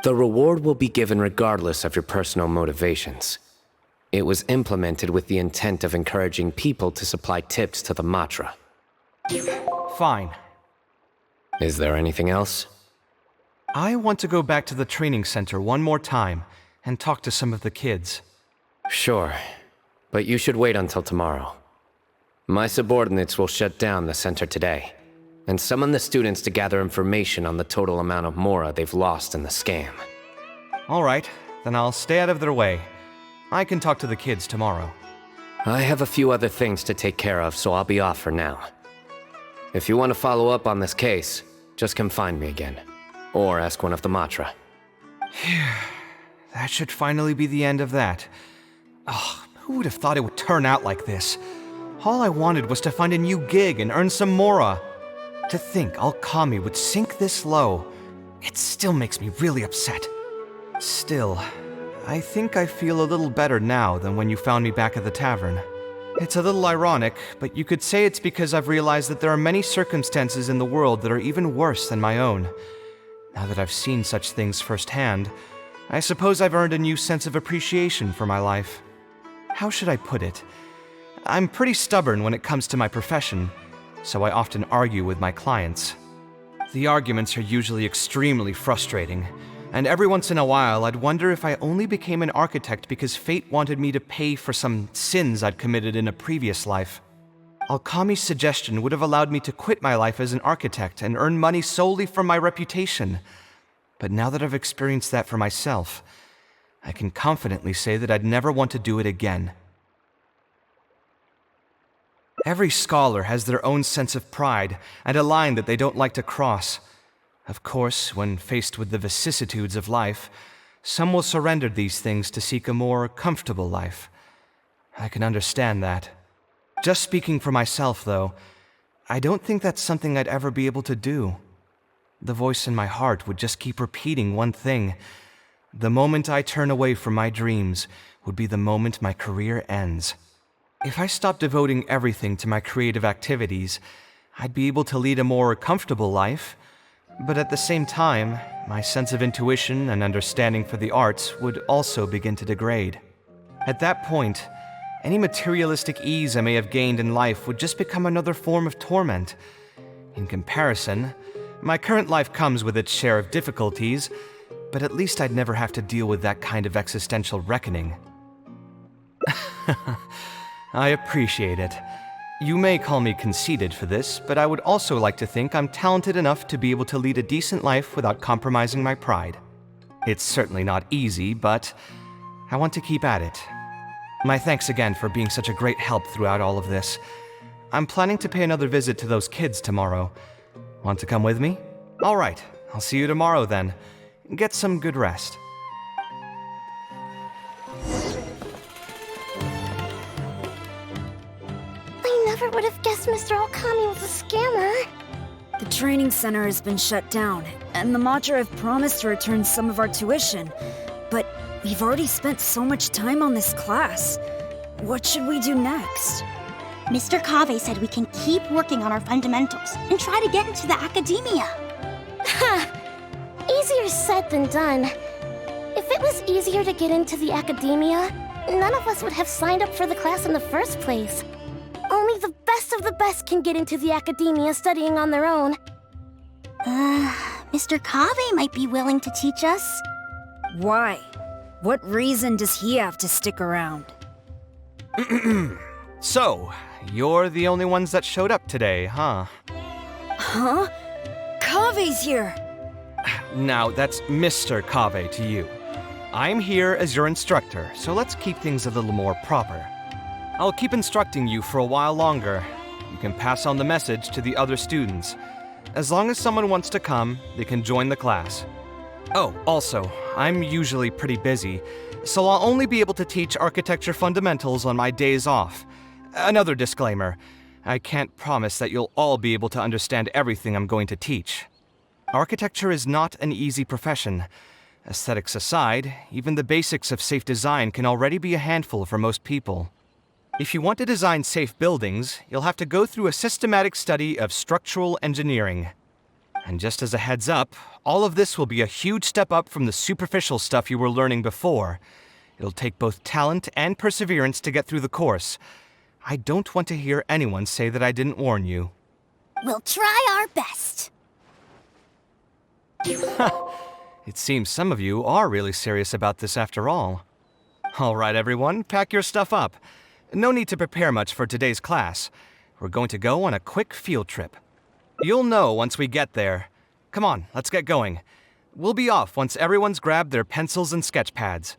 The reward will be given regardless of your personal motivations. It was implemented with the intent of encouraging people to supply tips to the Matra. Fine. Is there anything else? I want to go back to the training center one more time and talk to some of the kids. Sure, but you should wait until tomorrow. My subordinates will shut down the center today, and summon the students to gather information on the total amount of Mora they've lost in the scam. All right, then I'll stay out of their way. I can talk to the kids tomorrow. I have a few other things to take care of, so I'll be off for now. If you want to follow up on this case, just come find me again. Or ask one of the Matra. That should finally be the end of that. Oh, who would have thought it would turn out like this? All I wanted was to find a new gig and earn some Mora. To think Alkami would sink this low, it still makes me really upset. Still, I think I feel a little better now than when you found me back at the tavern. It's a little ironic, but you could say it's because I've realized that there are many circumstances in the world that are even worse than my own. Now that I've seen such things firsthand, I suppose I've earned a new sense of appreciation for my life. How should I put it? I'm pretty stubborn when it comes to my profession, so I often argue with my clients. The arguments are usually extremely frustrating, and every once in a while I'd wonder if I only became an architect because fate wanted me to pay for some sins I'd committed in a previous life. Alkami's suggestion would have allowed me to quit my life as an architect and earn money solely from my reputation. But now that I've experienced that for myself, I can confidently say that I'd never want to do it again. Every scholar has their own sense of pride and a line that they don't like to cross. Of course, when faced with the vicissitudes of life, some will surrender these things to seek a more comfortable life. I can understand that. Just speaking for myself, though, I don't think that's something I'd ever be able to do. The voice in my heart would just keep repeating one thing. The moment I turn away from my dreams would be the moment my career ends. If I stopped devoting everything to my creative activities, I'd be able to lead a more comfortable life, but at the same time, my sense of intuition and understanding for the arts would also begin to degrade. At that point, any materialistic ease I may have gained in life would just become another form of torment. In comparison, my current life comes with its share of difficulties, but at least I'd never have to deal with that kind of existential reckoning. I appreciate it. You may call me conceited for this, but I would also like to think I'm talented enough to be able to lead a decent life without compromising my pride. It's certainly not easy, but I want to keep at it. My thanks again for being such a great help throughout all of this. I'm planning to pay another visit to those kids tomorrow. Want to come with me? All right, I'll see you tomorrow then. Get some good rest. I never would have guessed Mr. Alkami was a scammer. The training center has been shut down, and the Matra have promised to return some of our tuition. But we've already spent so much time on this class. What should we do next? Mr. Kaveh said we can keep working on our fundamentals and try to get into the academia. Easier said than done. If it was easier to get into the academia, none of us would have signed up for the class in the first place. Only the best of the best can get into the academia studying on their own. Mr. Kaveh might be willing to teach us. Why? What reason does he have to stick around? So, you're the only ones that showed up today, huh? Huh? Kaveh's here! Now, that's Mr. Kaveh to you. I'm here as your instructor, so let's keep things a little more proper. I'll keep instructing you for a while longer. You can pass on the message to the other students. As long as someone wants to come, they can join the class. Oh, also, I'm usually pretty busy, so I'll only be able to teach architecture fundamentals on my days off. Another disclaimer, I can't promise that you'll all be able to understand everything I'm going to teach. Architecture is not an easy profession. Aesthetics aside, even the basics of safe design can already be a handful for most people. If you want to design safe buildings, you'll have to go through a systematic study of structural engineering. And just as a heads up, all of this will be a huge step up from the superficial stuff you were learning before. It'll take both talent and perseverance to get through the course. I don't want to hear anyone say that I didn't warn you. We'll try our best. It seems some of you are really serious about this after all. All right, everyone, pack your stuff up. No need to prepare much for today's class. We're going to go on a quick field trip. You'll know once we get there. Come on, let's get going. We'll be off once everyone's grabbed their pencils and sketch pads.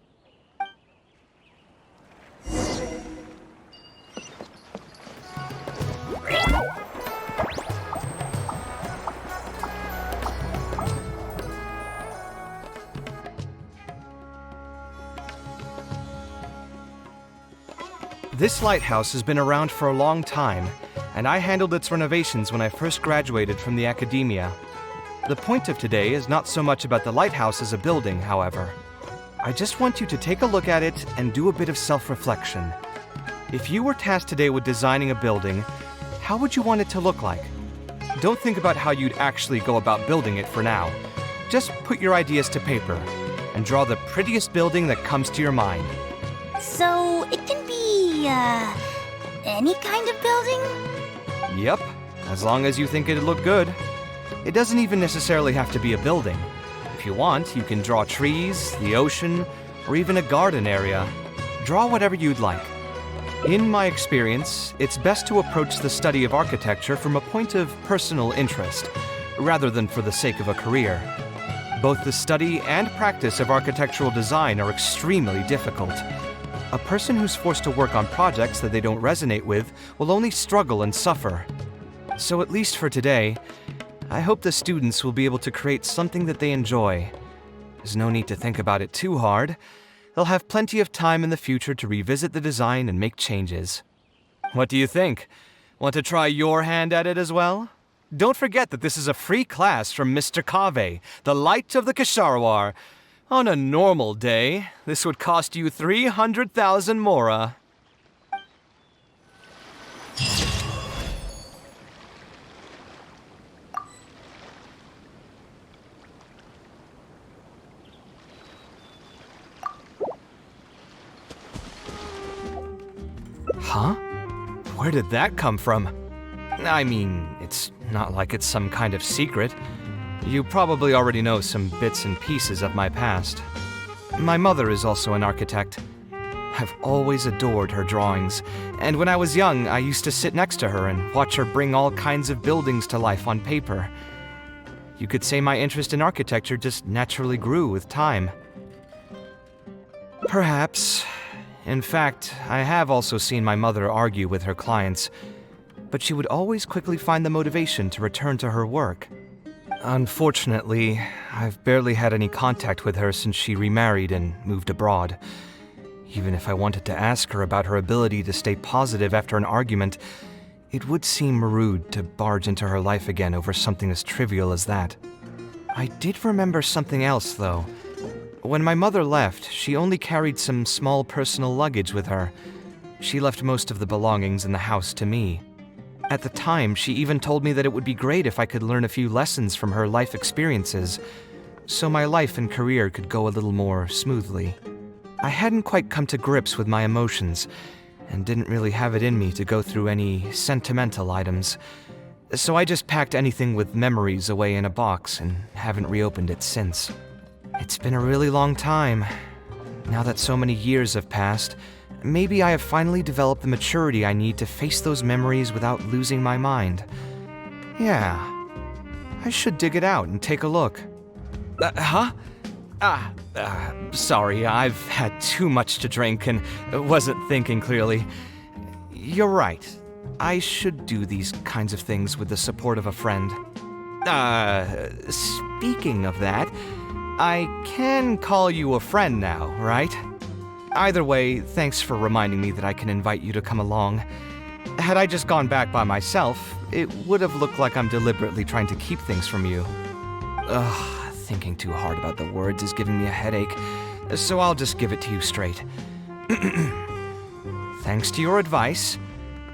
This lighthouse has been around for a long time, and I handled its renovations when I first graduated from the academia. The point of today is not so much about the lighthouse as a building, however. I just want you to take a look at it and do a bit of self-reflection. If you were tasked today with designing a building, how would you want it to look like? Don't think about how you'd actually go about building it for now. Just put your ideas to paper and draw the prettiest building that comes to your mind. So, it can be, any kind of building? Yep, as long as you think it'd look good. It doesn't even necessarily have to be a building. If you want, you can draw trees, the ocean, or even a garden area. Draw whatever you'd like. In my experience, it's best to approach the study of architecture from a point of personal interest, rather than for the sake of a career. Both the study and practice of architectural design are extremely difficult. A person who's forced to work on projects that they don't resonate with will only struggle and suffer. So at least for today, I hope the students will be able to create something that they enjoy. There's no need to think about it too hard. They'll have plenty of time in the future to revisit the design and make changes. What do you think? Want to try your hand at it as well? Don't forget that this is a free class from Mr. Kaveh, the Light of the Kshahrewar. On a normal day, this would cost you 300,000 mora. Huh? Where did that come from? I mean, it's not like it's some kind of secret. You probably already know some bits and pieces of my past. My mother is also an architect. I've always adored her drawings, and when I was young, I used to sit next to her and watch her bring all kinds of buildings to life on paper. You could say my interest in architecture just naturally grew with time. Perhaps. In fact, I have also seen my mother argue with her clients, but she would always quickly find the motivation to return to her work. Unfortunately, I've barely had any contact with her since she remarried and moved abroad. Even if I wanted to ask her about her ability to stay positive after an argument, it would seem rude to barge into her life again over something as trivial as that. I did remember something else, though. When my mother left, she only carried some small personal luggage with her. She left most of the belongings in the house to me. At the time, she even told me that it would be great if I could learn a few lessons from her life experiences, so my life and career could go a little more smoothly. I hadn't quite come to grips with my emotions, and didn't really have it in me to go through any sentimental items, so I just packed anything with memories away in a box and haven't reopened it since. It's been a really long time. Now that so many years have passed, maybe I have finally developed the maturity I need to face those memories without losing my mind. Yeah, I should dig it out and take a look. Sorry, I've had too much to drink and wasn't thinking clearly. You're right. I should do these kinds of things with the support of a friend. Speaking of that, I can call you a friend now, right? Either way, thanks for reminding me that I can invite you to come along. Had I just gone back by myself, it would have looked like I'm deliberately trying to keep things from you. Thinking too hard about the words is giving me a headache, so I'll just give it to you straight. Thanks to your advice,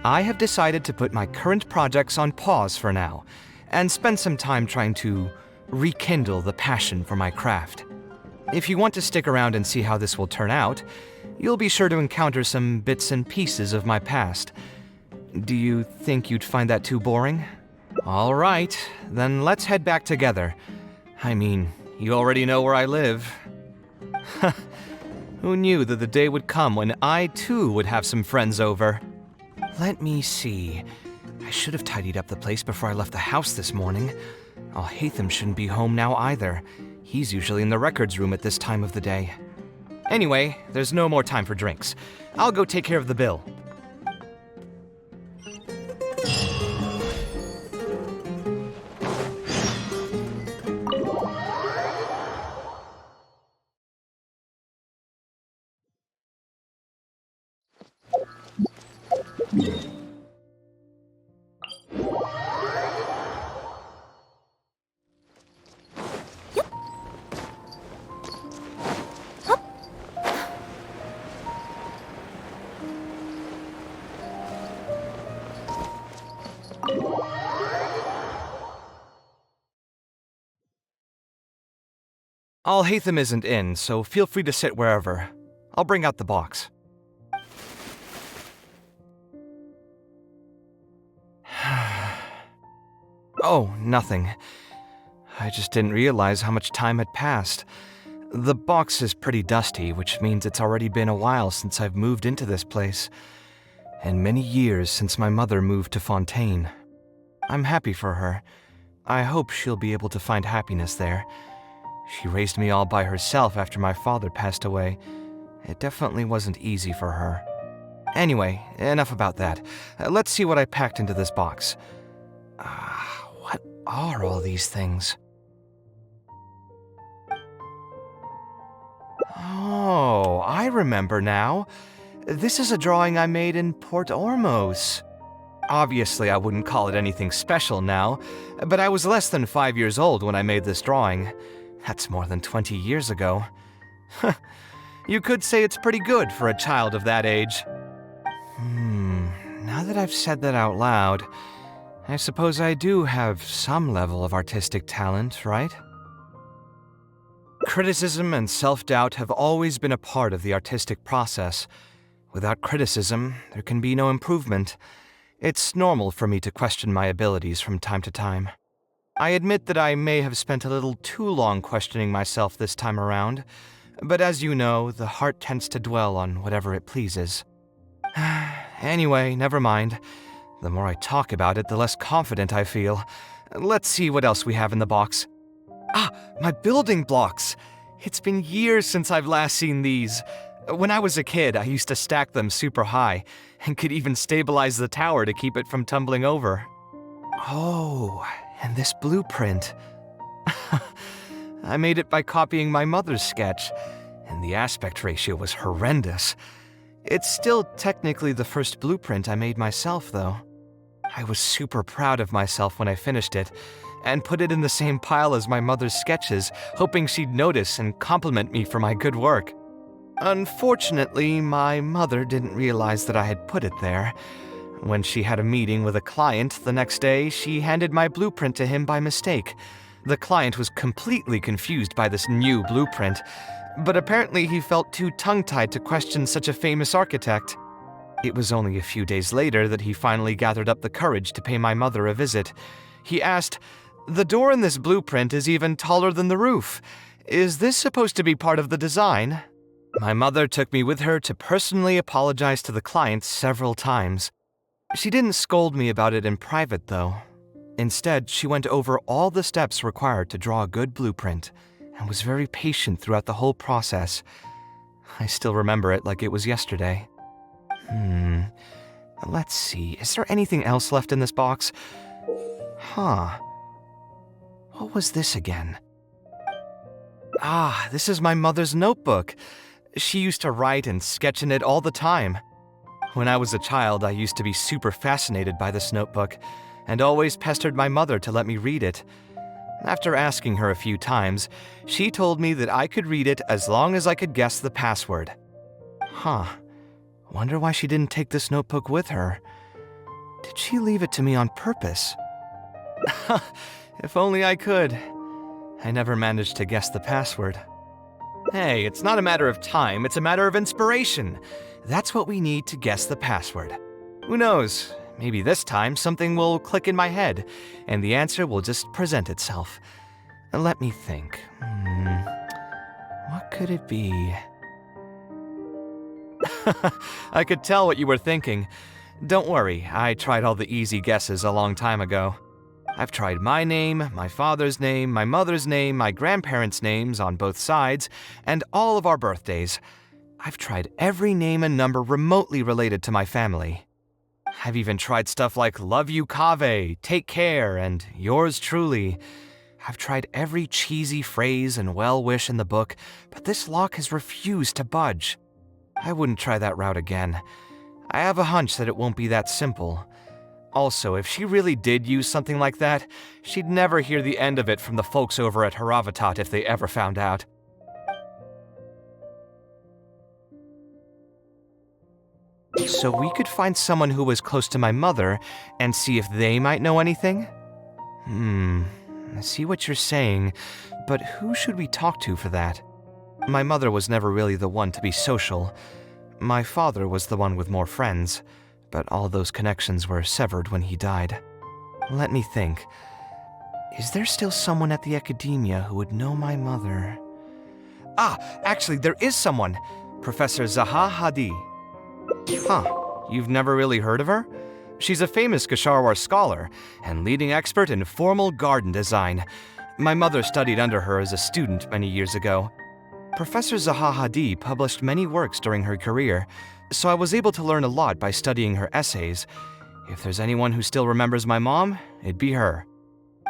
I have decided to put my current projects on pause for now, and spend some time trying to rekindle the passion for my craft. If you want to stick around and see how this will turn out, you'll be sure to encounter some bits and pieces of my past. Do you think you'd find that too boring? All right, then let's head back together. I mean, you already know where I live. Who knew that the day would come when I too would have some friends over? Let me see. I should have tidied up the place before I left the house this morning. Alhaitham shouldn't be home now either. He's usually in the records room at this time of the day. Anyway, there's no more time for drinks. I'll go take care of the bill. Alhaitham isn't in, so feel free to sit wherever. I'll bring out the box. Oh, nothing. I just didn't realize how much time had passed. The box is pretty dusty, which means it's already been a while since I've moved into this place, and many years since my mother moved to Fontaine. I'm happy for her. I hope she'll be able to find happiness there. She raised me all by herself after my father passed away. It definitely wasn't easy for her. Anyway, enough about that. Let's see what I packed into this box. What are all these things? Oh, I remember now. This is a drawing I made in Port Ormos. Obviously, I wouldn't call it anything special now, but I was less than 5 years old when I made this drawing. That's more than 20 years ago. You could say it's pretty good for a child of that age. Now that I've said that out loud, I suppose I do have some level of artistic talent, right? Criticism and self-doubt have always been a part of the artistic process. Without criticism, there can be no improvement. It's normal for me to question my abilities from time to time. I admit that I may have spent a little too long questioning myself this time around, but as you know, the heart tends to dwell on whatever it pleases. Anyway, never mind. The more I talk about it, the less confident I feel. Let's see what else we have in the box. My building blocks! It's been years since I've last seen these. When I was a kid, I used to stack them super high, and could even stabilize the tower to keep it from tumbling over. Oh, and this blueprint. I made it by copying my mother's sketch, and the aspect ratio was horrendous. It's still technically the first blueprint I made myself, though. I was super proud of myself when I finished it, and put it in the same pile as my mother's sketches, hoping she'd notice and compliment me for my good work. Unfortunately, my mother didn't realize that I had put it there. When she had a meeting with a client the next day, she handed my blueprint to him by mistake. The client was completely confused by this new blueprint, but apparently he felt too tongue-tied to question such a famous architect. It was only a few days later that he finally gathered up the courage to pay my mother a visit. He asked, "The door in this blueprint is even taller than the roof. Is this supposed to be part of the design?" My mother took me with her to personally apologize to the client several times. She didn't scold me about it in private, though. Instead, she went over all the steps required to draw a good blueprint and was very patient throughout the whole process. I still remember it like it was yesterday. Let's see, is there anything else left in this box? What was this again? Ah, this is my mother's notebook. She used to write and sketch in it all the time. When I was a child, I used to be super fascinated by this notebook, and always pestered my mother to let me read it. After asking her a few times, she told me that I could read it as long as I could guess the password. Wonder why she didn't take this notebook with her. Did she leave it to me on purpose? If only I could. I never managed to guess the password. Hey, it's not a matter of time, it's a matter of inspiration. That's what we need to guess the password. Who knows? Maybe this time something will click in my head, and the answer will just present itself. Let me think. What could it be? I could tell what you were thinking. Don't worry, I tried all the easy guesses a long time ago. I've tried my name, my father's name, my mother's name, my grandparents' names on both sides, and all of our birthdays. I've tried every name and number remotely related to my family. I've even tried stuff like love you Kaveh, take care, and yours truly. I've tried every cheesy phrase and well-wish in the book, but this lock has refused to budge. I wouldn't try that route again. I have a hunch that it won't be that simple. Also, if she really did use something like that, she'd never hear the end of it from the folks over at Haravatat if they ever found out. So we could find someone who was close to my mother and see if they might know anything? I see what you're saying, but who should we talk to for that? My mother was never really the one to be social. My father was the one with more friends, but all those connections were severed when he died. Let me think. Is there still someone at the academia who would know my mother? Actually, there is someone. Professor Zaha Hadi. You've never really heard of her? She's a famous Gasharwar scholar and leading expert in formal garden design. My mother studied under her as a student many years ago. Professor Zaha Hadi published many works during her career, so I was able to learn a lot by studying her essays. If there's anyone who still remembers my mom, it'd be her.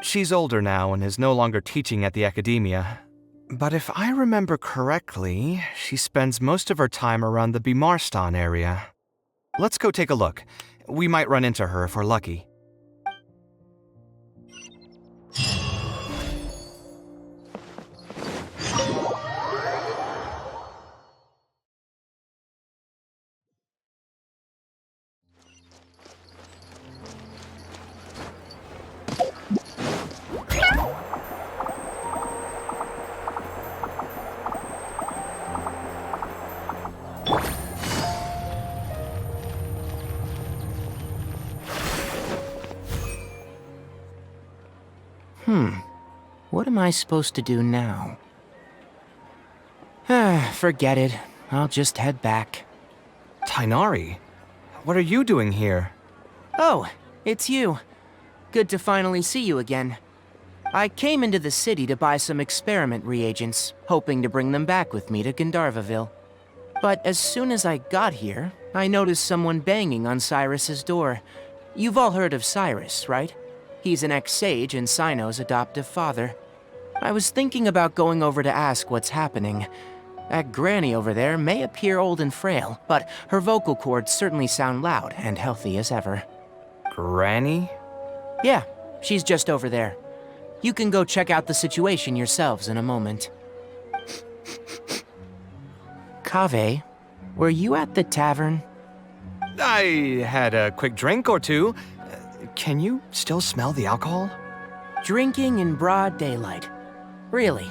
She's older now and is no longer teaching at the academia. But if I remember correctly, she spends most of her time around the Bimarstan area. Let's go take a look. We might run into her if we're lucky. What am I supposed to do now? Forget it. I'll just head back. Tainari, what are you doing here? Oh, it's you. Good to finally see you again. I came into the city to buy some experiment reagents, hoping to bring them back with me to Gandharvaville. But as soon as I got here, I noticed someone banging on Cyrus's door. You've all heard of Cyrus, right? He's an ex-sage and Sino's adoptive father. I was thinking about going over to ask what's happening. That granny over there may appear old and frail, but her vocal cords certainly sound loud and healthy as ever. Granny? Yeah, she's just over there. You can go check out the situation yourselves in a moment. Kaveh, were you at the tavern? I had a quick drink or two. Can you still smell the alcohol? Drinking in broad daylight. Really?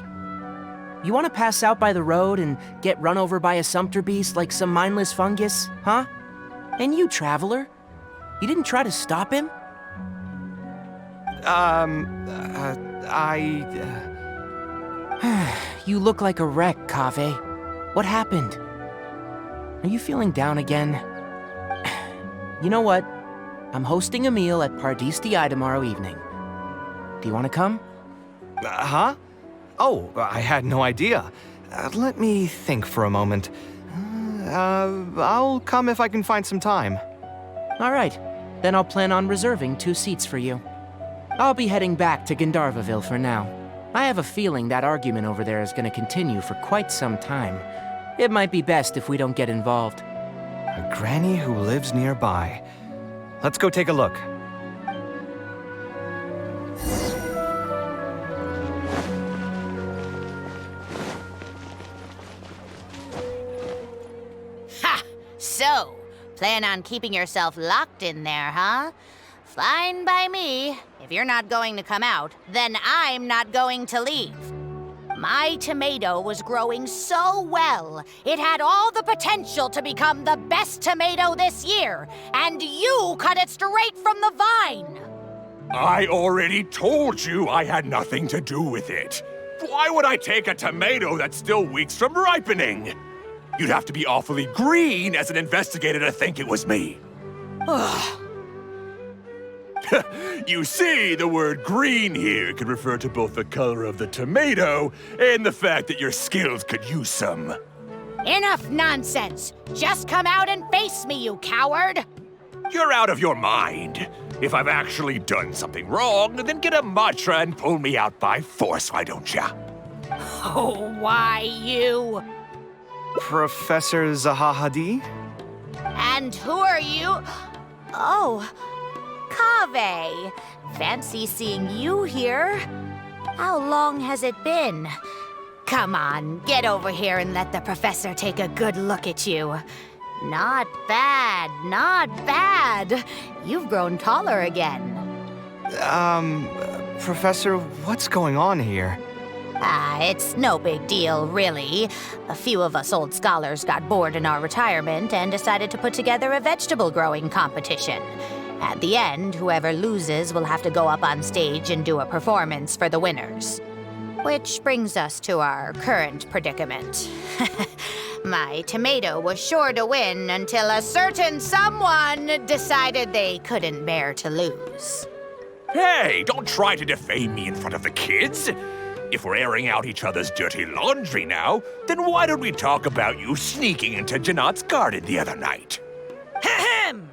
You want to pass out by the road and get run over by a sumpter beast like some mindless fungus, huh? And you, traveler? You didn't try to stop him? I... You look like a wreck, Kaveh. What happened? Are you feeling down again? You know what? I'm hosting a meal at Pardis tomorrow evening. Do you want to come? Huh? Oh, I had no idea. Let me think for a moment. I'll come if I can find some time. All right. Then I'll plan on reserving 2 seats for you. I'll be heading back to Gandharvaville for now. I have a feeling that argument over there is going to continue for quite some time. It might be best if we don't get involved. A granny who lives nearby. Let's go take a look. Ha! So, plan on keeping yourself locked in there, huh? Fine by me. If you're not going to come out, then I'm not going to leave. My tomato was growing so well. It had all the potential to become the best tomato this year, and you cut it straight from the vine. I already told you I had nothing to do with it. Why would I take a tomato that's still weeks from ripening? You'd have to be awfully green as an investigator to think it was me. Ugh. You see, the word green here could refer to both the color of the tomato and the fact that your skills could use some. Enough nonsense! Just come out and face me, you coward! You're out of your mind. If I've actually done something wrong, then get a mantra and pull me out by force, why don't ya? Oh, why you? Professor Zahahadi? And who are you? Oh, Kaveh. Fancy seeing you here. How long has it been? Come on, get over here and let the professor take a good look at you. Not bad, not bad. You've grown taller again. Professor, what's going on here? It's no big deal, really. A few of us old scholars got bored in our retirement and decided to put together a vegetable growing competition. At the end, whoever loses will have to go up on stage and do a performance for the winners. Which brings us to our current predicament. My tomato was sure to win until a certain someone decided they couldn't bear to lose. Hey, don't try to defame me in front of the kids. If we're airing out each other's dirty laundry now, then why don't we talk about you sneaking into Janat's garden the other night? Ahem!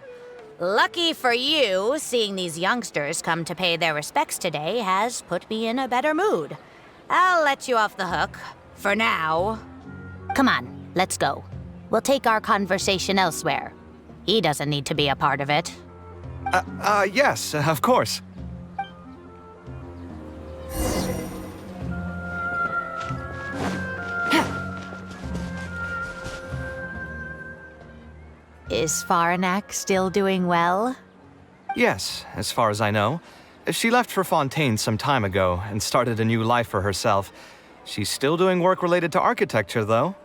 Lucky for you, seeing these youngsters come to pay their respects today has put me in a better mood. I'll let you off the hook, for now. Come on, let's go. We'll take our conversation elsewhere. He doesn't need to be a part of it. Yes, of course. Is Faranak still doing well? Yes, as far as I know. She left for Fontaine some time ago and started a new life for herself. She's still doing work related to architecture, though.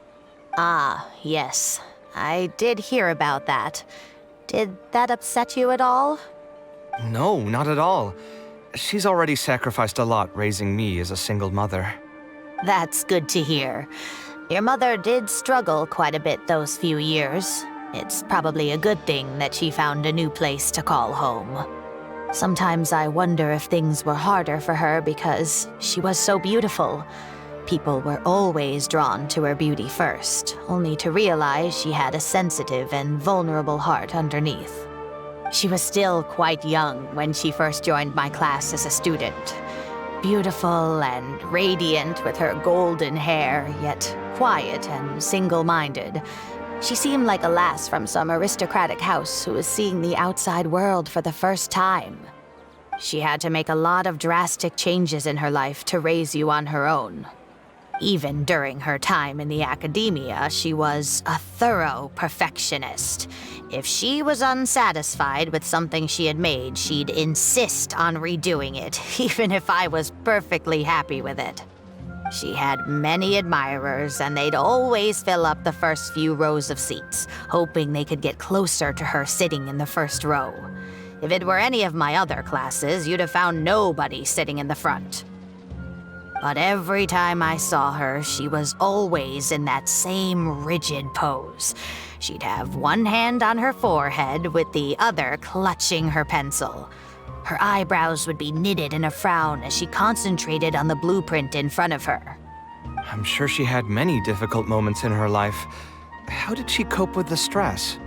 Ah, yes. I did hear about that. Did that upset you at all? No, not at all. She's already sacrificed a lot raising me as a single mother. That's good to hear. Your mother did struggle quite a bit those few years. It's probably a good thing that she found a new place to call home. Sometimes I wonder if things were harder for her because she was so beautiful. People were always drawn to her beauty first, only to realize she had a sensitive and vulnerable heart underneath. She was still quite young when she first joined my class as a student. Beautiful and radiant with her golden hair, yet quiet and single-minded. She seemed like a lass from some aristocratic house who was seeing the outside world for the first time. She had to make a lot of drastic changes in her life to raise you on her own. Even during her time in the academia, she was a thorough perfectionist. If she was unsatisfied with something she had made, she'd insist on redoing it, even if I was perfectly happy with it. She had many admirers, and they'd always fill up the first few rows of seats, hoping they could get closer to her sitting in the first row. If it were any of my other classes, you'd have found nobody sitting in the front. But every time I saw her, she was always in that same rigid pose. She'd have one hand on her forehead with the other clutching her pencil. Her eyebrows would be knitted in a frown as she concentrated on the blueprint in front of her. I'm sure she had many difficult moments in her life. How did she cope with the stress?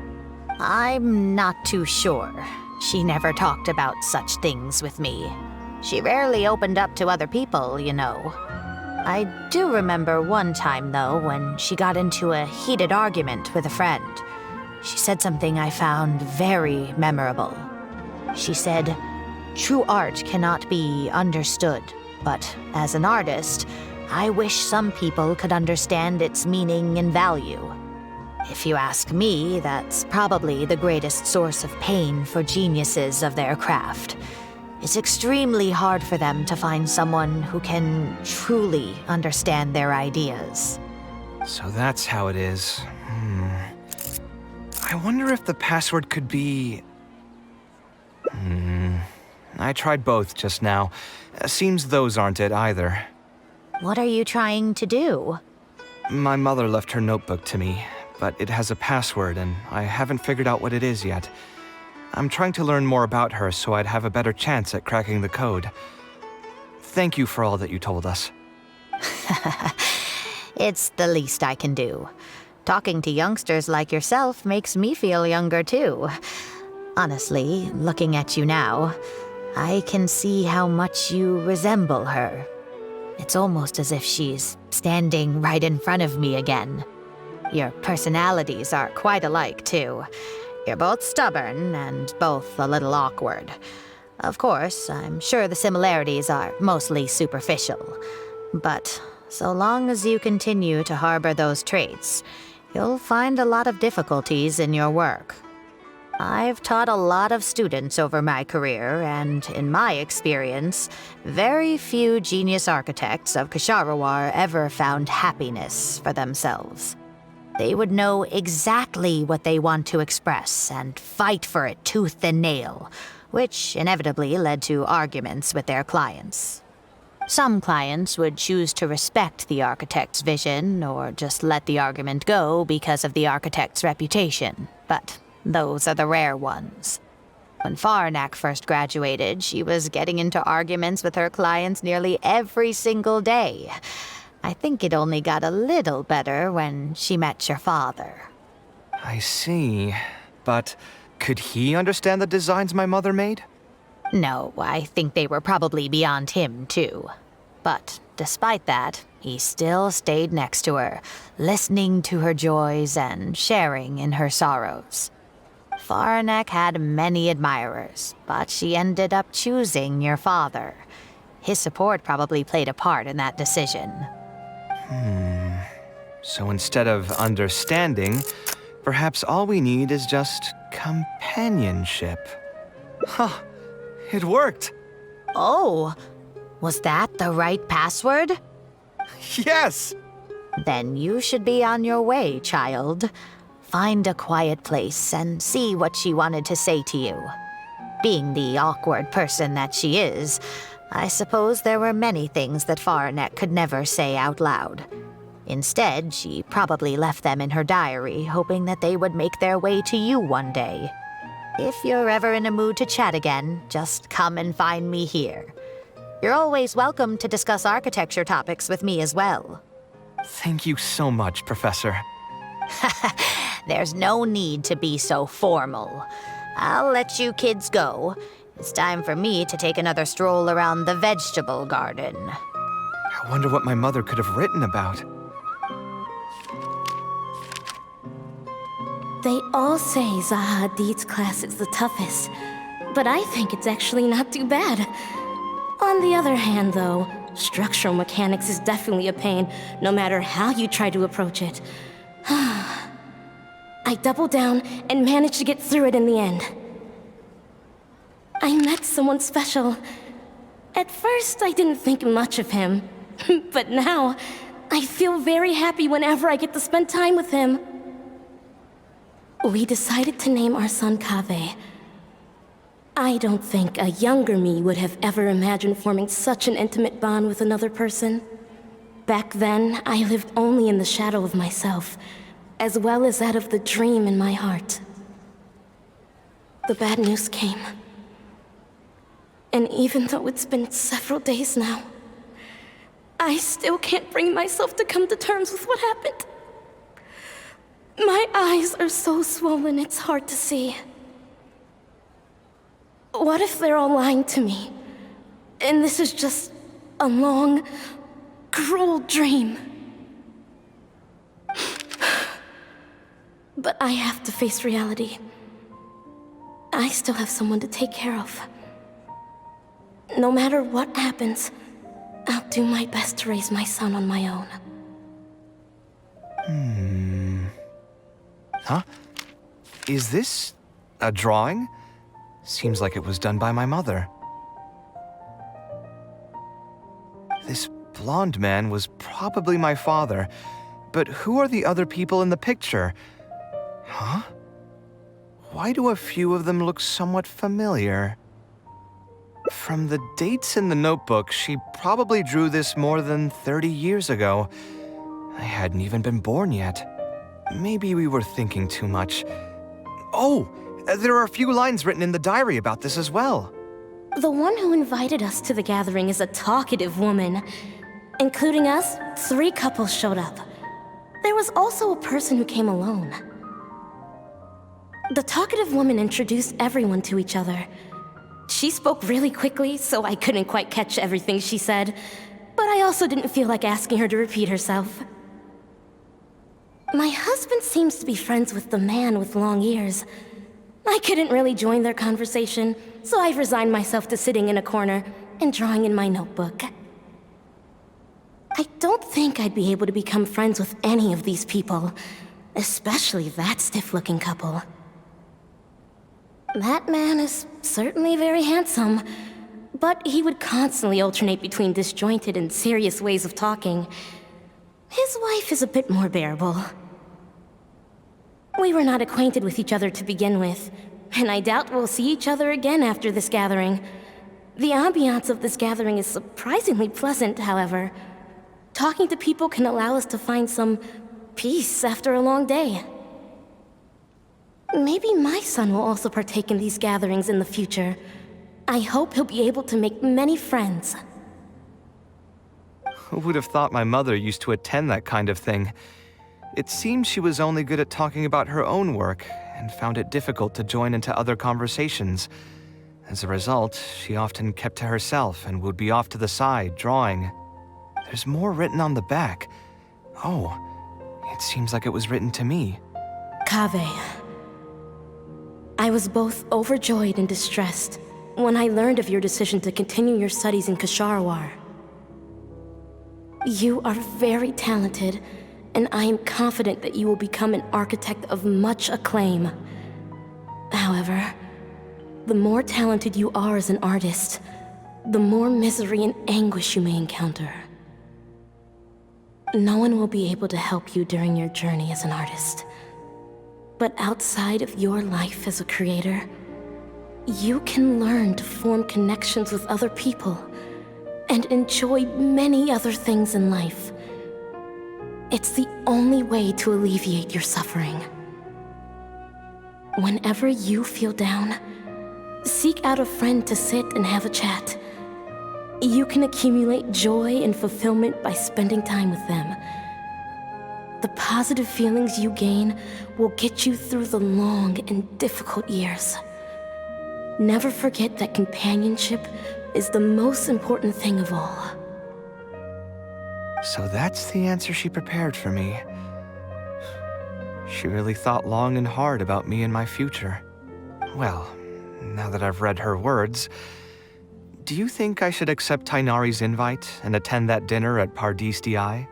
I'm not too sure. She never talked about such things with me. She rarely opened up to other people, you know. I do remember one time, though, when she got into a heated argument with a friend. She said something I found very memorable. She said, "True art cannot be understood, but as an artist, I wish some people could understand its meaning and value." If you ask me, that's probably the greatest source of pain for geniuses of their craft. It's extremely hard for them to find someone who can truly understand their ideas. So that's how it is. I wonder if the password could be... I tried both just now. Seems those aren't it either. What are you trying to do? My mother left her notebook to me, but it has a password and I haven't figured out what it is yet. I'm trying to learn more about her so I'd have a better chance at cracking the code. Thank you for all that you told us. It's the least I can do. Talking to youngsters like yourself makes me feel younger too. Honestly, looking at you now, I can see how much you resemble her. It's almost as if she's standing right in front of me again. Your personalities are quite alike too. You're both stubborn and both a little awkward. Of course, I'm sure the similarities are mostly superficial. But so long as you continue to harbor those traits, you'll find a lot of difficulties in your work. I've taught a lot of students over my career, and in my experience, very few genius architects of Ksharawar ever found happiness for themselves. They would know exactly what they want to express and fight for it tooth and nail, which inevitably led to arguments with their clients. Some clients would choose to respect the architect's vision or just let the argument go because of the architect's reputation, but those are the rare ones. When Faranak first graduated, she was getting into arguments with her clients nearly every single day. I think it only got a little better when she met your father. I see. But could he understand the designs my mother made? No, I think they were probably beyond him, too. But despite that, he still stayed next to her, listening to her joys and sharing in her sorrows. Faranek had many admirers, but she ended up choosing your father. His support probably played a part in that decision. So instead of understanding, perhaps all we need is just companionship. Huh, it worked! Oh, was that the right password? Yes! Then you should be on your way, child. Find a quiet place and see what she wanted to say to you. Being the awkward person that she is, I suppose there were many things that Faranek could never say out loud. Instead, she probably left them in her diary, hoping that they would make their way to you one day. If you're ever in a mood to chat again, just come and find me here. You're always welcome to discuss architecture topics with me as well. Thank you so much, Professor. There's no need to be so formal. I'll let you kids go. It's time for me to take another stroll around the vegetable garden. I wonder what my mother could have written about. They all say Zaha Hadid's class is the toughest, but I think it's actually not too bad. On the other hand, though, structural mechanics is definitely a pain, no matter how you try to approach it. I doubled down and managed to get through it in the end. I met someone special. At first, I didn't think much of him, but now, I feel very happy whenever I get to spend time with him. We decided to name our son Kaveh. I don't think a younger me would have ever imagined forming such an intimate bond with another person. Back then, I lived only in the shadow of myself, as well as that of the dream in my heart. The bad news came. And even though it's been several days now, I still can't bring myself to come to terms with what happened. My eyes are so swollen it's hard to see. What if they're all lying to me? And this is just a long, cruel dream. But I have to face reality. I still have someone to take care of. No matter what happens, I'll do my best to raise my son on my own. Huh? Is this a drawing? Seems like it was done by my mother. This blonde man was probably my father, but who are the other people in the picture? Huh? Why do a few of them look somewhat familiar? From the dates in the notebook, she probably drew this more than 30 years ago. I hadn't even been born yet. Maybe we were thinking too much. Oh, there are a few lines written in the diary about this as well. The one who invited us to the gathering is a talkative woman. Including us, 3 couples showed up. There was also a person who came alone. The talkative woman introduced everyone to each other. She spoke really quickly, so I couldn't quite catch everything she said, but I also didn't feel like asking her to repeat herself. My husband seems to be friends with the man with long ears. I couldn't really join their conversation, so I've resigned myself to sitting in a corner and drawing in my notebook. I don't think I'd be able to become friends with any of these people, especially that stiff-looking couple. That man is certainly very handsome, but he would constantly alternate between disjointed and serious ways of talking. His wife is a bit more bearable. We were not acquainted with each other to begin with, and I doubt we'll see each other again after this gathering. The ambiance of this gathering is surprisingly pleasant, however. Talking to people can allow us to find some peace after a long day. Maybe my son will also partake in these gatherings in the future. I hope he'll be able to make many friends. Who would have thought my mother used to attend that kind of thing? It seemed she was only good at talking about her own work, and found it difficult to join into other conversations. As a result, she often kept to herself and would be off to the side, drawing. There's more written on the back. Oh, it seems like it was written to me. Kaveh. I was both overjoyed and distressed when I learned of your decision to continue your studies in Kasharawar. You are very talented, and I am confident that you will become an architect of much acclaim. However, the more talented you are as an artist, the more misery and anguish you may encounter. No one will be able to help you during your journey as an artist. But outside of your life as a creator, you can learn to form connections with other people and enjoy many other things in life. It's the only way to alleviate your suffering. Whenever you feel down, seek out a friend to sit and have a chat. You can accumulate joy and fulfillment by spending time with them. The positive feelings you gain will get you through the long and difficult years. Never forget that companionship is the most important thing of all. So that's the answer she prepared for me. She really thought long and hard about me and my future. Well, now that I've read her words, do you think I should accept Tainari's invite and attend that dinner at Pardis Di?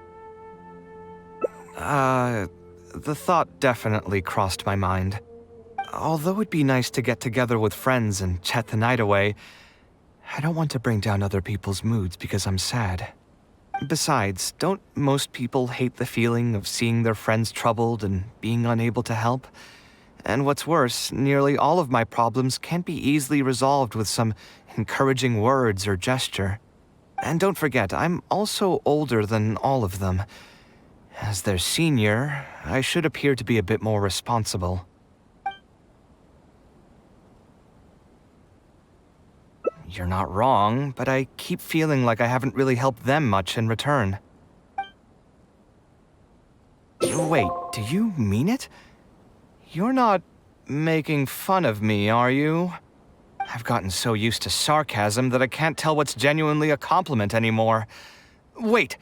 The thought definitely crossed my mind. Although it'd be nice to get together with friends and chat the night away, I don't want to bring down other people's moods because I'm sad. Besides, don't most people hate the feeling of seeing their friends troubled and being unable to help? And what's worse, nearly all of my problems can't be easily resolved with some encouraging words or gesture. And don't forget, I'm also older than all of them. As their senior, I should appear to be a bit more responsible. You're not wrong, but I keep feeling like I haven't really helped them much in return. Wait, do you mean it? You're not making fun of me, are you? I've gotten so used to sarcasm that I can't tell what's genuinely a compliment anymore. Wait,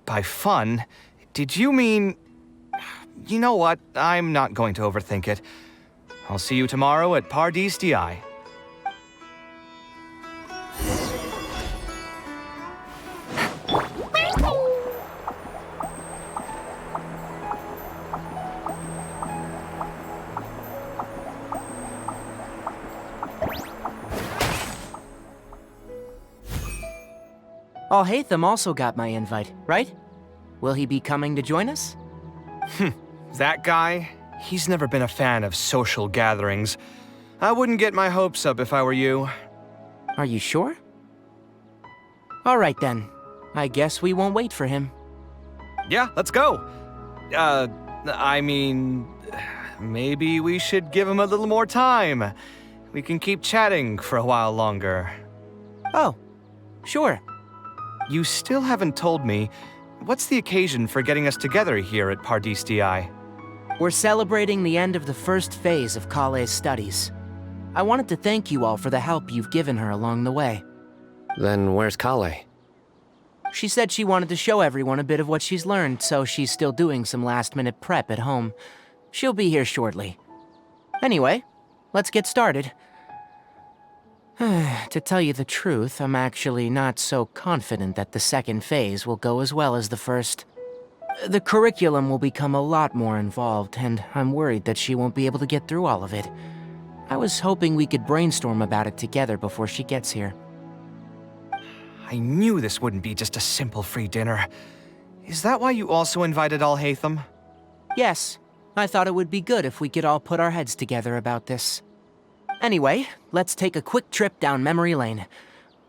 by fun, did you mean... You know what? I'm not going to overthink it. I'll see you tomorrow at Pardis DI. Alhaitham also got my invite, right? Will he be coming to join us? That guy? He's never been a fan of social gatherings. I wouldn't get my hopes up if I were you. Are you sure? All right then. I guess we won't wait for him. Yeah, let's go. I mean, maybe we should give him a little more time. We can keep chatting for a while longer. Oh, sure. You still haven't told me, what's the occasion for getting us together here at Pardis DI? We're celebrating the end of the first phase of Kaveh's studies. I wanted to thank you all for the help you've given her along the way. Then where's Kaveh? She said she wanted to show everyone a bit of what she's learned, so she's still doing some last-minute prep at home. She'll be here shortly. Anyway, let's get started. To tell you the truth, I'm actually not so confident that the second phase will go as well as the first. The curriculum will become a lot more involved, and I'm worried that she won't be able to get through all of it. I was hoping we could brainstorm about it together before she gets here. I knew this wouldn't be just a simple free dinner. Is that why you also invited Alhaitham? Yes, I thought it would be good if we could all put our heads together about this. Anyway, let's take a quick trip down memory lane.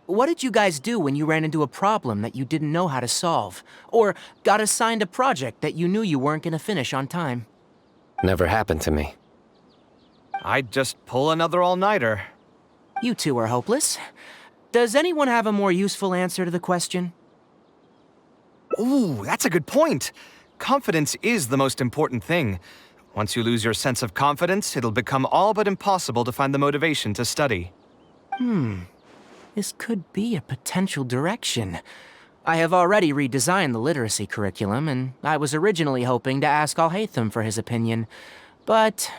What did you guys do when you ran into a problem that you didn't know how to solve? Or got assigned a project that you knew you weren't gonna finish on time? Never happened to me. I'd just pull another all-nighter. You two are hopeless. Does anyone have a more useful answer to the question? Ooh, that's a good point. Confidence is the most important thing. Once you lose your sense of confidence, it'll become all but impossible to find the motivation to study. This could be a potential direction. I have already redesigned the literacy curriculum, and I was originally hoping to ask Alhaitham for his opinion, but...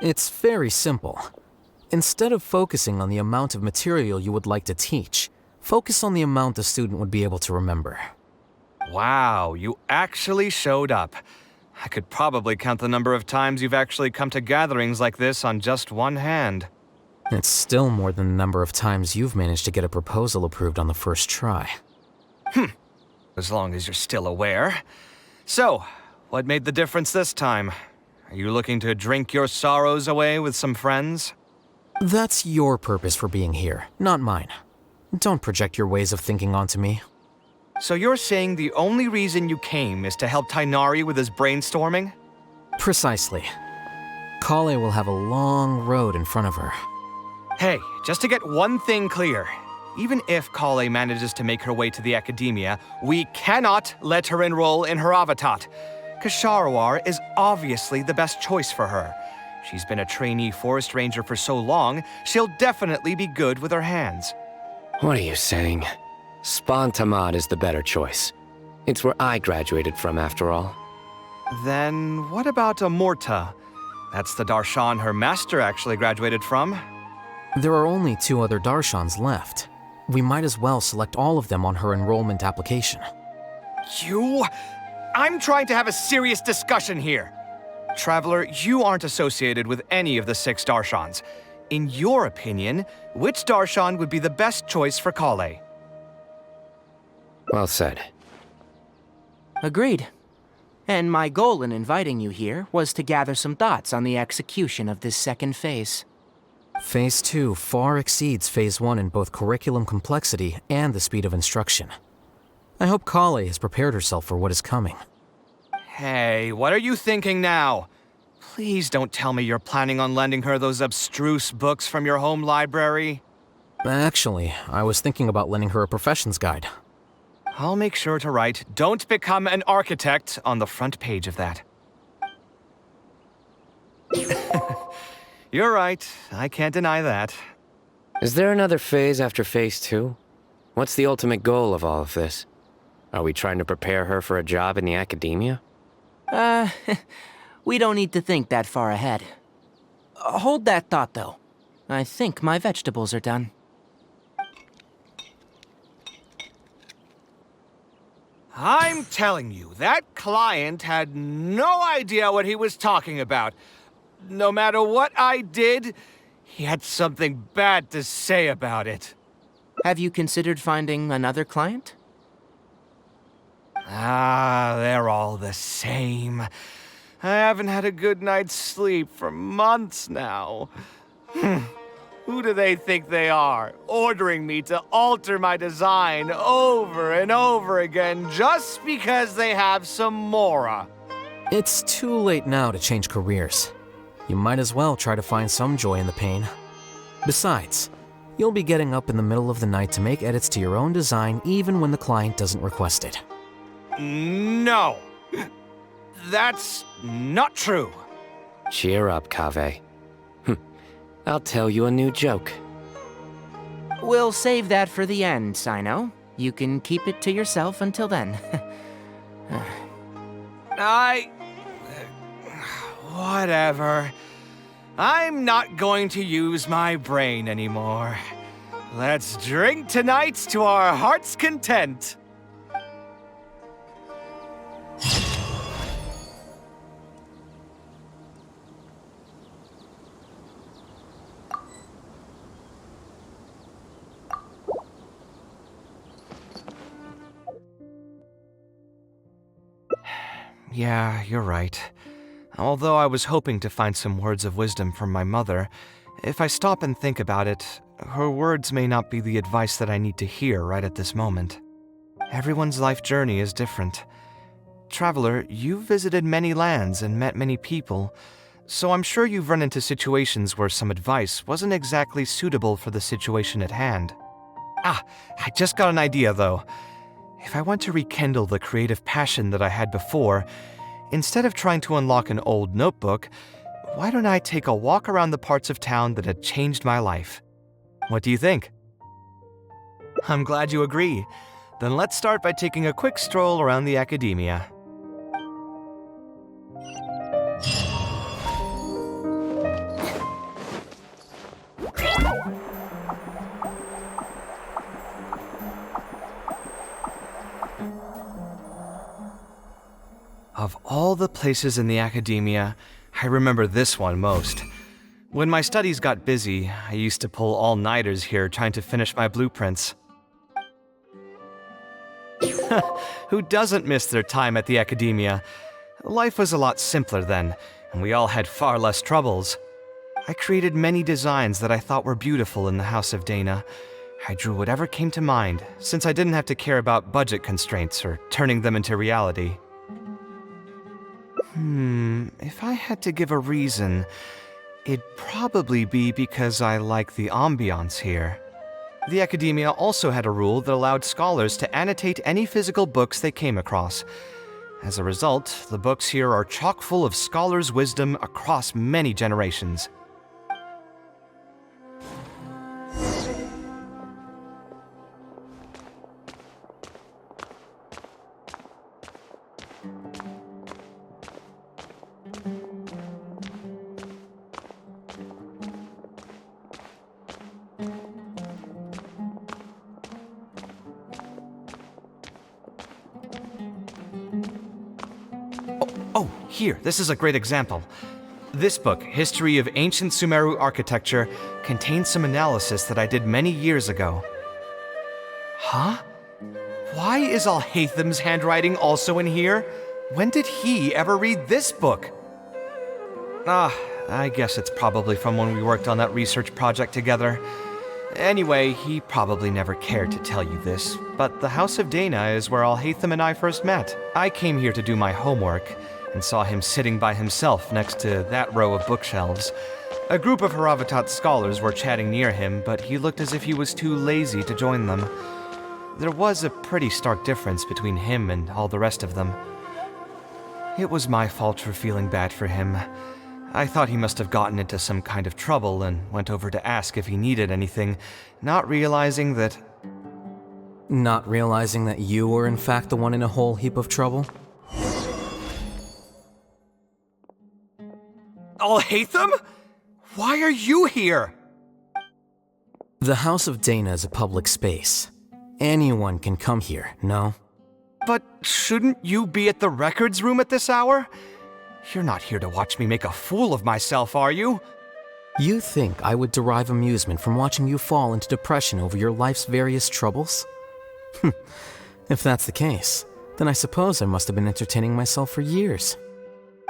It's very simple. Instead of focusing on the amount of material you would like to teach, focus on the amount the student would be able to remember. Wow, you actually showed up. I could probably count the number of times you've actually come to gatherings like this on just one hand. It's still more than the number of times you've managed to get a proposal approved on the first try. As long as you're still aware. So, what made the difference this time? Are you looking to drink your sorrows away with some friends? That's your purpose for being here, not mine. Don't project your ways of thinking onto me. So you're saying the only reason you came is to help Tighnari with his brainstorming? Precisely. Kaveh will have a long road in front of her. Hey, just to get one thing clear. Even if Kaveh manages to make her way to the academia, we cannot let her enroll in Haravatat. Ksharawar is obviously the best choice for her. She's been a trainee forest ranger for so long, she'll definitely be good with her hands. What are you saying? Spontamad is the better choice. It's where I graduated from, after all. Then what about Amorta? That's the darshan her master actually graduated from. There are only 2 other darshans left. We might as well select all of them on her enrollment application. I'm trying to have a serious discussion here. Traveler, you aren't associated with any of the 6 darshans. In your opinion, which darshan would be the best choice for Well said. Agreed. And my goal in inviting you here was to gather some thoughts on the execution of this second phase. Phase 2 far exceeds Phase 1 in both curriculum complexity and the speed of instruction. I hope Kaveh has prepared herself for what is coming. Hey, what are you thinking now? Please don't tell me you're planning on lending her those abstruse books from your home library. Actually, I was thinking about lending her a professions guide. I'll make sure to write, "Don't become an architect," on the front page of that. You're right, I can't deny that. Is there another phase after Phase 2? What's the ultimate goal of all of this? Are we trying to prepare her for a job in the academia? We don't need to think that far ahead. Hold that thought, though. I think my vegetables are done. I'm telling you, that client had no idea what he was talking about. No matter what I did, he had something bad to say about it. Have you considered finding another client? They're all the same. I haven't had a good night's sleep for months now. Who do they think they are, ordering me to alter my design over and over again just because they have some mora? It's too late now to change careers. You might as well try to find some joy in the pain. Besides, you'll be getting up in the middle of the night to make edits to your own design even when the client doesn't request it. No! That's not true. Cheer up, Kaveh. I'll tell you a new joke. We'll save that for the end, Sino. You can keep it to yourself until then. Whatever. I'm not going to use my brain anymore. Let's drink tonight to our heart's content. Yeah, you're right. Although I was hoping to find some words of wisdom from my mother, if I stop and think about it, her words may not be the advice that I need to hear right at this moment. Everyone's life journey is different. Traveler, you've visited many lands and met many people, so I'm sure you've run into situations where some advice wasn't exactly suitable for the situation at hand. I just got an idea though. If I want to rekindle the creative passion that I had before, instead of trying to unlock an old notebook, why don't I take a walk around the parts of town that had changed my life? What do you think? I'm glad you agree. Then let's start by taking a quick stroll around the academia. Of all the places in the academia, I remember this one most. When my studies got busy, I used to pull all-nighters here trying to finish my blueprints. Who doesn't miss their time at the academia? Life was a lot simpler then, and we all had far less troubles. I created many designs that I thought were beautiful in the House of Dana. I drew whatever came to mind, since I didn't have to care about budget constraints or turning them into reality. If I had to give a reason, it'd probably be because I like the ambiance here. The academia also had a rule that allowed scholars to annotate any physical books they came across. As a result, the books here are chock full of scholars' wisdom across many generations. Here, this is a great example. This book, History of Ancient Sumeru Architecture, contains some analysis that I did many years ago. Huh? Why is Al-Haytham's handwriting also in here? When did he ever read this book? I guess it's probably from when we worked on that research project together. Anyway, he probably never cared to tell you this, but the House of Dana is where Alhaitham and I first met. I came here to do my homework, and saw him sitting by himself next to that row of bookshelves. A group of Haravatat scholars were chatting near him, but he looked as if he was too lazy to join them. There was a pretty stark difference between him and all the rest of them. It was my fault for feeling bad for him. I thought he must have gotten into some kind of trouble and went over to ask if he needed anything, not realizing that... Not realizing that you were in fact the one in a whole heap of trouble? Alhaitham? Why are you here? The House of Dana is a public space. Anyone can come here, no? But shouldn't you be at the records room at this hour? You're not here to watch me make a fool of myself, are you? You think I would derive amusement from watching you fall into depression over your life's various troubles? If that's the case, then I suppose I must have been entertaining myself for years.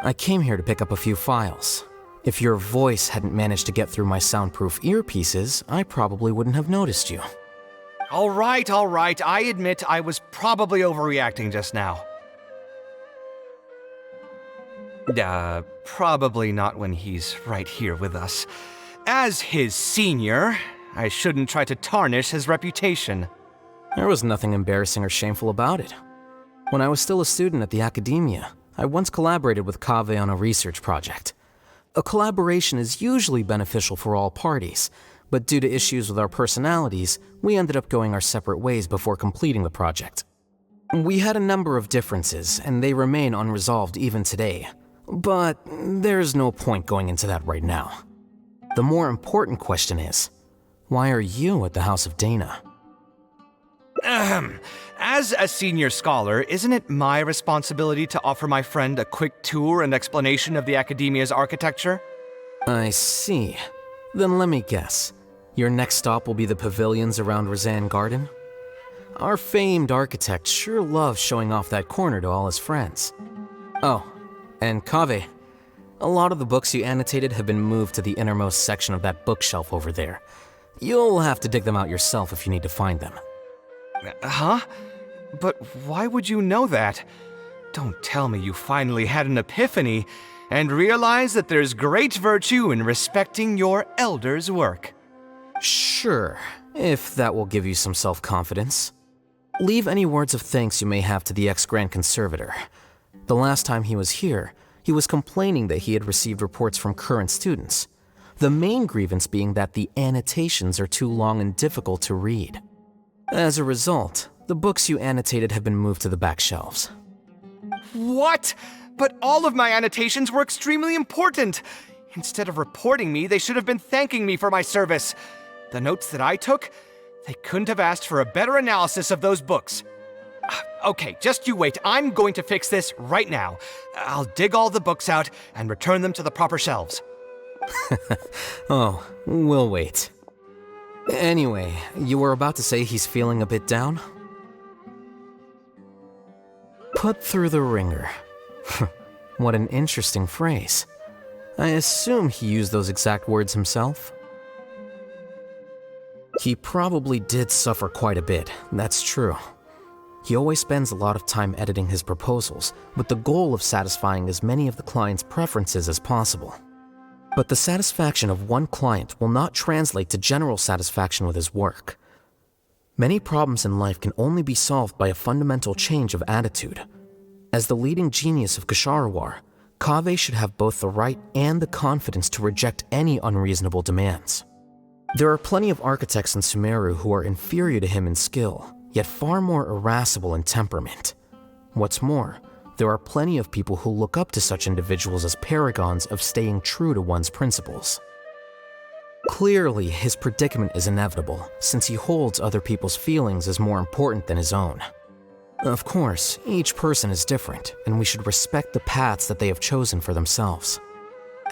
I came here to pick up a few files. If your voice hadn't managed to get through my soundproof earpieces, I probably wouldn't have noticed you. All right, I admit I was probably overreacting just now. Probably not when he's right here with us. As his senior, I shouldn't try to tarnish his reputation. There was nothing embarrassing or shameful about it. When I was still a student at the academia, I once collaborated with Kaveh on a research project. A collaboration is usually beneficial for all parties, but due to issues with our personalities, we ended up going our separate ways before completing the project. We had a number of differences, and they remain unresolved even today. But there's no point going into that right now. The more important question is, why are you at the House of Dana? As a senior scholar, isn't it my responsibility to offer my friend a quick tour and explanation of the academia's architecture? I see. Then let me guess. Your next stop will be the pavilions around Razan Garden? Our famed architect sure loves showing off that corner to all his friends. Oh, and Kaveh, a lot of the books you annotated have been moved to the innermost section of that bookshelf over there. You'll have to dig them out yourself if you need to find them. Huh? But why would you know that? Don't tell me you finally had an epiphany and realized that there's great virtue in respecting your elders' work. Sure, if that will give you some self-confidence. Leave any words of thanks you may have to the ex-Grand Conservator. The last time he was here, he was complaining that he had received reports from current students. The main grievance being that the annotations are too long and difficult to read. As a result, the books you annotated have been moved to the back shelves. What? But all of my annotations were extremely important. Instead of reporting me, they should have been thanking me for my service. The notes that I took, they couldn't have asked for a better analysis of those books. Okay, just you wait. I'm going to fix this right now. I'll dig all the books out and return them to the proper shelves. Oh, we'll wait. Anyway, you were about to say he's feeling a bit down? Put through the ringer. What an interesting phrase. I assume he used those exact words himself? He probably did suffer quite a bit, that's true. He always spends a lot of time editing his proposals, with the goal of satisfying as many of the client's preferences as possible. But the satisfaction of one client will not translate to general satisfaction with his work. Many problems in life can only be solved by a fundamental change of attitude. As the leading genius of Ksharawar, Kaveh should have both the right and the confidence to reject any unreasonable demands. There are plenty of architects in Sumeru who are inferior to him in skill, yet far more irascible in temperament. What's more, there are plenty of people who look up to such individuals as paragons of staying true to one's principles. Clearly, his predicament is inevitable, since he holds other people's feelings as more important than his own. Of course, each person is different, and we should respect the paths that they have chosen for themselves.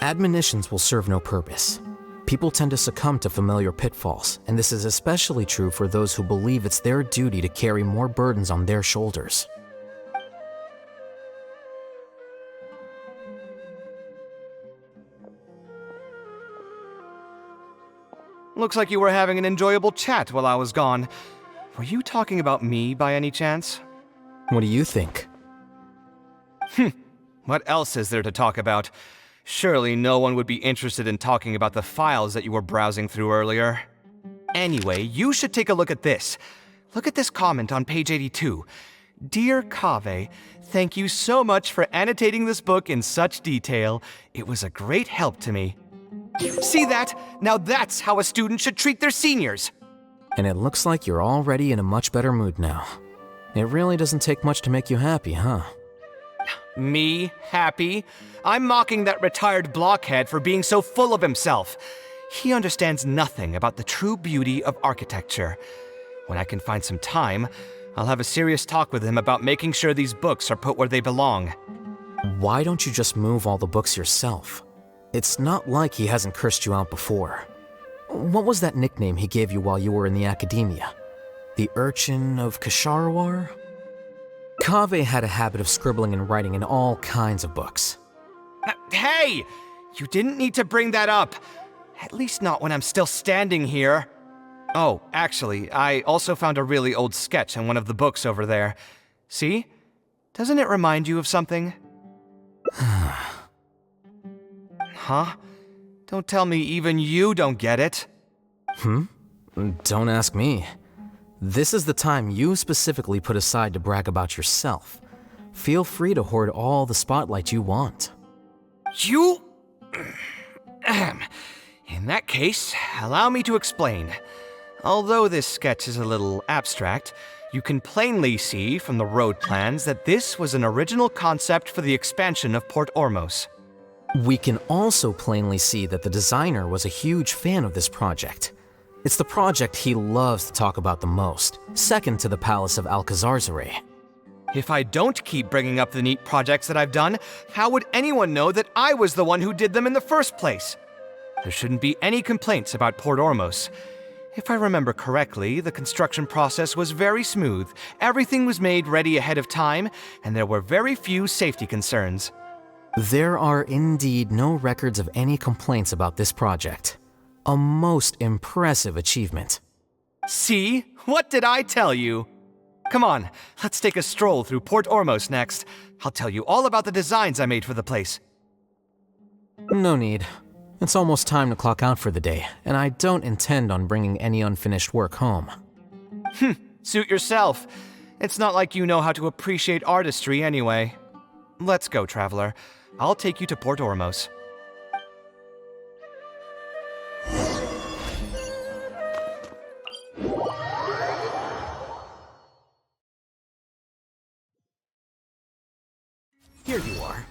Admonitions will serve no purpose. People tend to succumb to familiar pitfalls, and this is especially true for those who believe it's their duty to carry more burdens on their shoulders. Looks like you were having an enjoyable chat while I was gone. Were you talking about me by any chance? What do you think? What else is there to talk about? Surely no one would be interested in talking about the files that you were browsing through earlier. Anyway, you should take a look at this. Look at this comment on page 82. Dear Kaveh, thank you so much for annotating this book in such detail. It was a great help to me. See that? Now that's how a student should treat their seniors. And it looks like you're already in a much better mood now. It really doesn't take much to make you happy, huh? Me happy? I'm mocking that retired blockhead for being so full of himself. He understands nothing about the true beauty of architecture. When I can find some time, I'll have a serious talk with him about making sure these books are put where they belong. Why don't you just move all the books yourself? It's not like he hasn't cursed you out before. What was that nickname he gave you while you were in the academia? The Urchin of Kasharwar? Kaveh had a habit of scribbling and writing in all kinds of books. Hey! You didn't need to bring that up. At least not when I'm still standing here. Oh, actually, I also found a really old sketch in one of the books over there. See? Doesn't it remind you of something? Huh? Don't tell me even you don't get it. Don't ask me. This is the time you specifically put aside to brag about yourself. Feel free to hoard all the spotlight you want. You? In that case, allow me to explain. Although this sketch is a little abstract, you can plainly see from the road plans that this was an original concept for the expansion of Port Ormos. We can also plainly see that the designer was a huge fan of this project. It's the project he loves to talk about the most, second to the Palace of Alcazarzaray. If I don't keep bringing up the neat projects that I've done, how would anyone know that I was the one who did them in the first place? There shouldn't be any complaints about Port Ormos. If I remember correctly, the construction process was very smooth, everything was made ready ahead of time, and there were very few safety concerns. There are indeed no records of any complaints about this project. A most impressive achievement. See? What did I tell you? Come on, let's take a stroll through Port Ormos next. I'll tell you all about the designs I made for the place. No need. It's almost time to clock out for the day, and I don't intend on bringing any unfinished work home. Suit yourself. It's not like you know how to appreciate artistry anyway. Let's go, traveler. I'll take you to Port Ormos. Here you are.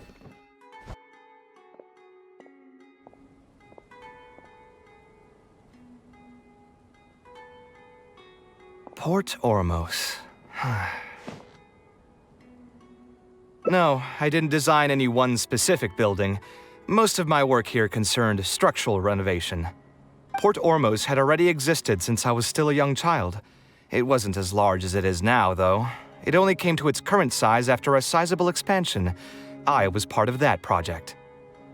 Port Ormos. No, I didn't design any one specific building. Most of my work here concerned structural renovation. Port Ormos had already existed since I was still a young child. It wasn't as large as it is now, though. It only came to its current size after a sizable expansion. I was part of that project.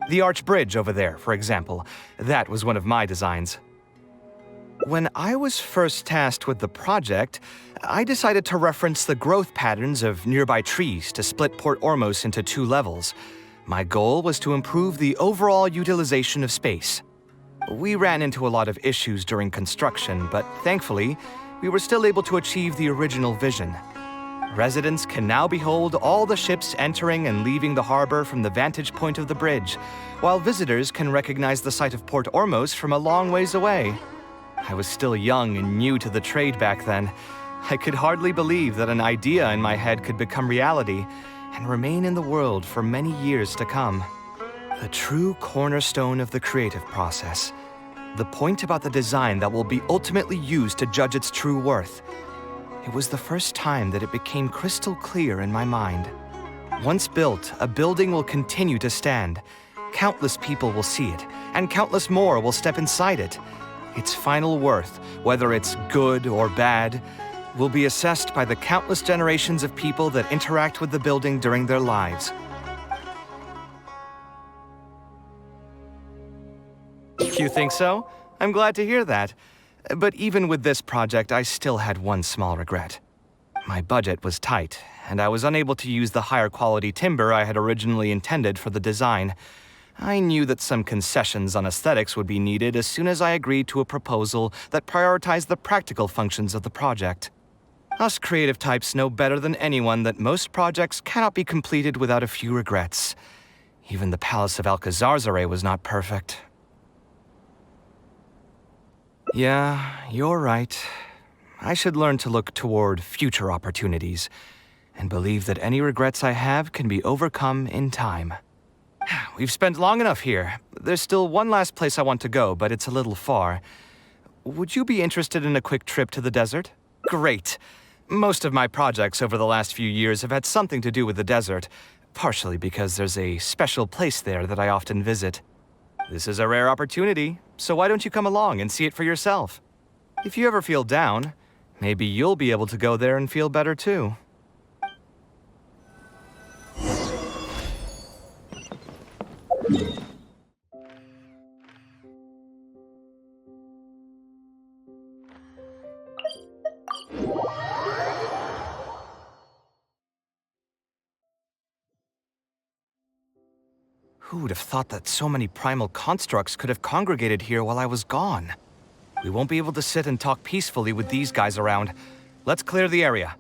The arch bridge over there, for example, that was one of my designs. When I was first tasked with the project, I decided to reference the growth patterns of nearby trees to split Port Ormos into 2 levels. My goal was to improve the overall utilization of space. We ran into a lot of issues during construction, but thankfully, we were still able to achieve the original vision. Residents can now behold all the ships entering and leaving the harbor from the vantage point of the bridge, while visitors can recognize the site of Port Ormos from a long ways away. I was still young and new to the trade back then. I could hardly believe that an idea in my head could become reality and remain in the world for many years to come. The true cornerstone of the creative process. The point about the design that will be ultimately used to judge its true worth. It was the first time that it became crystal clear in my mind. Once built, a building will continue to stand. Countless people will see it, and countless more will step inside it. Its final worth, whether it's good or bad, will be assessed by the countless generations of people that interact with the building during their lives. You think so? I'm glad to hear that. But even with this project, I still had one small regret. My budget was tight, and I was unable to use the higher quality timber I had originally intended for the design. I knew that some concessions on aesthetics would be needed as soon as I agreed to a proposal that prioritized the practical functions of the project. Us creative types know better than anyone that most projects cannot be completed without a few regrets. Even the Palace of Alcazarzare was not perfect. Yeah, you're right. I should learn to look toward future opportunities, and believe that any regrets I have can be overcome in time. We've spent long enough here. There's still one last place I want to go, but it's a little far. Would you be interested in a quick trip to the desert? Great. Most of my projects over the last few years have had something to do with the desert, partially because there's a special place there that I often visit. This is a rare opportunity, so why don't you come along and see it for yourself? If you ever feel down, maybe you'll be able to go there and feel better too. Who would have thought that so many primal constructs could have congregated here while I was gone? We won't be able to sit and talk peacefully with these guys around. Let's clear the area.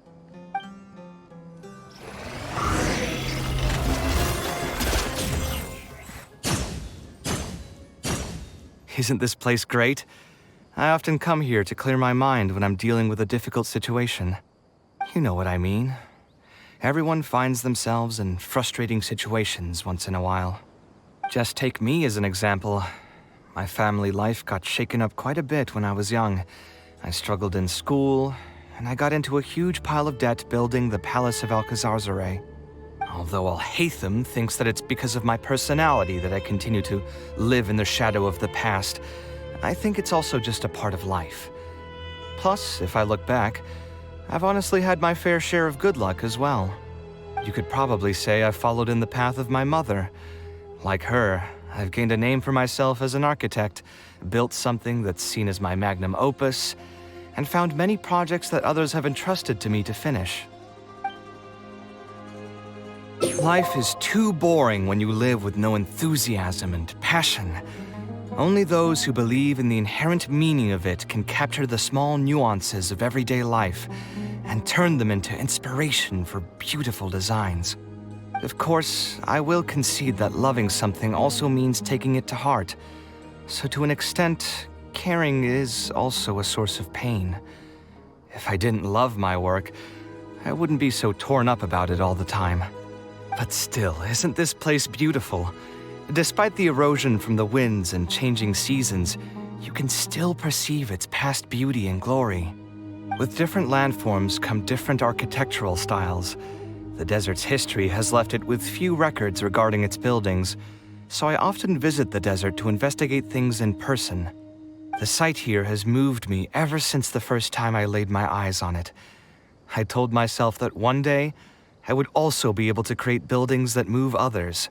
Isn't this place great? I often come here to clear my mind when I'm dealing with a difficult situation. You know what I mean. Everyone finds themselves in frustrating situations once in a while. Just take me as an example. My family life got shaken up quite a bit when I was young. I struggled in school, and I got into a huge pile of debt building the Palace of Alcazarzare. Although Alhaitham thinks that it's because of my personality that I continue to live in the shadow of the past, I think it's also just a part of life. Plus, if I look back, I've honestly had my fair share of good luck as well. You could probably say I followed in the path of my mother. Like her, I've gained a name for myself as an architect, built something that's seen as my magnum opus, and found many projects that others have entrusted to me to finish. Life is too boring when you live with no enthusiasm and passion. Only those who believe in the inherent meaning of it can capture the small nuances of everyday life and turn them into inspiration for beautiful designs. Of course, I will concede that loving something also means taking it to heart. So to an extent, caring is also a source of pain. If I didn't love my work, I wouldn't be so torn up about it all the time. But still, isn't this place beautiful? Despite the erosion from the winds and changing seasons, you can still perceive its past beauty and glory. With different landforms come different architectural styles. The desert's history has left it with few records regarding its buildings, so I often visit the desert to investigate things in person. The sight here has moved me ever since the first time I laid my eyes on it. I told myself that one day, I would also be able to create buildings that move others.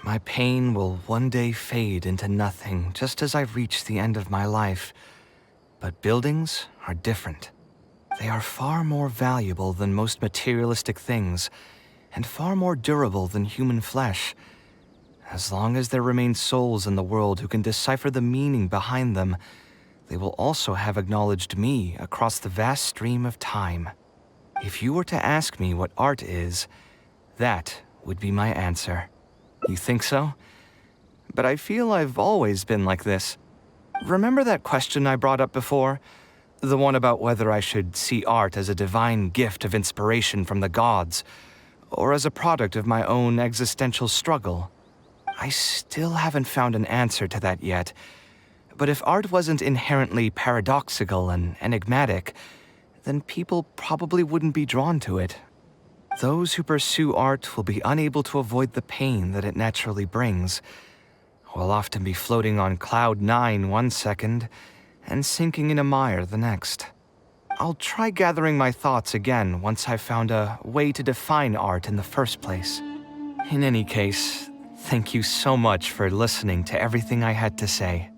My pain will one day fade into nothing just as I reach the end of my life. But buildings are different. They are far more valuable than most materialistic things, and far more durable than human flesh. As long as there remain souls in the world who can decipher the meaning behind them, they will also have acknowledged me across the vast stream of time. If you were to ask me what art is, that would be my answer. You think so? But I feel I've always been like this. Remember that question I brought up before? The one about whether I should see art as a divine gift of inspiration from the gods, or as a product of my own existential struggle. I still haven't found an answer to that yet, but if art wasn't inherently paradoxical and enigmatic, then people probably wouldn't be drawn to it. Those who pursue art will be unable to avoid the pain that it naturally brings. Will often be floating on cloud 9 one second, and sinking in a mire the next. I'll try gathering my thoughts again once I've found a way to define art in the first place. In any case, thank you so much for listening to everything I had to say.